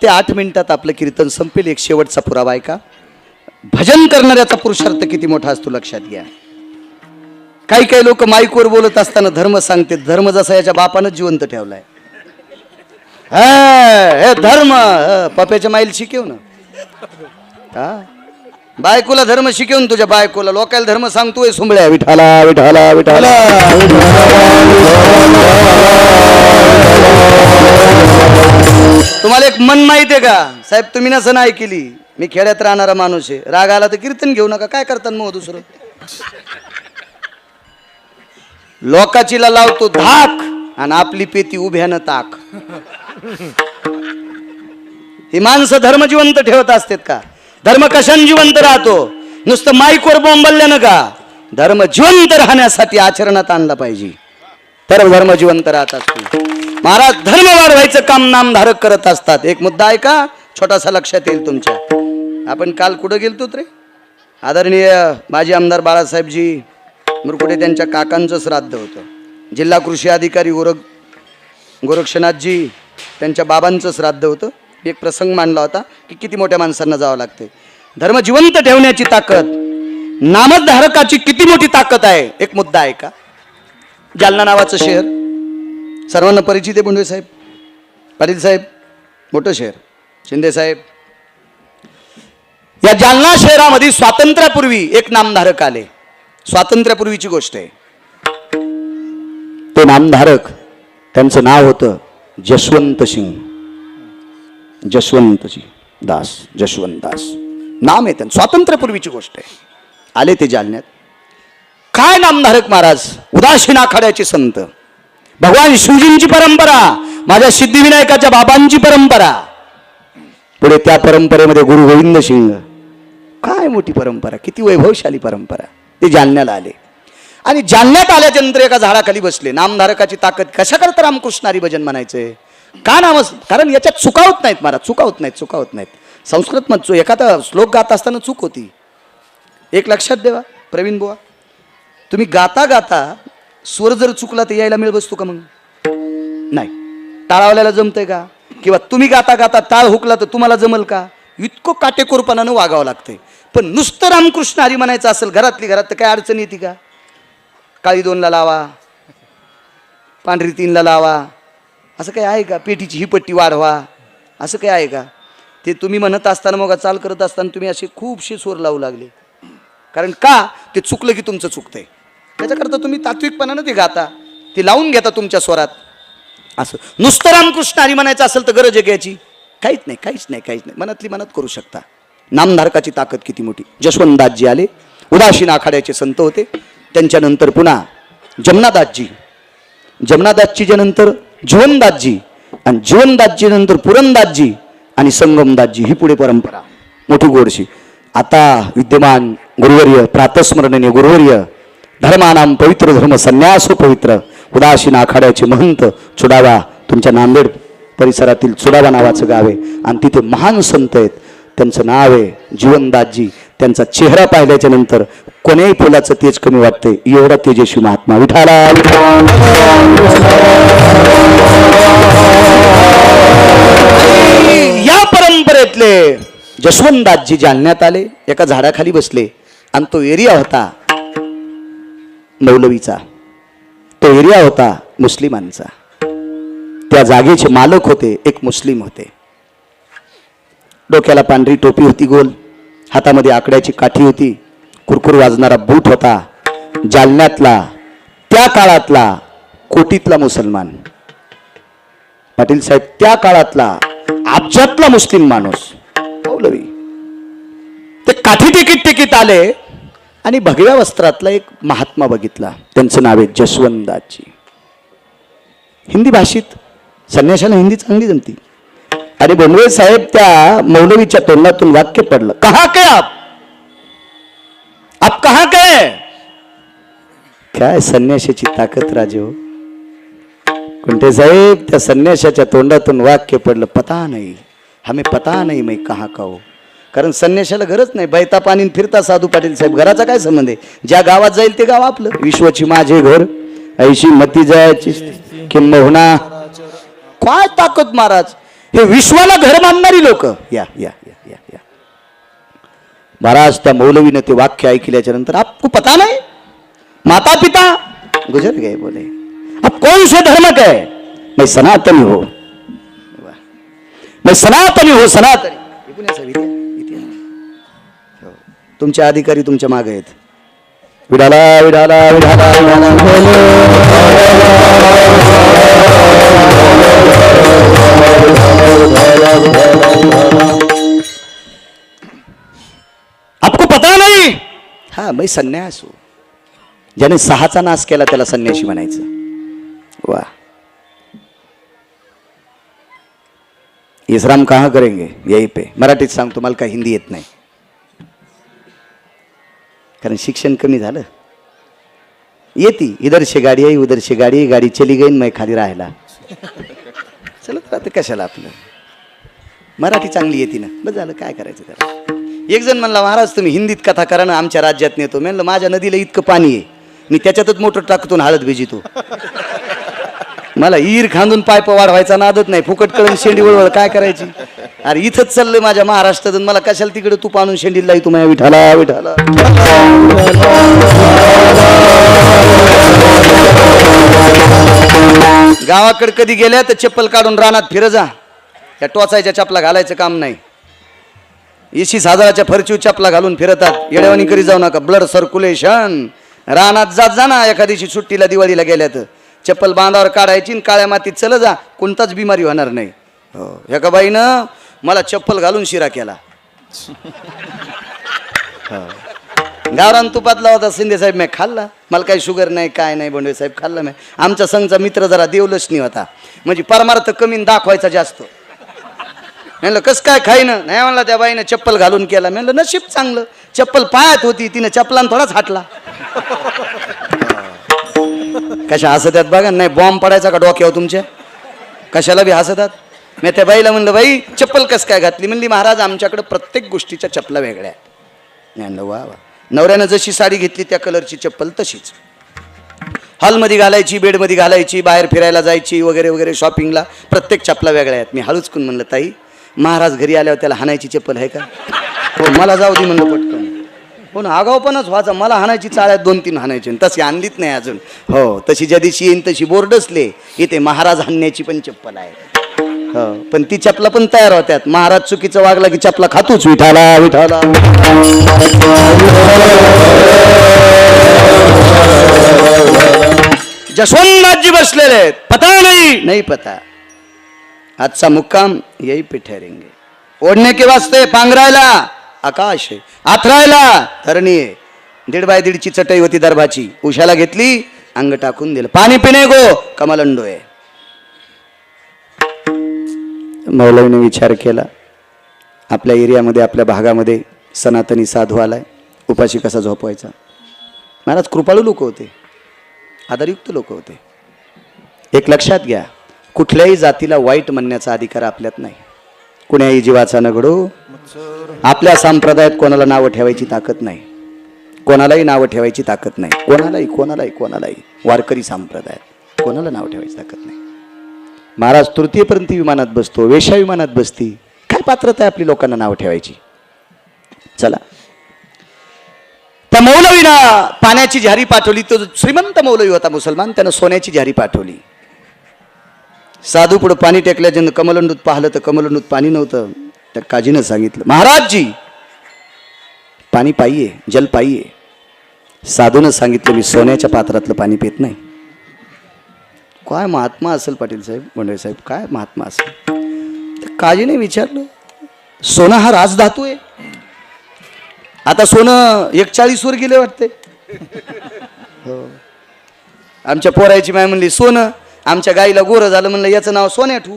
ते 8 मिनिटात आपलं कीर्तन संपेल. एक शेवटचा पुरावा आहे का, भजन करणाऱ्याचा पुरुषार्थ किती मोठा असतो लक्षात घ्या. काही काही लोक माईकवर बोलत असताना धर्म सांगते. धर्म जसा याच्या बापानं जिवंत ठेवलाय. हे धर्म पप्याच्या माईल शिकव ना. हा, बायकोला धर्म शिकवून तुझ्या बायकोला लोकायला धर्म सांगतोय सुंबळ्या. विठाला विठाला विठाला. तुम्हाला एक मन माहिती आहे का साहेब, तुम्ही नसं नाही केली. मी खेड्यात राहणारा माणूस आहे. राग आला तर कीर्तन घेऊ नका. काय करतात मग दुसरं, लोकाचीला लावतो धाक आणि आपली पेती उभ्यानं ताक. ही माणसं धर्म जिवंत ठेवत असतात का? धर्म कशाने जिवंत राहतो? नुसतं माईकवर बोंबल्यानं का? धर्म जिवंत राहण्यासाठी आचरणात आणला पाहिजे, तर धर्म जिवंत राहत असतो. महाराज धर्म वाढवायचं काम नामधारक करत असतात. एक मुद्दा आहे का छोटासा लक्षात येईल तुमच्या. आपण काल कुठं गेलतो रे? आदरणीय माजी आमदार बाळासाहेबजी मुरकुटे त्यांच्या काकांचं श्राद्ध होतं. जिल्हा कृषी अधिकारी गोरक्षनाथजी त्यांच्या बाबांचं श्राद्ध होतं. एक प्रसंग मांडला होता की किती मोठ्या माणसांना जावं लागते. धर्म जिवंत ठेवण्याची ताकद, नामधारकाची किती मोठी ताकद आहे. एक मुद्दा आहे का, जालना नावाचं शहर सर्वांना परिचित आहे. बोंडवे साहेब, पाटील साहेब, मोठं शहर, शिंदे साहेब. या जालना शहरामध्ये स्वातंत्र्यापूर्वी एक नामधारक आले. स्वातंत्र्यापूर्वीची गोष्ट आहे. ते नामधारक, त्यांचं नाव होतं जशवंत सिंग. जशवंतजी दास, जशवंत दास नाम आहे त्यांचं. स्वातंत्र्यापूर्वीची गोष्ट आहे. आले ते जालन्यात. काय नामधारक महाराज, उदासीन आखाड्याचे संत, भगवान शिवजींची परंपरा, माझ्या सिद्धिविनायकाच्या बाबांची परंपरा. पुढे त्या परंपरेमध्ये गुरु गोविंद सिंग. काय मोठी परंपरा, किती वैभवशाली परंपरा. ते जालन्याला आले आणि जालन्यात आल्याच्या नंतर एका झाडाखाली बसले. नामधारकाची ताकद कशा करता रामकृष्ण हरी भजन म्हणायचंय का नाम, कारण याच्यात चुकावत नाहीत महाराज, चुकावत नाहीत. संस्कृत मध्ये एखादा श्लोक गात असताना चूक होती. एक लक्षात देवा प्रवीण बुवा, तुम्ही गाता गाता स्वर जर चुकला तर यायला मिळ बसतो का? मग नाही. टाळावल्याला जमतंय का? किंवा तुम्ही गाता गाता टाळ हुकला तर तुम्हाला जमल का? इतकं काटेकोरपणानं वागावं लागतंय. पण नुसतं रामकृष्ण हरी म्हणायचं असेल घरातली घरात तर काय अडचण येते का? काळी 2ला लावा, पांढरी 3ला लावा, असं काय आहे का? पेटीची ही पट्टी वाढवा, असं काय आहे का? ते तुम्ही म्हणत असताना मग चाल करत असताना तुम्ही असे खूपशे स्वर लावू लागले. कारण का? ते चुकलं की तुमचं चुकतंय. त्याच्याकरता तुम्ही तात्विकपणानं ते गाता, ते लावून घेता तुमच्या स्वरात. असं नुसतं रामकृष्ण हरी म्हणायचं असेल तर गरज आहे घ्यायची? काहीच नाही. मनातली मनात करू शकता. नामधारकाची ताकद किती मोठी. जशवंतदासजी आले, उदासीन आखाड्याचे संत होते. त्यांच्यानंतर पुन्हा जमनादासजीच्या नंतर जीवनदासजी, आणि जीवनदासजी नंतर पुरंदासजी आणि संगमदासजी. ही पुढे परंपरा मोठी गोडशी. आता विद्यमान गुरुवर्य, प्रातस्मरणीय गुरुवर्य, धर्मानाम पवित्र धर्म संन्यासो पवित्र, उदासीन आखाड्याचे महंत चुडावा, तुमच्या नांदेड परिसरातील चुडावा नावाचं गाव आहे आणि तिथे महान संत आहेत. त्यांचं नाव आहे जीवनदासजी. त्यांचा चेहरा पाहिल्याच्या नंतर कोण्याही फुलाचं तेज कमी वाटते. एवढा तेजस्वी महात्मा. विठाला या परंपरेतले जशवंतदासजी जालन्यात आले, एका झाडाखाली बसले आणि तो एरिया होता मौलवीचा, तो एरिया होता मुस्लिमांचा. त्या जागेचे मालक होते एक मुस्लिम होते. डोक्याला पांढरी टोपी होती गोल, हातामध्ये आकड्याची काठी होती, कुरकुर वाजणारा बूट होता. जालन्यातला त्या काळातला कोटीतला मुसलमान, पाटील साहेब, त्या काळातला अब्जातला मुस्लिम माणूस मौलवी. ते काठी टेकीत आले आणि भगव्या वस्त्रातला एक महात्मा बघितला. त्यांचं नाव आहे जशवंतदासजी. हिंदी भाषेत, संन्याशाला हिंदी चांगली जमती. आणि बोंडवे साहेब त्या मौलवीच्या तोंडातून वाक्य पडलं, कहा के आप कहा के? काय संन्याशाची ताकद राजे हो. कुंटे साहेब, त्या संन्याशाच्या तोंडातून वाक्य पडलं, पता नाही हमें, पता नाही मैं कहा का हो. कारण संन्याशाला गरज नाही, बैता पाणी फिरता साधू. पाटील साहेब, घराचा काय संबंध आहे? ज्या गावात जाईल ते गाव आपलं. विश्वची माझे घर ऐशी मती जायची किंबहुना. काय ताकद महाराज. हे विश्वाला घर बांधणारी लोक. या या या या या महाराज, त्या मौलवीनं ते वाक्य ऐकल्याच्या नंतर, आपको पता नाही माता पिता गुजर गए, बोले अब कौन से धर्म का है, मैं सनातनी हो, मैं सनातनी हो, सनातनी. तुमचे अधिकारी तुमच्या मागे आहेत. विडाला विडाला विडाला आपको पता नाही. हा, मैं संन्यास हूं. ज्याने 6चा नाश केला त्याला संन्यासी म्हणायचं. वा, इस्लाम कहाँ करेंगे, यही पे. मराठीत सांगतो, मला काय हिंदी येत नाही, कारण शिक्षण कमी झालं. येती इधर से गाडी आहे, उधर से गाडी, गाडी चली गई, मैं खाली राहिला. चलत राहते कशाला, आपलं मराठी चांगली येते ना, बस झालं, काय करायचं त्याला. एक जण म्हणला, महाराज तुम्ही हिंदीत कथा करा ना, आमच्या राज्यात नेतो. मी म्हणलं, माझ्या नदीला इतकं पाणी आहे, मी त्याच्यातच मोटर टाकतो ना, हळद भिजितो. मला ईर खांदून पायप वाढवायचा नादत नाही, फुकट कळून शेंडी वळवळ काय करायची. अरे इथंच चाललंय माझ्या महाराष्ट्रात, मला कशाला तिकडे तू आणून शेंडीला येतो. माझ्या विठाला विठाला. गावाकडे कधी गेल्या तर चप्पल काढून रानात फिर जा. त्या टोचायच्या चपला घालायचं काम नाही. 20,000च्या फरची चपला घालून फिरतात. येड्यावानी करी जाऊ नका. Blood circulation. रानात जात जा ना, एका दिवशी सुट्टीला दिवाळीला गेल्या तर चप्पल बांधावर काढायची, काळ्या मातीत चल जा, कोणताच बिमारी होणार नाही. हो, एका बाईनं मला चप्पल घालून शिरा केला. गावरान तुपातला होता. शिंदे साहेब मी खाल्ला. मला काही शुगर नाही, काय नाही. बोंडे साहेब खाल्ला मी. आमचा संघचा मित्र जरा देवलक्ष्मी होता, म्हणजे परमार्थ कमी दाखवायचा जास्त. म्हणलं कसं काय खाईनं, नाही म्हणला त्या बाईनं चप्पल घालून केला. म्हणलं नशीब चांगलं, चप्पल पायात होती, तिनं चप्पलान थोडाच हाटला. कशा हसतात बघा. नाही बॉम्ब पडायचा का डोक्यावर तुमच्या, कशाला बी हसतात. मी त्या बाईला म्हणलं, बाई चप्पल कसं काय घातली. म्हणली, महाराज आमच्याकडे प्रत्येक गोष्टीच्या चपला वेगळ्या. म्हणलं वा वा. नवऱ्यानं जशी साडी घेतली त्या कलरची चप्पल तशीच. हॉलमध्ये घालायची, बेडमध्ये घालायची, बाहेर फिरायला जायची वगैरे वगैरे, शॉपिंगला, प्रत्येक चपला वेगळ्या आहेत. मी हळूचकून म्हणलं, ताई महाराज घरी आल्यावर त्याला हाणायची चप्पल आहे का. हो, मला जाऊ दे म्हणलं पटकन. हो ना, आगावपणच व्हायचा. मला हाणायची चाळ्यात 2-3 हाणायची, तशी आणलीच नाही अजून. हो, तशी ज्या दिवशी येईन तशी बोर्डसले इथे महाराज हाणण्याची पण चप्पल आहे. हो, पण ती चपला पण तयार होत्यात. महाराज चुकीचं वागला की चपला खातोच. विठाला विठाला. जसवंतजी बसलेले आहेत. पता नहीं पता. आजचा मुक्काम यही पे ठहरेंगे. ओढणे के वास्ते पांघरायला आकाश आहे, आथरायला धरणी आहे. 1.5 बाय 1.5ची चटई होती दरबाची, उशाला घेतली, अंग टाकून दिलं. पाणी पिणे गो कमलंडो आहे. मौलवीने विचार केला, आपल्या एरियामध्ये, आपल्या भागामध्ये सनातनी साधू आलाय, उपाशी कसा झोपवायचा. महाराज कृपाळू लोक होते, आदरयुक्त लोक होते. एक लक्षात घ्या, कुठल्याही जातीला वाईट म्हणण्याचा अधिकार आपल्यात नाही. कुण्याही जीवाचा न घडो. आपल्या संप्रदायात कोणाला नावं ठेवायची ताकद नाही, कोणालाही नावं ठेवायची ताकद नाही. कोणालाही वारकरी संप्रदायात कोणाला नाव ठेवायची ताकद नाही. महाराज तृतीयपर्यंत विमानात बसतो, वेश्या विमानात बसती, काय पात्रता आहे आपली लोकांना नाव ठेवायची. चला, त्या मौलवीना पाण्याची झारी पाठवली. तो श्रीमंत मौलवी होता मुसलमान, त्यानं सोन्याची झारी पाठवली. साधू पुढे पाणी टेकल्या, ज्यानं कमलंडूत पाहिलं तर कमलंडूत पाणी नव्हतं. त्या काजीनं सांगितलं, महाराजजी पाणी पाहिये, जल पाहिये. साधूनं सांगितलं, मी सोन्याच्या पात्रातलं पाणी पित नाही. काय महात्मा असेल पाटील साहेब, बोंडे साहेब, काय महात्मा असेल. तर काजीने विचारलं, सोनं हा राजधातू आहे. आता सोनं 41 वर गेले वाटते. हो, आमच्या पोरायची माय म्हणली सोनं. आमच्या गाईला गोरं झालं, म्हणलं याचं नाव सोन्या ठेवू.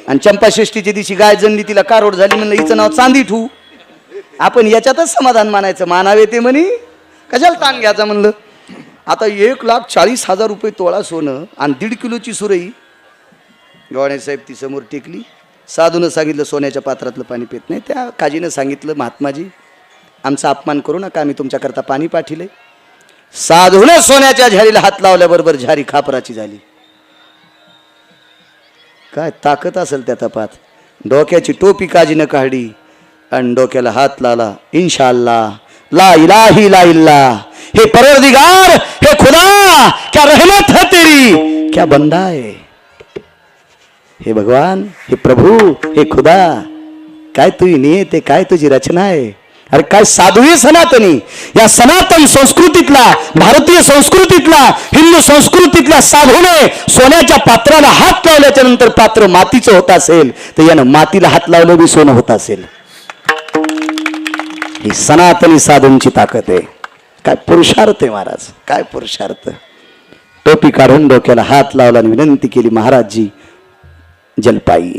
आणि चंपाषष्ठीच्या दिवशी गाय जणली, तिला कारोड झाली, म्हणलं हिचं नाव चांदी ठेवू. आपण याच्यातच समाधान मानायचं. मानावे ते म्हणी, कशाला ताण घ्यायचा म्हणलं. आता 1,40,000 रुपये तोळा सोनं आणि 1.5 किलोची सुरई. गवाणे साहेब ती समोर टेकली. साधूनं सांगितलं, सोन्याच्या पात्रातलं पाणी पित नाही. त्या काजीनं सांगितलं, महात्माजी आमचा अपमान करू नका, आम्ही तुमच्याकरता पाणी पाठिले. साधूनं सोन्याच्या झारीला हात लावल्याबरोबर झारी खापराची झाली. काय ताकद असेल त्या तपात. डोक्याची टोपी काजीनं काढली आणि डोक्याला हात लावला. इंशाअल्लाह ला इलाहा इल्ला इल्ला. हे परवरदिगार, हे खुदा, क्या रहमत है तेरी, क्या बंदा है. हे भगवान, हे प्रभू, हे खुदा, काय तुझी नियत आहे, काय तुझी रचना आहे. अरे काय साधू आहे सनातनी. या सनातन संस्कृतीतला, भारतीय संस्कृतीतला, हिंदू संस्कृतीतल्या साधूने सोन्याच्या पात्राला हात लावल्याच्या नंतर पात्र मातीचं होत असेल तर यानं मातीला हात लावलं बी सोनं होत असेल. ही सनातनी साधूंची ताकद आहे. काय पुरुषार्थ आहे महाराज, काय पुरुषार्थ. टोपी काढून डोक्याला हात लावला आणि विनंती केली, महाराजजी जलपाई.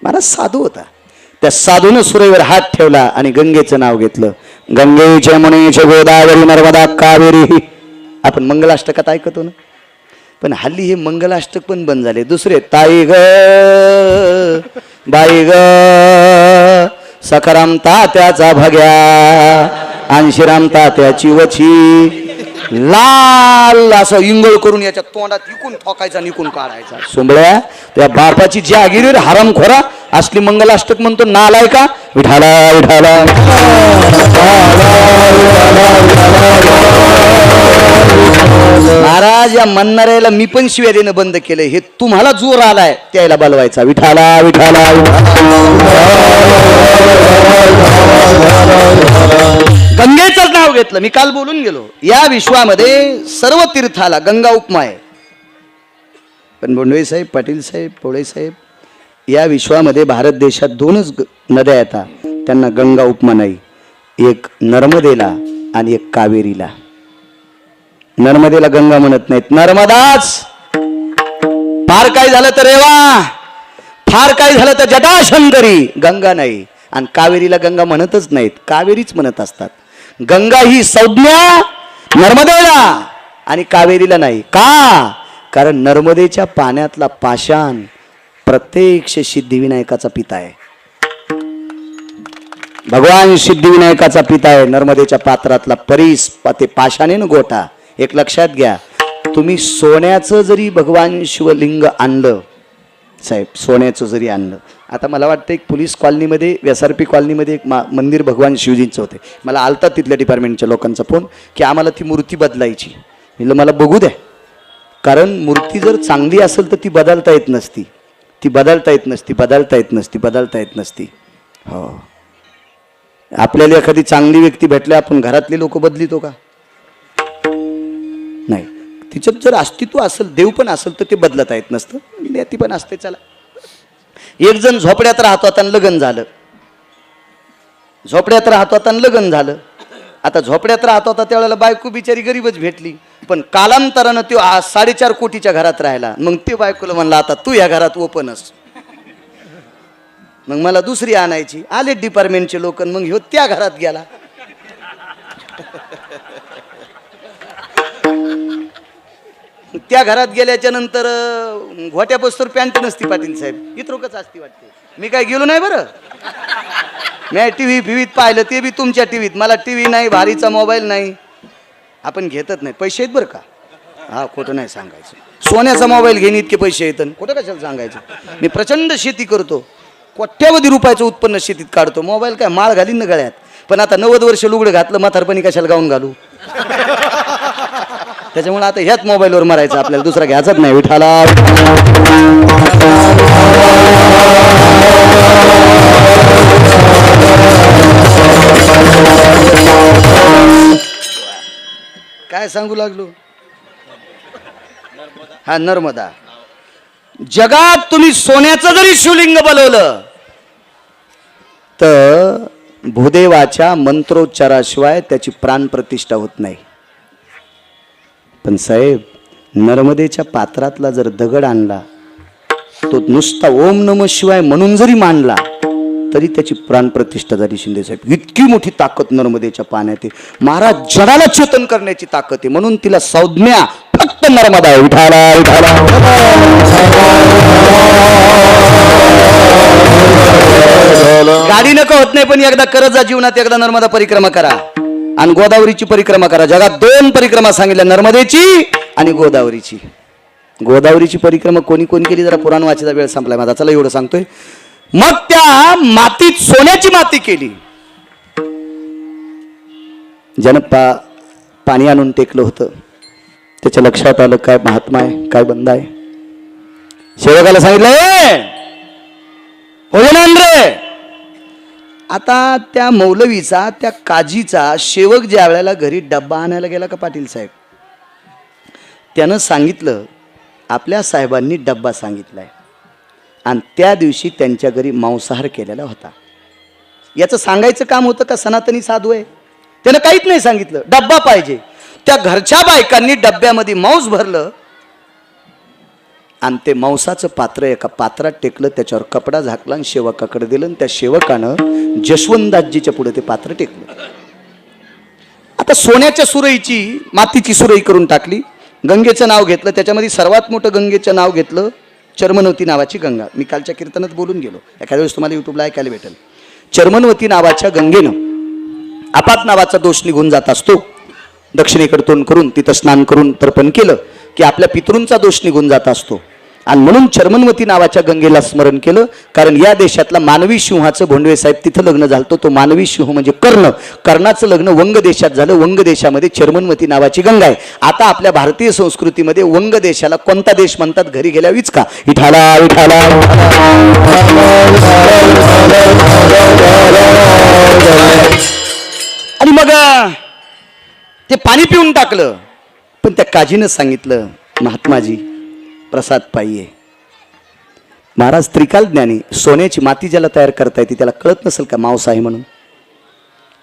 महाराज साधू होता. त्या साधूनं सुरेवर हात ठेवला आणि गंगेचं नाव घेतलं. गंगेचे मुनेचे गोदावरी नर्मदा कावेरी. आपण मंगलाष्टकात ऐकतो ना, पण हल्ली हे मंगलाष्टक पण बंद झाले. दुसरे ताई ग बाई ग सखाराम तात्याचा भग्या आणशीराम तात्याची वची. लाल असं इंगळ करून याच्या तोंडात इकून ठोकायचा निकून काढायचा. सोंबळ्या त्या बापाची जागीर हरामखोरा असली मंगलाष्टक म्हणतो नालाय का. विठाला विठाला महाराज. या म्हणणाऱ्याला मी पण शिव्या देणं बंद केलं. हे तुम्हाला जोर आलाय त्याला बोलवायचा. विठाला विठाला. गंगेचंच नाव घेतलं. मी काल बोलून गेलो. या विश्वामध्ये सर्व तीर्थाला गंगा उपमा आहे. पण बोंडवे साहेब, पाटील साहेब, पोळे साहेब, या विश्वामध्ये भारत देशात दोनच नद्या येतात, त्यांना गंगा उपमा नाही. एक नर्मदेला आणि एक कावेरीला. नर्मदेला गंगा म्हणत नाहीत, नर्मदाच. फार काय झालं तर रेवा, फार काय झालं तर जटाशंकरी. गंगा नाही. आणि कावेरीला गंगा म्हणतच नाहीत, कावेरीच म्हणत असतात. गंगा ही संज्ञा नर्मदेला आणि कावेरीला नाही. का? कारण नर्मदेच्या पाण्यातला पाषाण प्रत्यक्ष सिद्धिविनायकाचा पिता आहे. भगवान सिद्धिविनायकाचा पिता आहे. नर्मदेच्या पात्रातला परीस ते पाषाणेन गोटा. एक लक्षात घ्या, तुम्ही सोन्याचं जरी भगवान शिवलिंग आणलं साहेब, सोन्याचं जरी आणलं. आता मला वाटतं एक पोलीस कॉलनीमध्ये, SRP कॉलनीमध्ये एक मंदिर भगवान शिवजींचं होते. मला आलता तिथल्या डिपार्टमेंटच्या लोकांचा फोन की आम्हाला ती मूर्ती बदलायची. म्हणलं मला बघू द्या, कारण मूर्ती जर चांगली असेल तर ती बदलता येत नसती, ती बदलता येत नसती, बदलता येत नसती, बदलता येत नसती. हो, आपल्याला एखादी चांगली व्यक्ती भेटल्या आपण घरातले लोक बदलितो का? नाही. तिच्यात जर अस्तित्व असेल, देव पण असेल तर ते बदलता येत नसतं. ती पण असते. चला, एक जण झोपड्यात राहतो आता लग्न झालं. झोपड्यात राहतो आता लग्न झालं. आता झोपड्यात राहतो आता त्यावेळेला बायको बिचारी गरीबच भेटली. पण कालांतरानं तो 4.5 कोटीच्या घरात राहिला. मग ते बायकोला म्हणला आता तू या घरात ओपनच. मग मला दुसरी आणायची. आले डिपार्टमेंटचे लोक, मग ह्यो त्या घरात गेला. त्या घरात गेल्याच्या नंतर घोट्या बसतोर पॅन्ट नसती पाटील साहेब, इतरोकच असती वाटते. मी काय गेलो नाही बरं. मी टीव्ही फिवीत पाहिलं, ते बी तुमच्या टीव्हीत. मला टीव्ही नाही, भारीचा मोबाईल नाही. आपण घेतच नाही. पैसे आहेत बरं का. हा, खोटं नाही सांगायचं. सोन्याचा मोबाईल घेणे इतके पैसे येतात, खोटं कशाला सांगायचं. मी प्रचंड शेती करतो, कोट्यावधी रुपयाचं उत्पन्न शेतीत काढतो. मोबाईल काय माळ घालीन ना गळ्यात. पण आता 90 वर्ष लुगडं घातलं, म्हातारपणी कशाला गाऊन घालू. त्याच्यामुळे आता ह्याच मोबाईलवर मारायचं आपल्याला, दुसरा घ्यायचाच नाही. विठाला काय सांगू लागलो. हा, नर्मदा. जगात तुम्ही सोन्याचं जरी शिवलिंग बनवलं तर भूदेवाच्या मंत्रोच्चाराशिवाय त्याची प्राणप्रतिष्ठा होत नाही. पण साहेब, नर्मदेच्या पात्रातला जर दगड आणला, तो नुसता ओम नमः शिवाय म्हणून जरी मांडला तरी त्याची प्राणप्रतिष्ठा झाली. शिंदे साहेब, इतकी मोठी ताकद नर्मदेच्या पाण्यात आहे. महाराज जगाला चेतन करण्याची ताकद आहे, म्हणून तिला संज्ञा फक्त नर्मदा आहे. विठाला विठाला. गाडी नको होत नाही, पण एकदा करत जा जीवनात. एकदा नर्मदा परिक्रमा करा आणि गोदावरीची परिक्रमा करा. जगात 2 परिक्रमा सांगितल्या, नर्मदेची आणि गोदावरीची. गोदावरीची परिक्रमा कोणी कोणी केली जरा पुराण वाचायचा वेळ संपलाय माझा, चला एवढं सांगतोय. मग त्या मातीत सोन्याची माती केली. ज्यानं पाणी आणून टेकलं होतं त्याच्या लक्षात आलं काय महात्मा आहे, काय बंद आहे. सेवकाला सांगितलं रे. आता त्या मौलवीचा, त्या काजीचा सेवक ज्या वेळेला घरी डब्बा आणायला गेला का पाटील साहेब, त्यानं सांगितलं आपल्या साहेबांनी डब्बा सांगितलाय आणि त्या दिवशी त्यांच्या घरी मांसाहार केलेला होता. याचं सांगायचं काम होतं का सनातनी साधू आहे? त्यानं काहीच नाही सांगितलं, डब्बा पाहिजे. त्या घरच्या बायकांनी डब्यामध्ये मांस भरलं आणि ते मांसाचं पात्र एका पात्रात टेकलं, त्याच्यावर कपडा झाकला आणि सेवकाकडे दिलं आणि त्या सेवकानं जशवंतदासजीच्या पुढे ते पात्र टेकलं. आता सोन्याच्या सुरईची मातीची सुरई करून टाकली, गंगेचं नाव घेतलं, त्याच्यामध्ये सर्वात मोठं गंगेचं नाव घेतलं चर्मनवती नावाची गंगा. मी कालच्या कीर्तनात बोलून गेलो, एखाद्या वेळेस तुम्हाला युट्यूबला ऐकायला भेटेल. चर्मनवती नावाच्या गंगेनं आपात नावाचा दोष निघून जात असतो. दक्षिणेकडे तोंड करून तिथं स्नान करून तर्पण केलं की आपल्या पितृंचा दोष निघून जात असतो. आणि म्हणून चर्मनवती नावाच्या गंगेला स्मरण केलं, कारण या देशातला मानवी सिंहाचं भोंडवे साहेब तिथं लग्न झालं. तो मानवी सिंह म्हणजे कर्ण, कर्णाचं लग्न वंग देशात झालं. वंग देशामध्ये चर्मनवती नावाची गंगा आहे. आता आपल्या भारतीय संस्कृतीमध्ये वंग देशाला कोणता देश म्हणतात? घरी गेल्या विचका विठाला विठाला. आणि मग ते पाणी पिऊन टाकलं. पण त्या काजीनं सांगितलं महात्माजी प्रसाद पाहिजे. महाराज त्रिकाल ज्ञानी, सोन्याची माती ज्याला तयार करता येते त्याला कळत नसेल का मांस आहे म्हणून?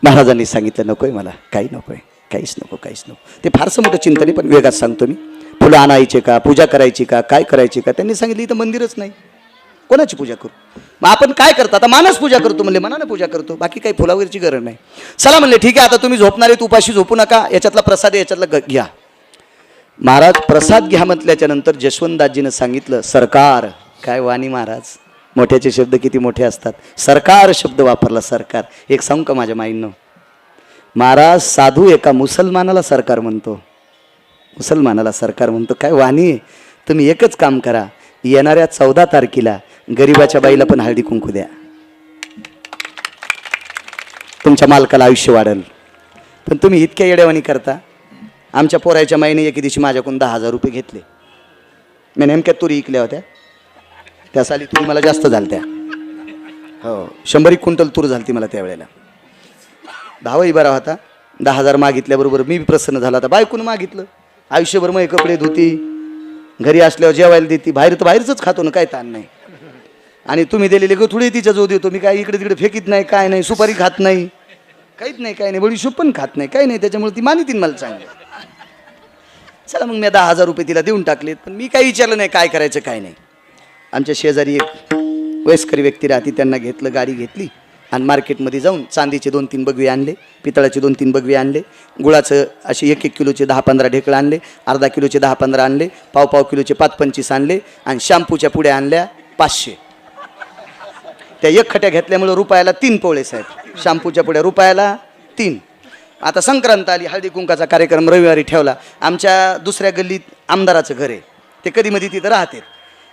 महाराजांनी सांगितलं नकोय मला, काही नकोय, काहीच नको, काहीच नको. ते फारसं मोठं चिंतन आहे, पण वेगात सांगतो मी. फुलं आणायचे का, पूजा करायची का, काय करायची का? त्यांनी सांगितलं इथं मंदिरच नाही, कोणाची पूजा करू? मग आपण काय करतो? आता मानस पूजा करतो म्हणले, मनानं पूजा करतो, बाकी काही फुलावरची गरज नाही. चला म्हणले ठीक आहे, आता तुम्ही झोपणार आहेत, उपाशी झोपू नका, याच्यातला प्रसाद आहे, याच्यातला घ्या. महाराज प्रसाद घ्या म्हटल्याच्या नंतर जशवंतदासजीनं सांगितलं सरकार. काय वाणी महाराज, मोठ्याचे शब्द किती मोठे असतात. सरकार शब्द वापरला, सरकार. एक सांगू का माझ्या माईंनो, महाराज साधू एका मुसलमानाला सरकार म्हणतो, मुसलमानाला सरकार म्हणतो. काय वाणी. तुम्ही एकच काम करा, येणाऱ्या 14 तारखेला गरीबाच्या बाईला पण हळदी कुंकू द्या, तुमच्या मालकाला आयुष्य वाढेल. पण तुम्ही इतक्या येड्यावानी करता. आमच्या पोराच्या माईने एके दिवशी माझ्याकडून 10,000 रुपये घेतले. मी नेमक्या तुरी इकल्या होत्या, त्या साली तुरी मला जास्त झालत्या. हो, 100 क्विंटल तूर झालती मला त्यावेळेला. भावही बरा होता. 10,000 मागितल्याबरोबर मी प्रसन्न झाला. आता बायकून मागितलं, आयुष्यभर मग कपडे धुती, घरी असल्यावर जेवायला देती, बाहेर तर बाहेरच खातो ना, काय ताण नाही. आणि तुम्ही दिलेले गथुडे तिच्या जो देतो मी, काय इकडे तिकडे फेकीत नाही, काय नाही, सुपारी खात नाही, काहीच नाही, काय नाही, बडीशोप पण खात नाही, काही नाही. त्याच्यामुळे ती मानितीन मला चांगलं. चला मग मी 10,000 रुपये तिला देऊन टाकलेत. पण मी काही विचारलं नाही काय करायचं काय नाही. आमच्या शेजारी एक वयस्कर व्यक्ती राहते, त्यांना घेतलं, गाडी घेतली आणि मार्केटमध्ये जाऊन चांदीचे 2-3 बगवे आणले, पितळाचे 2-3 बगवे आणले, गुळाचं असे 1-1 किलोचे 10-15 ढेकळं आणले, अर्धा किलोचे 10-15 आणले, पाव किलोचे 5-25 आणले आणि शॅम्पूच्या पुड्या आणल्या 500. त्या एक खट्या घेतल्यामुळं रुपयाला 3 पोळे साहेब. शॅम्पूच्या पुड्या रुपयाला 3. आता संक्रांत आली, हळदी कुंकाचा कार्यक्रम रविवारी ठेवला. आमच्या दुसऱ्या गल्लीत आमदाराचं घर आहे, ते कधी मध्ये तिथं राहते.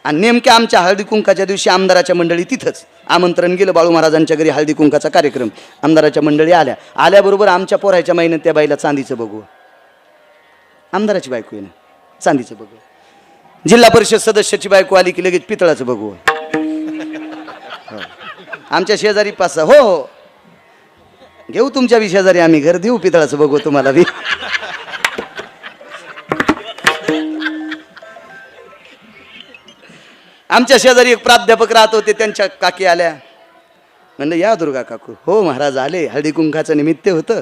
आणि नेमक्या आमच्या हळदी कुंकाच्या दिवशी आमदाराच्या मंडळी तिथंच आमंत्रण गेलं, बाळू महाराजांच्या घरी हळदी कुंकाचा कार्यक्रम. आमदाराच्या मंडळी आल्याबरोबर आमच्या पोराच्या माईनं त्या बाईला चांदीचं बघू, आमदाराची बायको आहे ना, चांदीचं बघू. जिल्हा परिषद सदस्याची बायको आली की लगेच पितळाचं बघू. आमच्या शेजारी पास हो हो घेऊ तुमच्या शेजारी आम्ही घर देऊ, पितळाचं बघू तुम्हाला बी. आमच्या शेजारी एक प्राध्यापक राहत होते, त्यांच्या काकी आल्या. म्हणलं या दुर्गा काकू. हो महाराज आले, हळदी कुंकाचं निमित्त होतं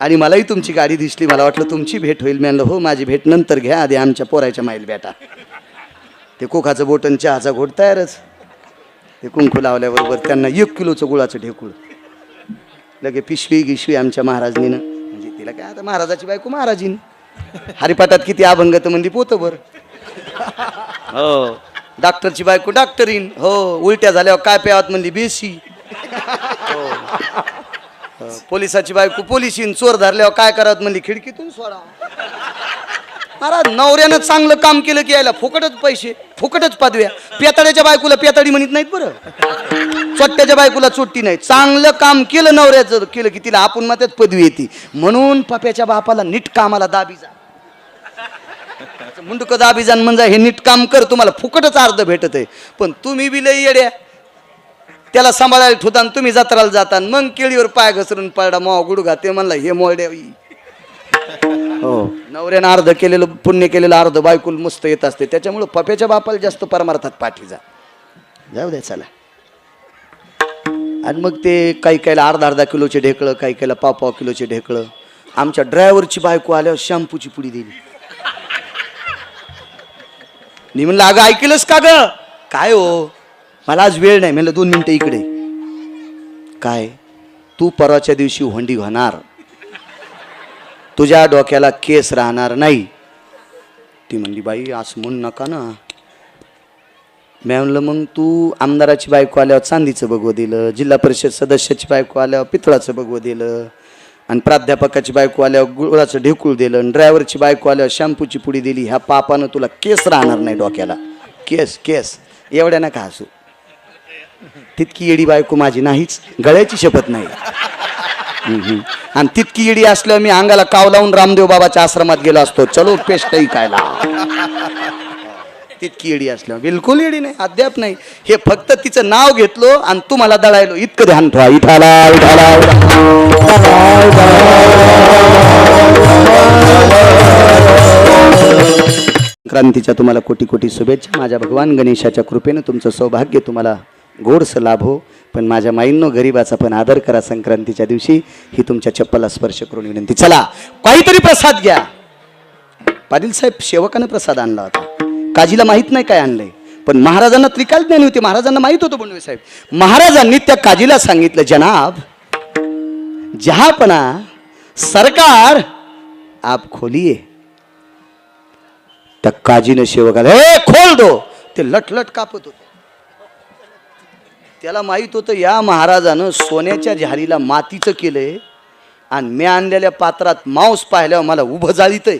आणि मलाही तुमची गाडी दिसली, मला वाटलं तुमची भेट होईल. म्हणलं हो माझी भेट नंतर घ्या, आधी आमच्या पोराच्या माईल भेटा. ते कोकाचं बोटन चहाचा घोट तयारच. ते कुंकू लावल्याबरोबर त्यांना 1 किलोचं गुळाचं ढेकूळ लगे पिशवी गिशवी आमच्या महाराजनीनं. म्हणजे तिला काय आता महाराजाची बायको महाराजीन. हरिपाठात किती अभंग तर म्हणजे पोतभर. हो, डॉक्टरची बायको डॉक्टरीन. हो, उलट्या झाल्यावर काय प्यावात म्हणली बेसी. हो, पोलिसाची बायको पोलिसीन. चोर धरल्यावर काय करावं म्हणली खिडकीतून सोडा. महाराज नवऱ्यानं चांगलं काम केलं की यायला फुकटच पैसे, फुकटच पदव्या. पेताड्याच्या बायकोला पेताडी म्हणत नाहीत बरं, चोट्ट्याच्या बायकोला चोट्टी नाही. चांगलं काम केलं नवऱ्याचं केलं की तिला आपण मात्र पदवी येते. म्हणून पप्याच्या बापाला नीट कामाला दाबी जा, मुंडक दाबी जाण म्हणजे हे नीट काम कर, तुम्हाला फुकटच अर्ध भेटत आहे. पण तुम्ही बी लई येड्या, त्याला सांभाळायला ठेवता आणि तुम्ही जत्राला जाता, मग केळीवर पाय घसरून पडा मग गुडघा ते म्हणला हे मोड्या. हो, नवऱ्यानं अर्ध केलेलं पुण्य केलेलं अर्ध बायकुल मस्त येत असते. त्याच्यामुळं पप्याच्या बापाला जास्त परमार्थात पाठी जाऊ द्या चला. आणि मग ते काही काहीला अर्धा किलोचे ढेकळं, काही काहीला पाव किलोचे ढेकळं. आमच्या ड्रायव्हरची बायको आल्यावर शॅम्पूची पुडी दिली. मी म्हणलं अगं ऐकलंस का ग? काय हो, मला आज वेळ नाही. म्हणलं 2 मिनिटं इकडे. काय? तू परवाच्या दिवशी होंडी होणार, तुझ्या डोक्याला केस राहणार नाही. ती म्हणली बाई असं म्हणू नका ना. मी म्हणलं मग तू आमदाराची बायको आल्यावर चांदीचं बघवं दिलं, जिल्हा परिषद सदस्याची बायको आल्यावर पितळाचं बघवं दिलं, आणि प्राध्यापकाची बायको आल्यावर गुळाचं ढेकूळ दिलं, आणि ड्रायव्हरची बायको आल्यावर शॅम्पूची पुडी दिली. ह्या पापानं तुला केस राहणार नाही डोक्याला. केस केस एवढ्या नका हसू. तितकी येडी बायको माझी नाहीच, गळ्याची शपथ नाही. आणि तितकी येडी असल्यावर मी अंगाला काव लावून रामदेव बाबाच्या आश्रमात गेलो असतो. चलो पेस्ट ऐकायला. तितकी येडी असल्यावर बिलकुल येडी नाही, अद्याप नाही. हे फक्त तिचं नाव घेतलो आणि तुम्हाला दळायलो इतकं ध्यान ठेवा. इठाला क्रांतीच्या तुम्हाला कोटी कोटी शुभेच्छा. माझ्या भगवान गणेशाच्या कृपेनं तुमचं सौभाग्य तुम्हाला गोडसं लाभो. पण माझ्या माईंनो गरिबाचा पण आदर करा संक्रांतीच्या दिवशी, ही तुमच्या चप्पला स्पर्श करून विनंती. चला काहीतरी प्रसाद घ्या. पाटील साहेब सेवकानं प्रसाद आणला होता, काजीला माहित नाही काय आणलंय, पण महाराजांना त्रिकाल ज्ञानी होते, महाराजांना माहित होतं. बंडवे साहेब, महाराजांनी त्या काजीला सांगितलं जनाब जहापना सरकार आप खोलिये. त्या काजीनं सेवकाला हे खोल दो. ते लटलट कापत होत. त्याला माहित होतं या महाराजानं सोन्याच्या झारीला मातीचं केलंय आणि मी आणलेल्या पात्रात मांस पाहिल्यावर मला उभं जाळीतय.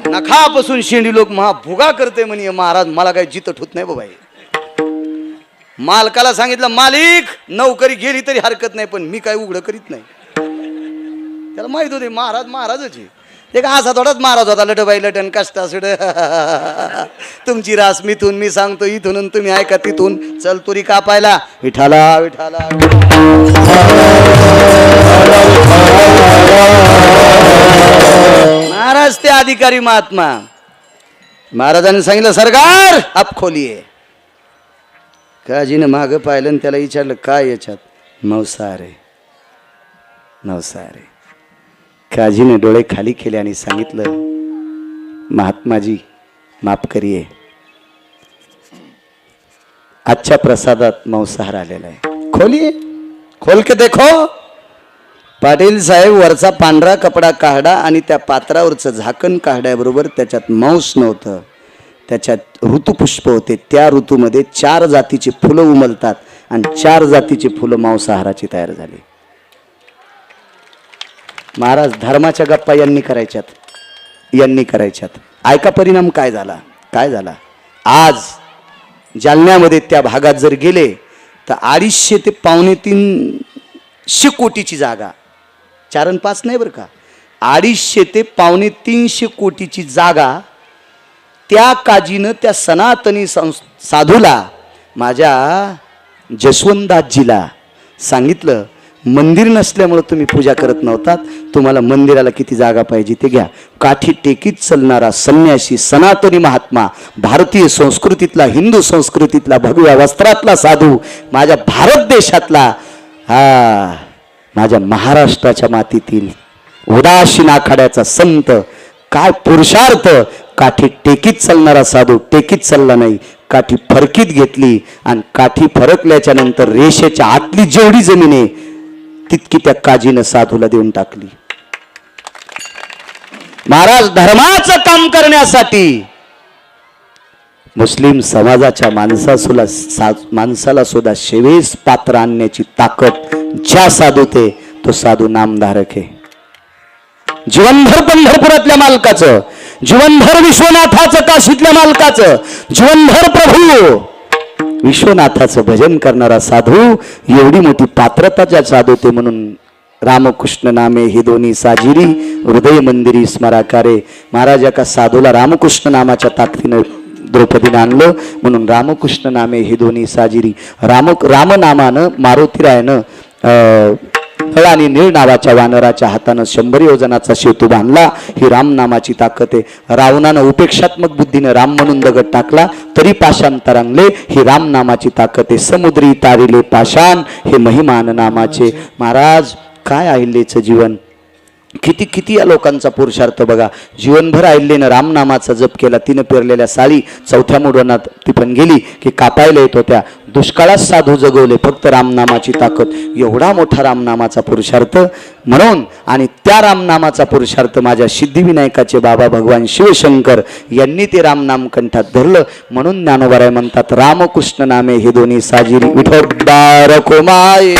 नखापासून शेंडी लोक महा भुगा करते म्हणे महाराज, मला काही जितत होत नाही बाबा. मालकाला सांगितलं मालिक नोकरी गेली तरी हरकत नाही, पण मी काय उघडं करीत नाही. त्याला माहित होते महाराज महाराजच. एक असा थोडाच महाराज होता, लटबाई लटन कष्टासुड तुमची रास मिथून, मी सांगतो इथून तुम्ही ऐका तिथून. चल तुरी कापायला. विठाला विठाला महाराज ते अधिकारी महात्मा. महाराजांनी सांगितलं सरकार आप खोलिये. काजीनं मागं पाहिलं आणि त्याला विचारलं काय याच्यात? नवसारे नवसारे. काजीने डोळे खाली केले आणि सांगितलं महात्माजी माफ करिये, आजच्या प्रसादात मांसाहार आलेला आहे. खोलिये, खोल के देखो. पाटील साहेब वरचा पांढरा कपडा काढा आणि त्या पात्रावरचं झाकण काढल्याबरोबर त्याच्यात मांस नव्हतं, त्याच्यात ऋतुपुष्प होते. त्या ऋतूमध्ये 4 जातीची फुलं उमलतात आणि 4 जातीची फुलं मांसाहाराची तयार झाली. महाराज धर्माच्या गप्पा यांनी करायच्यात. ऐका परिणाम काय झाला. काय झाला आज जालन्यामध्ये त्या भागात जर गेले तर 250 ते 350 कोटीची जागा, 4 आणि 5 नाही बरं का, 250 ते 350 कोटीची जागा त्या काजीनं त्या सनातनी साधूला माझ्या जसवंतदासजीला सांगितलं मंदिर नसल्यामुळे तुम्ही पूजा करत नव्हतात, तुम्हाला मंदिराला किती जागा पाहिजे ते घ्या. काठी टेकीत चालणारा संन्यासी सनातनी महात्मा, भारतीय संस्कृतीतला, हिंदू संस्कृतीतला भगव्या वस्त्रातला साधू, माझ्या भारत देशातला, हा माझ्या महाराष्ट्राच्या मातीतील उदासीन आखाड्याचा संत, काय पुरुषार्थ. काठी टेकीत चालणारा साधू टेकीत चालला नाही, काठी फरकीत घेतली आणि काठी फरकल्याच्या नंतर रेषेच्या आतली जेवढी जमीन आहे तितकी त्या काजीनं साधूला देऊन टाकली. महाराज धर्माचं काम करण्यासाठी मुस्लिम समाजाच्या माणसाला सुद्धा शेवेस पात्र आणण्याची ताकद ज्या साधू ते तो साधू नामधारक आहे. जीवनभर पंढरपुरातल्या मालकाचं, जीवनभर विश्वनाथाचं काशीतल्या मालकाचं, जीवनभर प्रभू विश्वनाथाचं भजन करणारा साधू, एवढी मोठी पात्रता ज्या साधवते म्हणून रामकृष्ण नामे हे दोन्ही साजिरी हृदय मंदिरी स्मराकारे. महाराज एका साधूला रामकृष्ण नामाच्या ताकदीनं द्रौपदीनं आणलं म्हणून रामकृष्ण नामे हे दोन्ही साजिरी. रामनामानं मारुतीरायानं हळ आणि नीळ नावाच्या वानराच्या हातानं 100 योजनाचा सेतू बांधला. ही रामनामाची ताकद आहे. रावणानं उपेक्षात्मक बुद्धीनं राम म्हणून दगड टाकला तरी पाषाण तरंगले. ही रामनामाची ताकद आहे. समुद्री तारिले पाषाण हे महिमान नामाचे. महाराज काय अहिल्याचं जीवन, किती किती या लोकांचा पुरुषार्थ बघा. जीवनभर अहिल्यानं रामनामाचा जप केला. तिनं पेरलेल्या साळी 4थ्या मुडवणात ती पण गेली की कापायला येत होत्या. दुष्काळात साधू जगवले फक्त रामनामाची ताकद. एवढा मोठा रामनामाचा पुरुषार्थ म्हणून आणि त्या रामनामाचा पुरुषार्थ माझ्या सिद्धिविनायकाचे बाबा भगवान शिवशंकर यांनी ते रामनाम कंठात धरलं म्हणून ज्ञानोबाराय म्हणतात रामकृष्ण नामे हे दोन्ही साजिरी. विठोबा रखुमाई